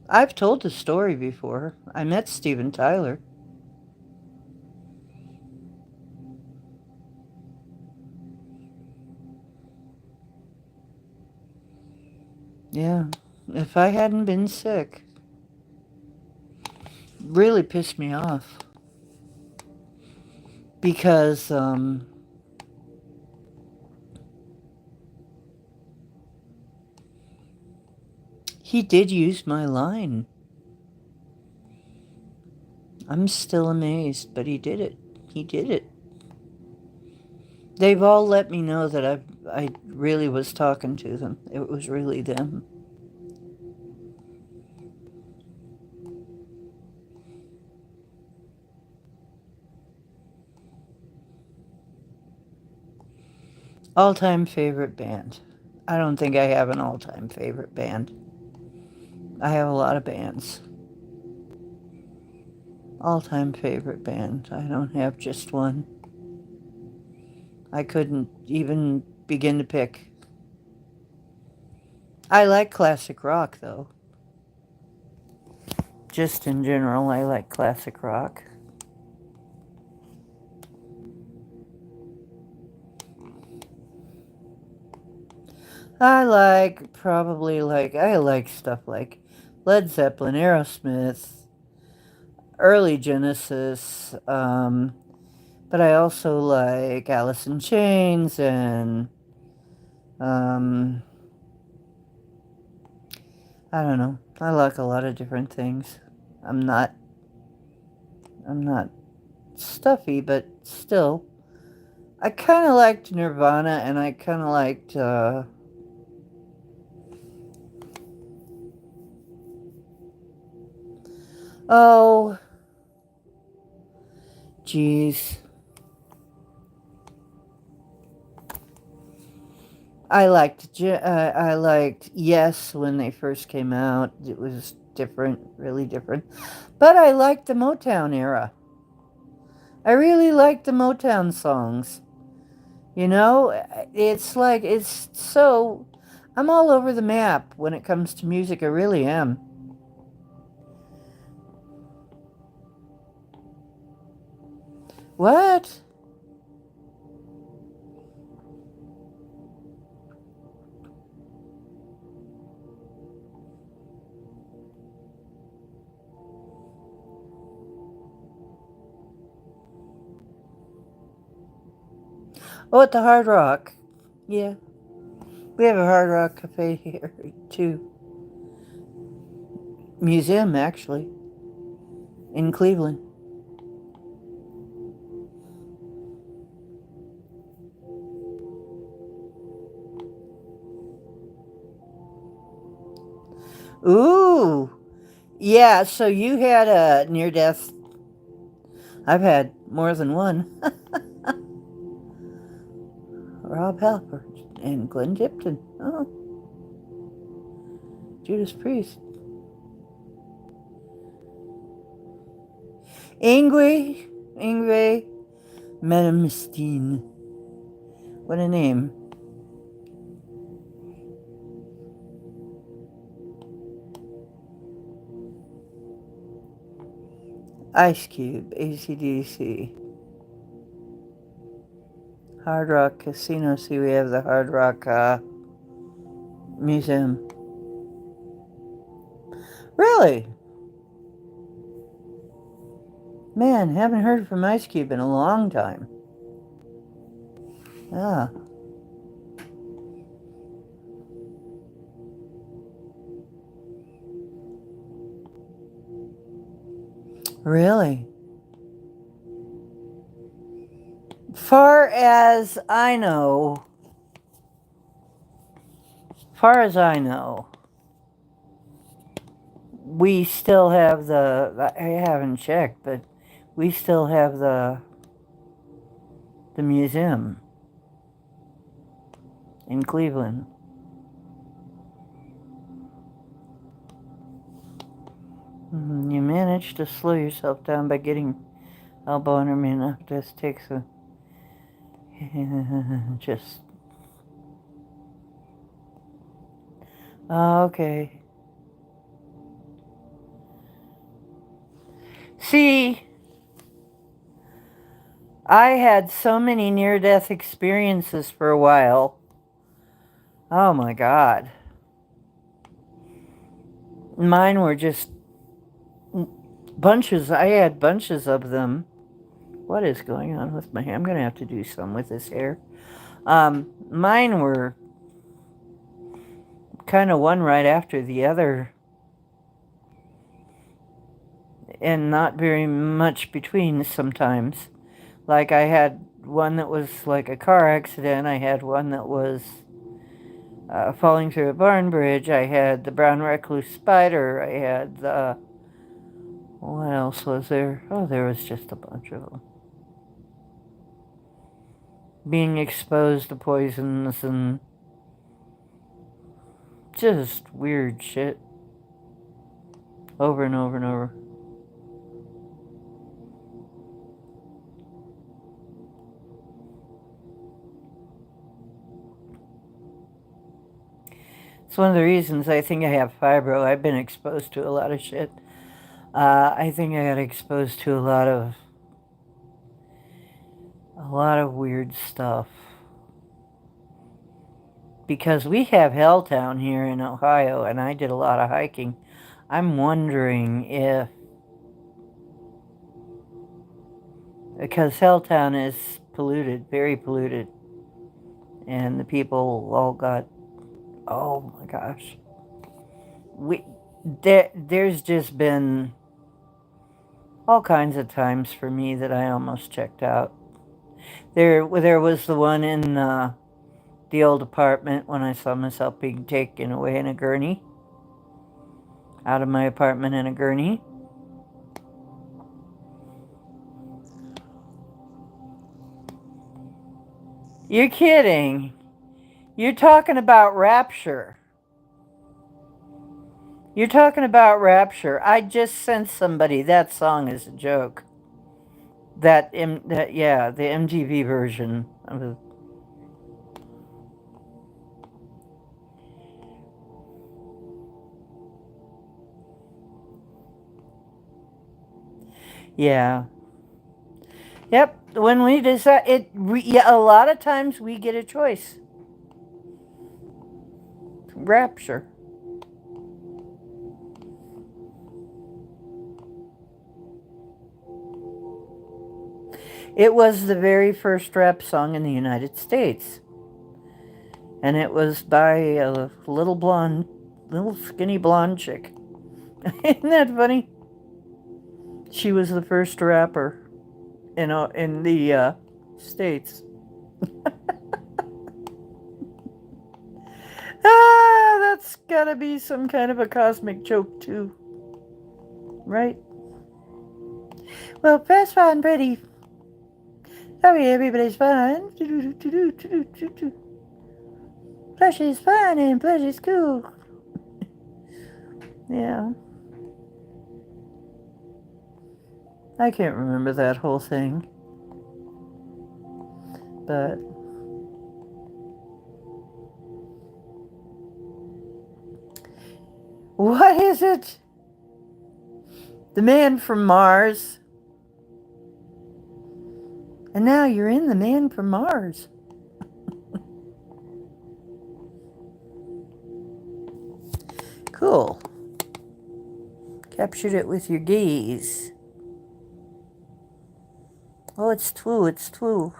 I've told the story before. I met Steven Tyler. Yeah. If I hadn't been sick, really pissed me off. Because, he did use my line. I'm still amazed, but he did it. He did it. They've all let me know that I really was talking to them. It was really them. All-time favorite band. I don't think I have an all-time favorite band. I have a lot of bands. All-time favorite band. I don't have just one. I couldn't even begin to pick. I like classic rock, though. Just in general, I like classic rock. I like stuff like Led Zeppelin, Aerosmith, early Genesis, but I also like Alice in Chains and um, I don't know. I like a lot of different things. I'm not I'm not stuffy, but still. I kind of liked Nirvana, and I kind of liked oh, geez. I liked Yes when they first came out. It was different, really different. But I liked the Motown era. I really liked the Motown songs. You know, it's like, it's so, I'm all over the map when it comes to music. I really am. What? Oh, at the Hard Rock. Yeah. We have a Hard Rock cafe here, too. Museum, actually, in Cleveland. Ooh. Yeah, so you had a near death. I've had more than one. Rob Halpert and Glenn Tipton. Oh, Judas Priest. Ingwe Metamistine. What a name. Ice Cube, AC/DC. Hard Rock Casino. See, we have the Hard Rock Museum. Really? Man, haven't heard from Ice Cube in a long time. Ah, really? Far as I know, far as I know, we still have I haven't checked, but we still have the museum in Cleveland. You managed to slow yourself down by getting elbow under me enough. This takes a just okay. See, I had so many near-death experiences for a while. Oh my God. Mine were just bunches. I had bunches of them. What is going on with my hair? I'm going to have to do some with this hair. Mine were kind of one right after the other, and not very much between sometimes. Like, I had one that was like a car accident. I had one that was falling through a barn bridge. I had the brown recluse spider. I had the... What else was there? Oh, there was just a bunch of them. Being exposed to poisons and just weird shit. Over and over and over. It's one of the reasons I think I have fibro. I've been exposed to a lot of shit. I think I got exposed to a lot of weird stuff. Because we have Helltown here in Ohio, and I did a lot of hiking. I'm wondering if, because Helltown is polluted, very polluted, and the people all got, oh my gosh. There's just been all kinds of times for me that I almost checked out. There was the one in the old apartment when I saw myself being taken away in a gurney, out of my apartment in a gurney. You're kidding. You're talking about Rapture. You're talking about Rapture. I just sent somebody that song is a joke. Yeah, the MTV version of it. Yeah. Yep. When we decide yeah, a lot of times we get a choice. Rapture. It was the very first rap song in the United States. And it was by a little skinny blonde chick. Isn't that funny? She was the first rapper in the States. Ah, that's gotta be some kind of a cosmic joke, too. Right? Well, fast, fine, pretty. Sorry, everybody's fine. Plush is fine and plush is cool. Yeah. I can't remember that whole thing. But what is it? The Man from Mars. And now you're in The Man from Mars. Cool. Captured it with your gaze. Oh, it's true, it's true.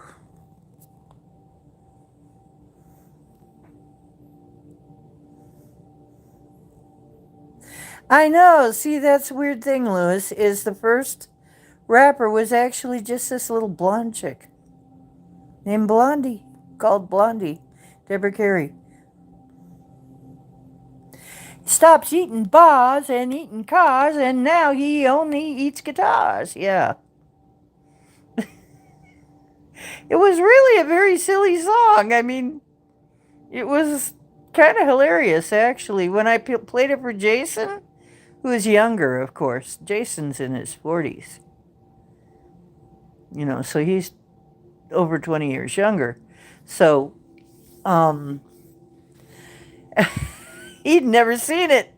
I know. See, that's a weird thing, Lewis, is the first rapper was actually just this little blonde chick named Blondie, called Blondie, Deborah Carey. Stops eating bars and eating cars, and now he only eats guitars. Yeah. It was really a very silly song. I mean, it was kind of hilarious, actually. When I played it for Jason, who is younger, of course. Jason's in his 40s. You know, so he's over 20 years younger. So, he'd never seen it.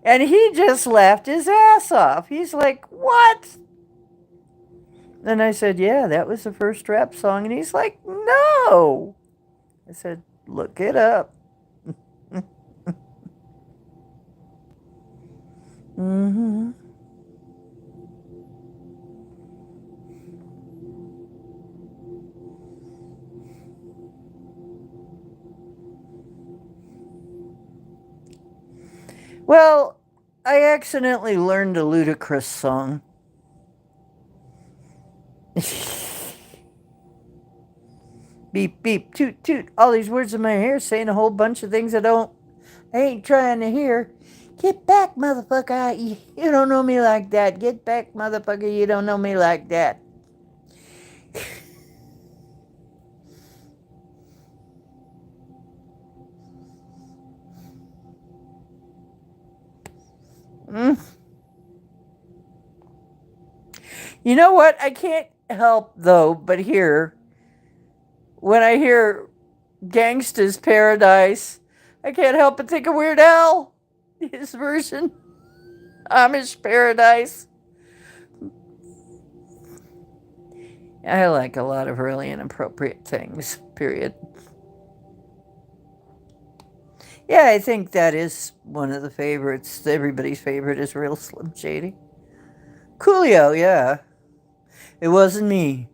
And he just laughed his ass off. He's like, what? And I said, yeah, that was the first rap song. And he's like, no. I said, look it up. Mm-hmm. Well, I accidentally learned a ludicrous song. Beep, beep, toot, toot. All these words in my hair saying a whole bunch of things I ain't trying to hear. Get back, motherfucker. You don't know me like that. Get back, motherfucker. You don't know me like that. Mm. You know what? I can't help, though, but when I hear Gangsta's Paradise, I can't help but think of Weird Al, his version, Amish Paradise. I like a lot of really inappropriate things, period. Yeah, I think that is one of the favorites. Everybody's favorite is Real Slim Shady. Coolio, yeah. It wasn't me.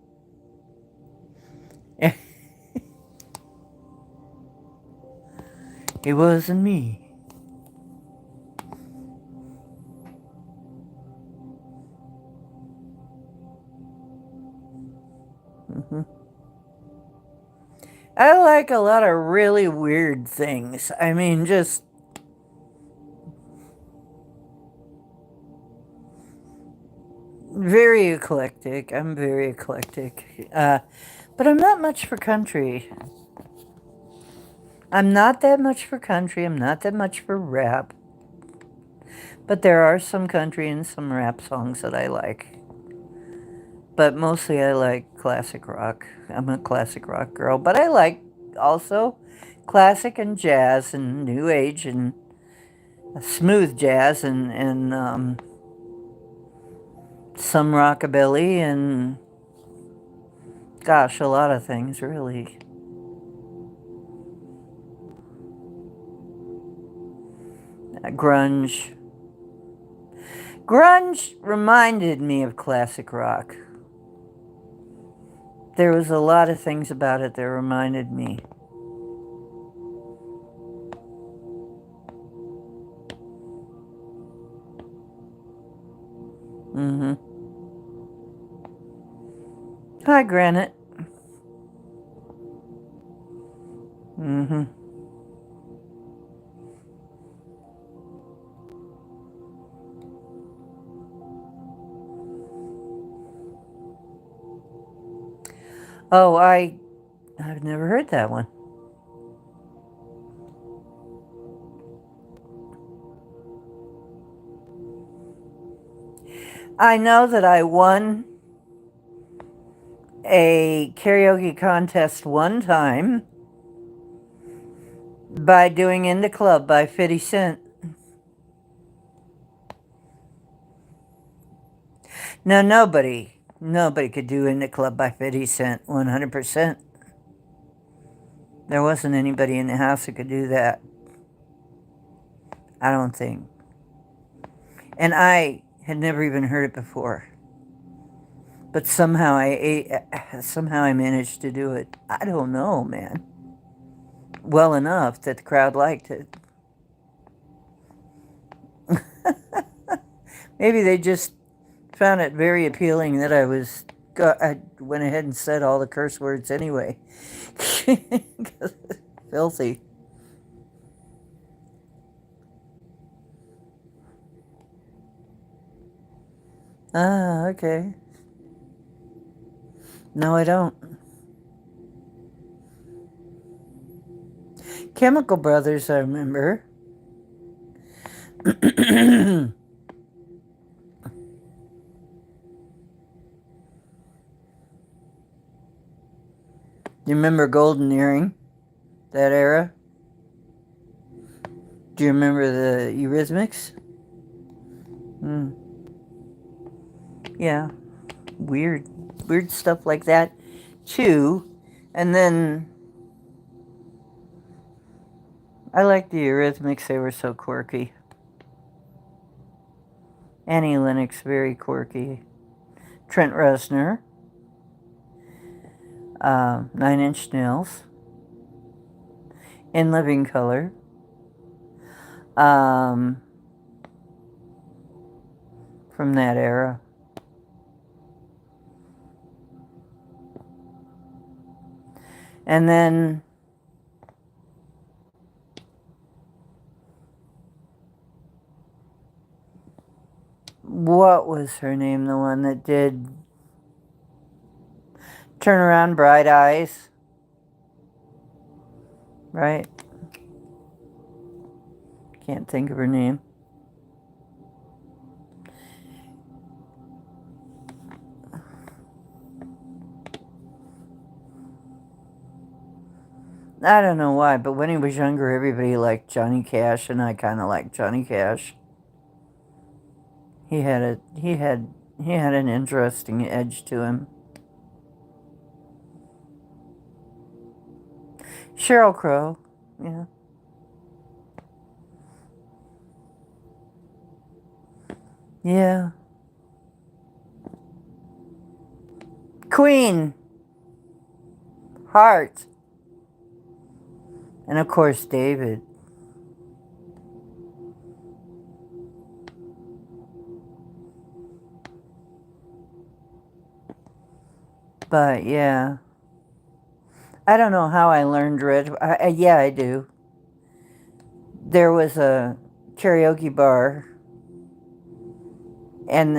It wasn't me. Mm-hmm. I like a lot of really weird things. I mean, just very eclectic. I'm very eclectic. But I'm not much for country. I'm not that much for country. I'm not that much for rap. But there are some country and some rap songs that I like. But mostly I like classic rock. I'm a classic rock girl. But I like also classic and jazz and new age and smooth jazz and some rockabilly, and gosh, a lot of things, really. Grunge. Grunge reminded me of classic rock. There was a lot of things about it that reminded me. Mm-hmm. Hi, Granite. Mm-hmm. Oh, I've never heard that one. I know that I won a karaoke contest one time by doing In the Club by 50 Cent. Now, nobody could do In the Club by 50 Cent 100%. There wasn't anybody in the house that could do that. I don't think. And I had never even heard it before. But somehow I managed to do it. I don't know, man. Well enough that the crowd liked it. Maybe they just found it very appealing that I went ahead and said all the curse words anyway. Filthy. Ah, okay. No, I don't. Chemical Brothers, I remember. You remember Golden Earring? That era? Do you remember the Eurythmics? Hmm. Yeah. Weird stuff like that, too. And then I liked the Eurythmics. They were so quirky. Annie Lennox, very quirky. Trent Reznor. 9 Inch Nails. In Living Color. Um, from that era. And then what was her name? The one that did Turn Around, Bright Eyes. Right? Can't think of her name. I don't know why, but when he was younger, everybody liked Johnny Cash, and I kind of liked Johnny Cash. He had an interesting edge to him. Sheryl Crow, yeah. Yeah. Queen. Heart. And of course, David. But yeah. I don't know how I learned red. Yeah, I do. There was a karaoke bar, and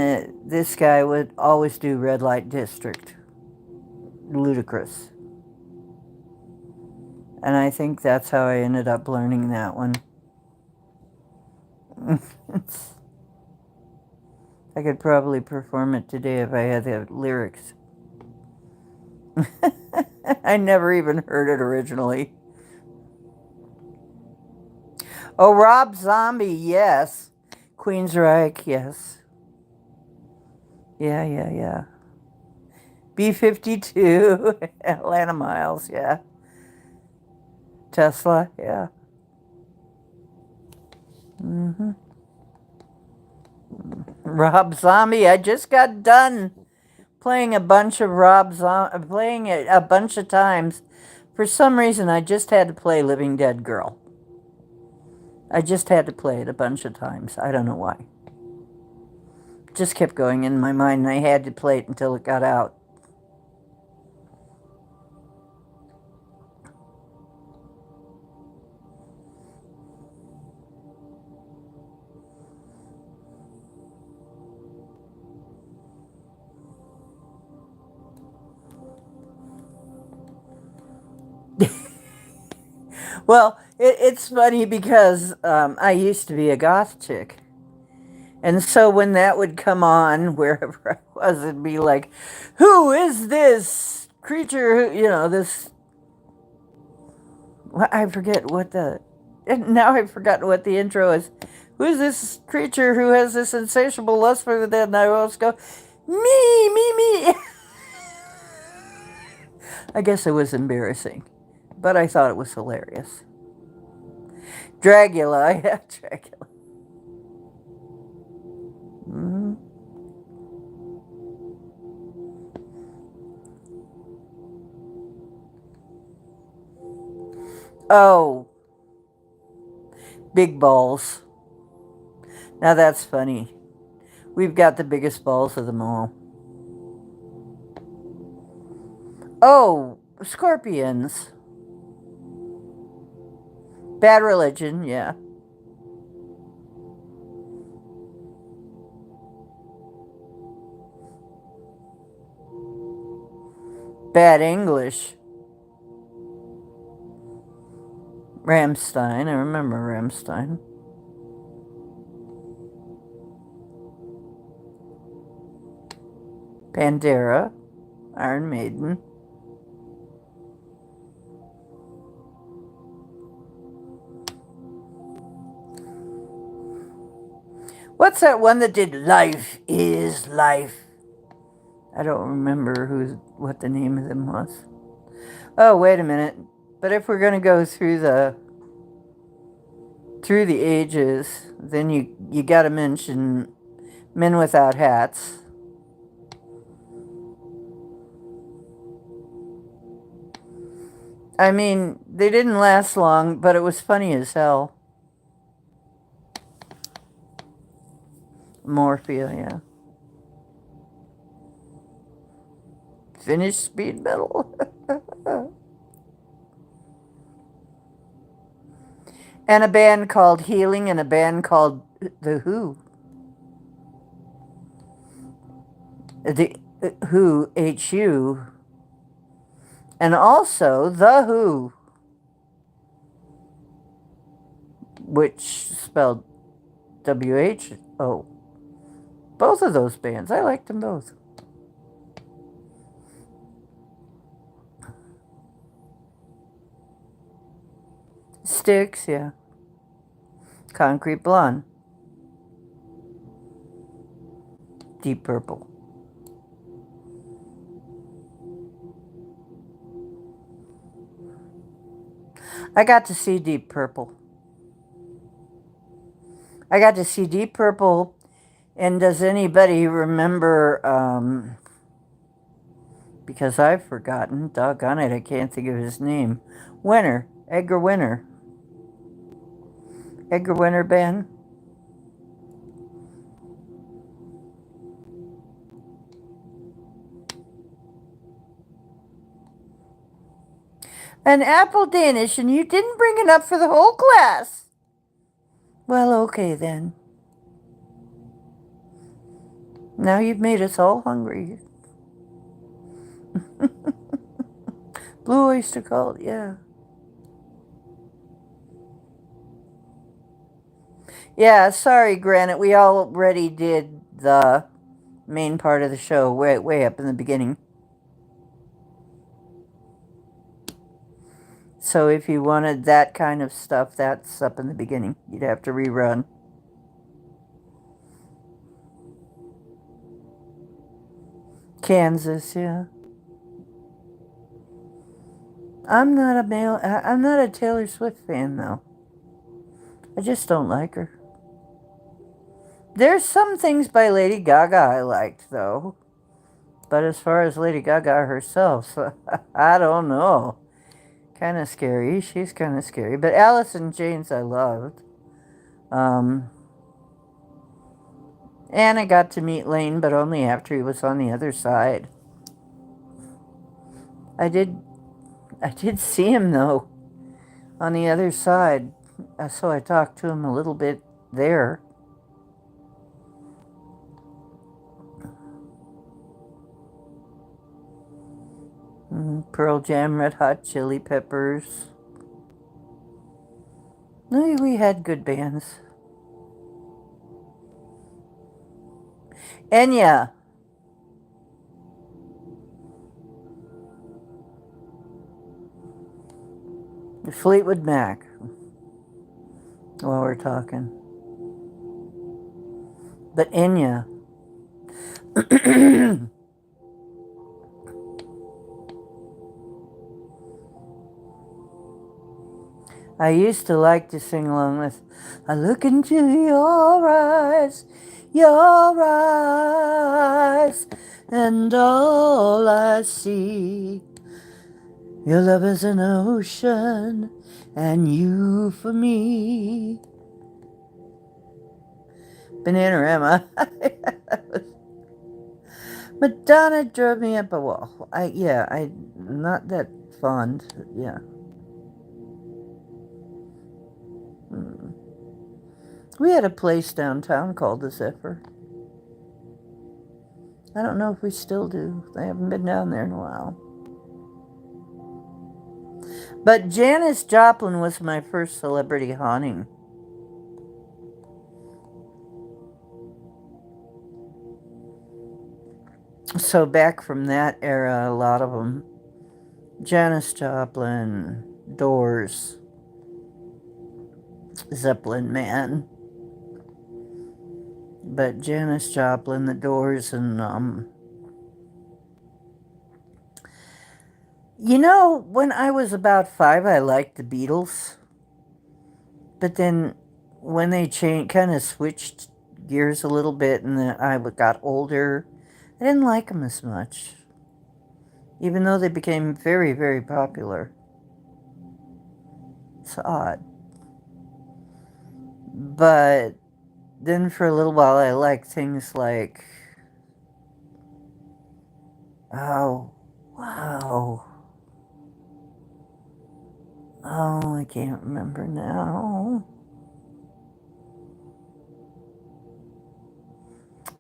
this guy would always do Red Light District. Ludicrous. And I think that's how I ended up learning that one. I could probably perform it today if I had the lyrics. I never even heard it originally. Oh, Rob Zombie, yes. Queensryche, yes. Yeah, yeah, yeah. B-52, Atlanta miles, yeah. Tesla, yeah. hmm Rob Zombie, I just got done playing a bunch of playing it a bunch of times. For some reason, I just had to play Living Dead Girl. I just had to play it a bunch of times. I don't know why. Just kept going in my mind, and I had to play it until it got out. Well, it's funny because I used to be a goth chick. And so when that would come on, wherever I was, it'd be like, who is this creature? This, I forget what now I've forgotten what the intro is. Who is this creature who has this insatiable lust for the dead? And I always go, me. I guess it was embarrassing, but I thought it was hilarious. Dragula, yeah, Dragula. hmm Oh, big balls. Now that's funny. We've got the biggest balls of them all. Oh, scorpions. Bad religion, yeah. Bad English. Ramstein, I remember Ramstein. Pantera, Iron Maiden. What's that one that did Life is Life? I don't remember what the name of them was. Oh, wait a minute. But if we're going to go through the ages, then you got to mention Men Without Hats. I mean, they didn't last long, but it was funny as hell. Morphia, yeah. Finnish speed metal. And a band called Healing and a band called The Who. The Who, H-U. And also The Who, which spelled W-H-O. Both of those bands. I liked them both. Styx, yeah. Concrete Blonde. Deep Purple. I got to see Deep Purple. And does anybody remember, because I've forgotten, doggone it, I can't think of his name. Edgar Winter band. An apple Danish, and you didn't bring it up for the whole class. Well, okay then. Now you've made us all hungry. Blue oyster cult, yeah. Yeah, sorry, Granite. We already did the main part of the show way up in the beginning. So if you wanted that kind of stuff, that's up in the beginning. You'd have to rerun. Kansas, yeah. I'm not a Taylor Swift fan, though. I just don't like her. There's some things by Lady Gaga I liked, though. But as far as Lady Gaga herself, I don't know. Kind of scary. She's kind of scary. But Alice in Chains I loved. Um, and I got to meet Lane, but only after he was on the other side. I did I did see him, though, on the other side. So I talked to him a little bit there. Pearl Jam, Red Hot Chili Peppers. No, we had good bands. Enya. Fleetwood Mac. While we're talking. But Enya. I used to like to sing along with, I look into your eyes, and all I see, your love is an ocean, and you for me. Bananarama. Madonna drove me up a wall. I'm not that fond. Yeah. We had a place downtown called the Zephyr. I don't know if we still do. I haven't been down there in a while. But Janis Joplin was my first celebrity haunting. So back from that era, a lot of them. Janis Joplin, Doors, Zeppelin Man. But Janis Joplin, the Doors, and when I was about 5, I liked the Beatles. But then when they kind of switched gears a little bit and then I got older, I didn't like them as much. Even though they became very, very popular. It's odd. But then for a little while I liked things like, oh, wow. Oh, I can't remember now.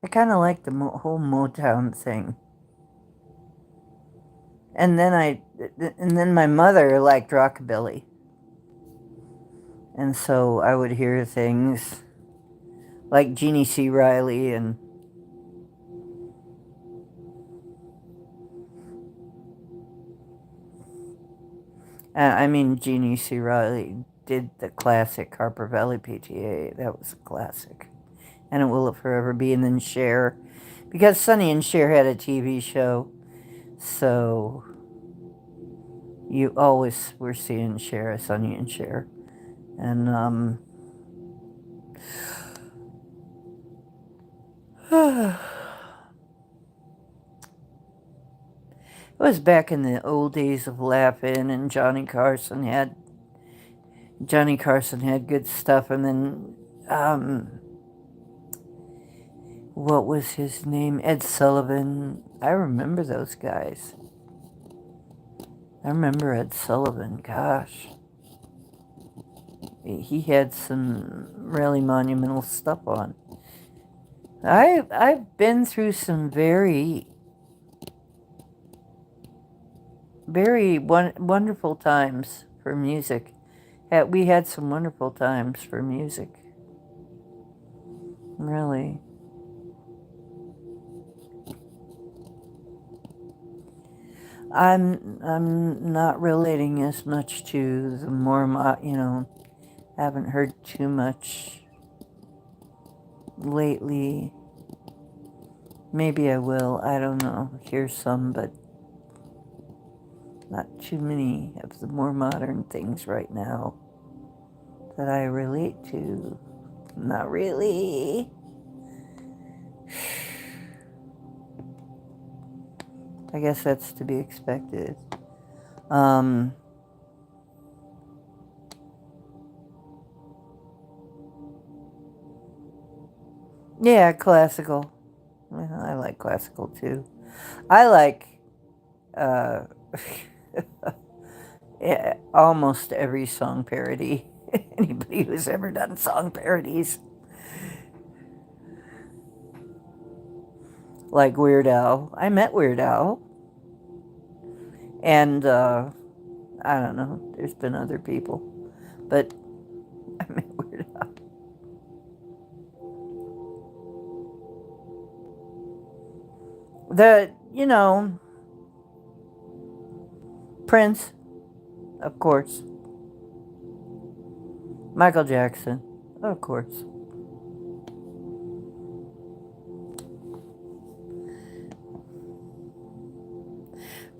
I kind of like the whole Motown thing. And then my mother liked rockabilly. And so I would hear things like Jeannie C. Riley and Jeannie C. Riley did the classic Harper Valley PTA. That was a classic. And it will forever be. And then Cher. Because Sonny and Cher had a TV show. So you always were seeing Cher, Sonny and Cher. And, it was back in the old days of laughing, and Johnny Carson had good stuff. And then, what was his name? Ed Sullivan. I remember those guys. I remember Ed Sullivan. Gosh. He had some really monumental stuff on. I've been through some very, very wonderful times for music. We had some wonderful times for music. Really. I'm not relating as much to the more, haven't heard too much lately. Maybe I will. I don't know. Here's some, but not too many of the more modern things right now that I relate to. Not really. I guess that's to be expected. Yeah, classical. Well, I like classical too. I like uh, yeah, almost every song parody. Anybody who's ever done song parodies, like Weird Al. I met Weird Al, and I don't know. There's been other people, but I met Weird Al. Prince, of course. Michael Jackson, of course.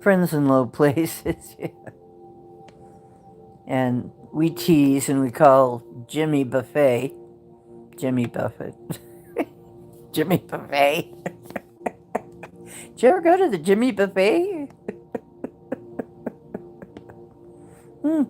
Friends in low places. Yeah. And we tease and we call Jimmy Buffet Jimmy Buffett. Jimmy Buffet. Did you ever go to the Jimmy Buffet? Hmm.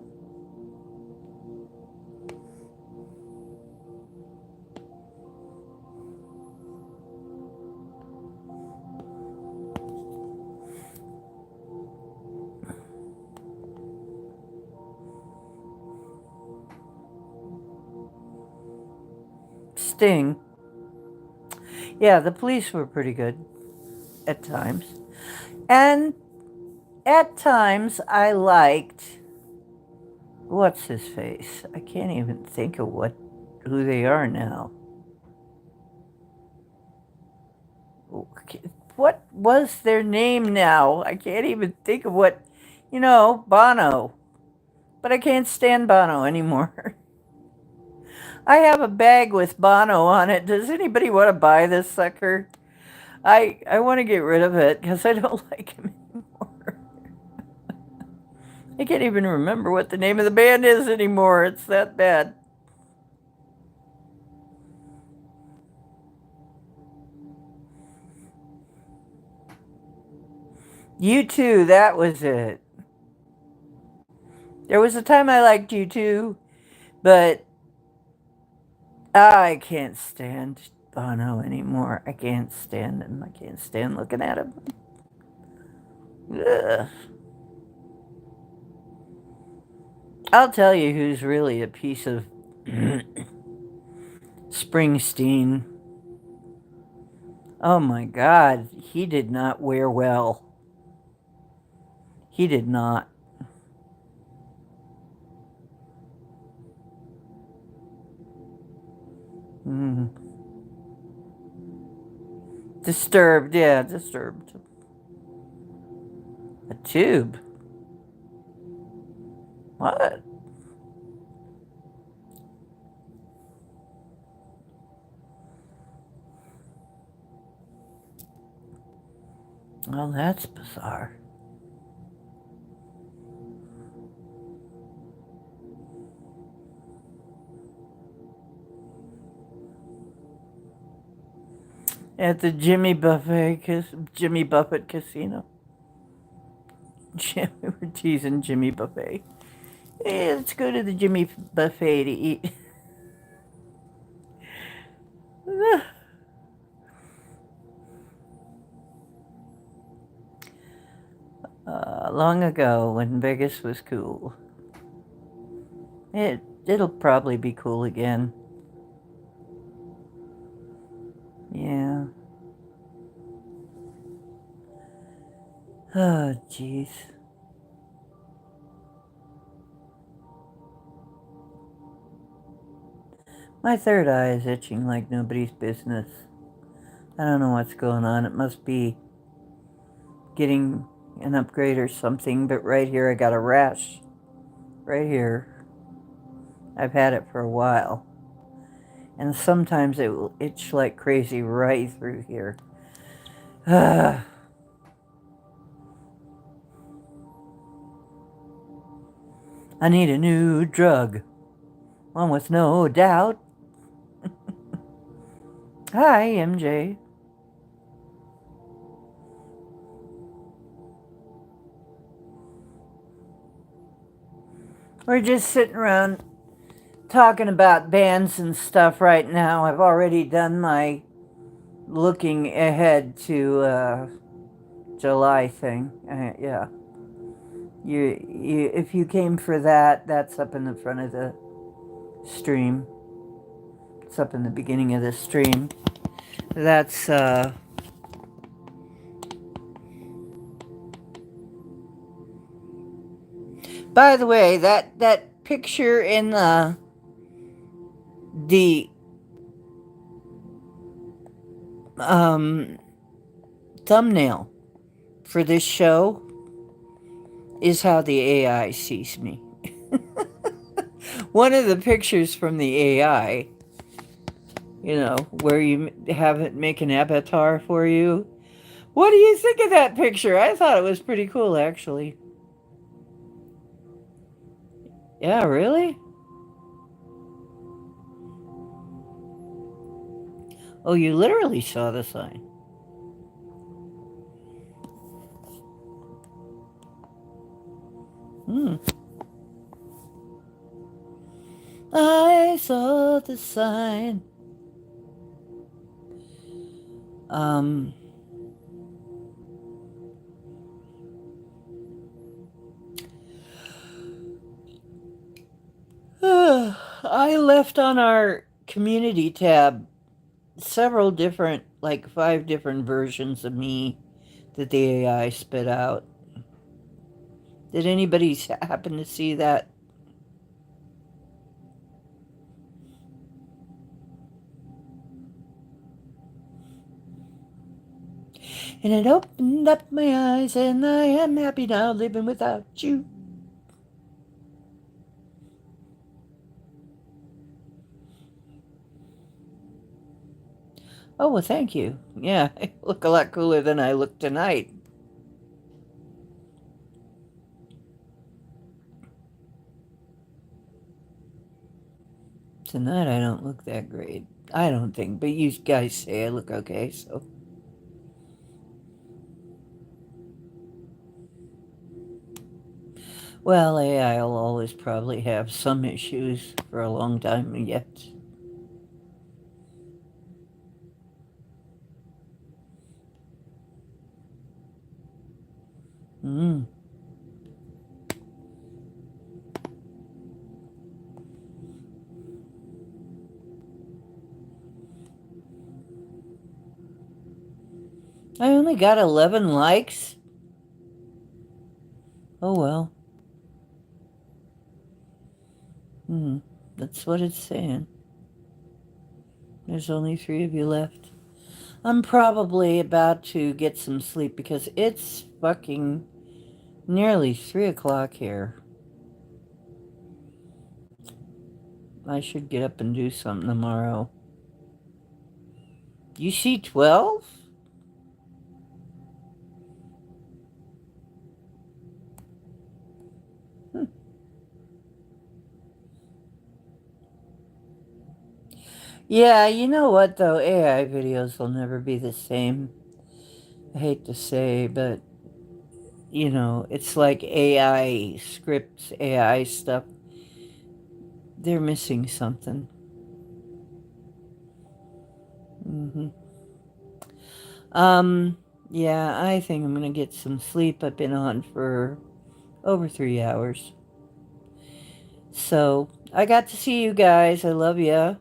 Sting. Yeah, the Police were pretty good at times. And at times I liked what's his face? I can't even think of who they are now. What was their name now? I can't even think of Bono. But I can't stand Bono anymore. I have a bag with Bono on it. Does anybody want to buy this sucker? I want to get rid of it because I don't like him anymore. I can't even remember what the name of the band is anymore. It's that bad. U2, that was it. There was a time I liked U2, but I can't stand Bono anymore. I can't stand him. I can't stand looking at him. Ugh. I'll tell you who's really a piece of Springsteen. Oh my God, he did not wear well. He did not. Mm. Disturbed, yeah, disturbed. A tube? What? Well, that's bizarre. At the Jimmy Buffett Casino. We're teasing Jimmy Buffet. Hey, let's go to the Jimmy Buffet to eat. Long ago, when Vegas was cool. It'll probably be cool again. Yeah. Oh, jeez. My third eye is itching like nobody's business. I don't know what's going on. It must be getting an upgrade or something, but right here I got a rash. Right here. I've had it for a while. And sometimes it will itch like crazy right through here. I need a new drug. One with no doubt. Hi, MJ. We're just sitting around talking about bands and stuff right now. I've already done my looking ahead to July thing. Yeah. If you came for that, that's up in the front of the stream. It's up in the beginning of the stream. That's by the way, that picture in the um thumbnail for this show is how the AI sees me. One of the pictures from the AI, where you have it make an avatar for you. What do you think of that picture? I thought it was pretty cool, actually. Yeah, really? Oh, you literally saw the sign. Hmm. I saw the sign. Um, I left on our community tab several different, like 5 different versions of me that the AI spit out. Did anybody happen to see that? And it opened up my eyes, and I am happy now living without you. Oh, well, thank you. Yeah, I look a lot cooler than I look tonight. Tonight I don't look that great. I don't think, but you guys say I look okay, so. Well, AI will always probably have some issues for a long time yet. Mm. I only got 11 likes. Oh well. Hmm. That's what it's saying. There's only 3 of you left. I'm probably about to get some sleep because it's fucking nearly 3 o'clock here. I should get up and do something tomorrow. You see 12? Hmm. Yeah, you know what though? AI videos will never be the same. I hate to say, but it's like AI scripts, AI stuff. They're missing something. Hmm. Um, yeah, I think I'm gonna get some sleep. I've been on for over 3 hours. So, I got to see you guys. I love ya.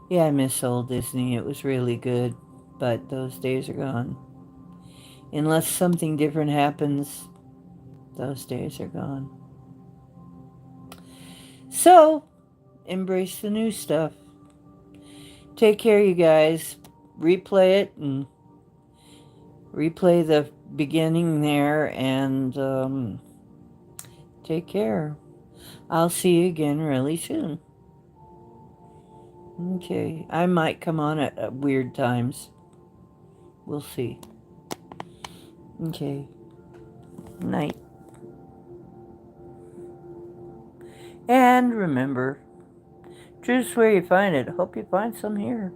Yeah, I miss old Disney. It was really good, but those days are gone. Unless something different happens, those days are gone. So, embrace the new stuff. Take care, you guys. Replay it and replay the beginning there and take care. I'll see you again really soon. Okay. I might come on at weird times. We'll see. Okay. Night. And remember, truth's where you find it. Hope you find some here.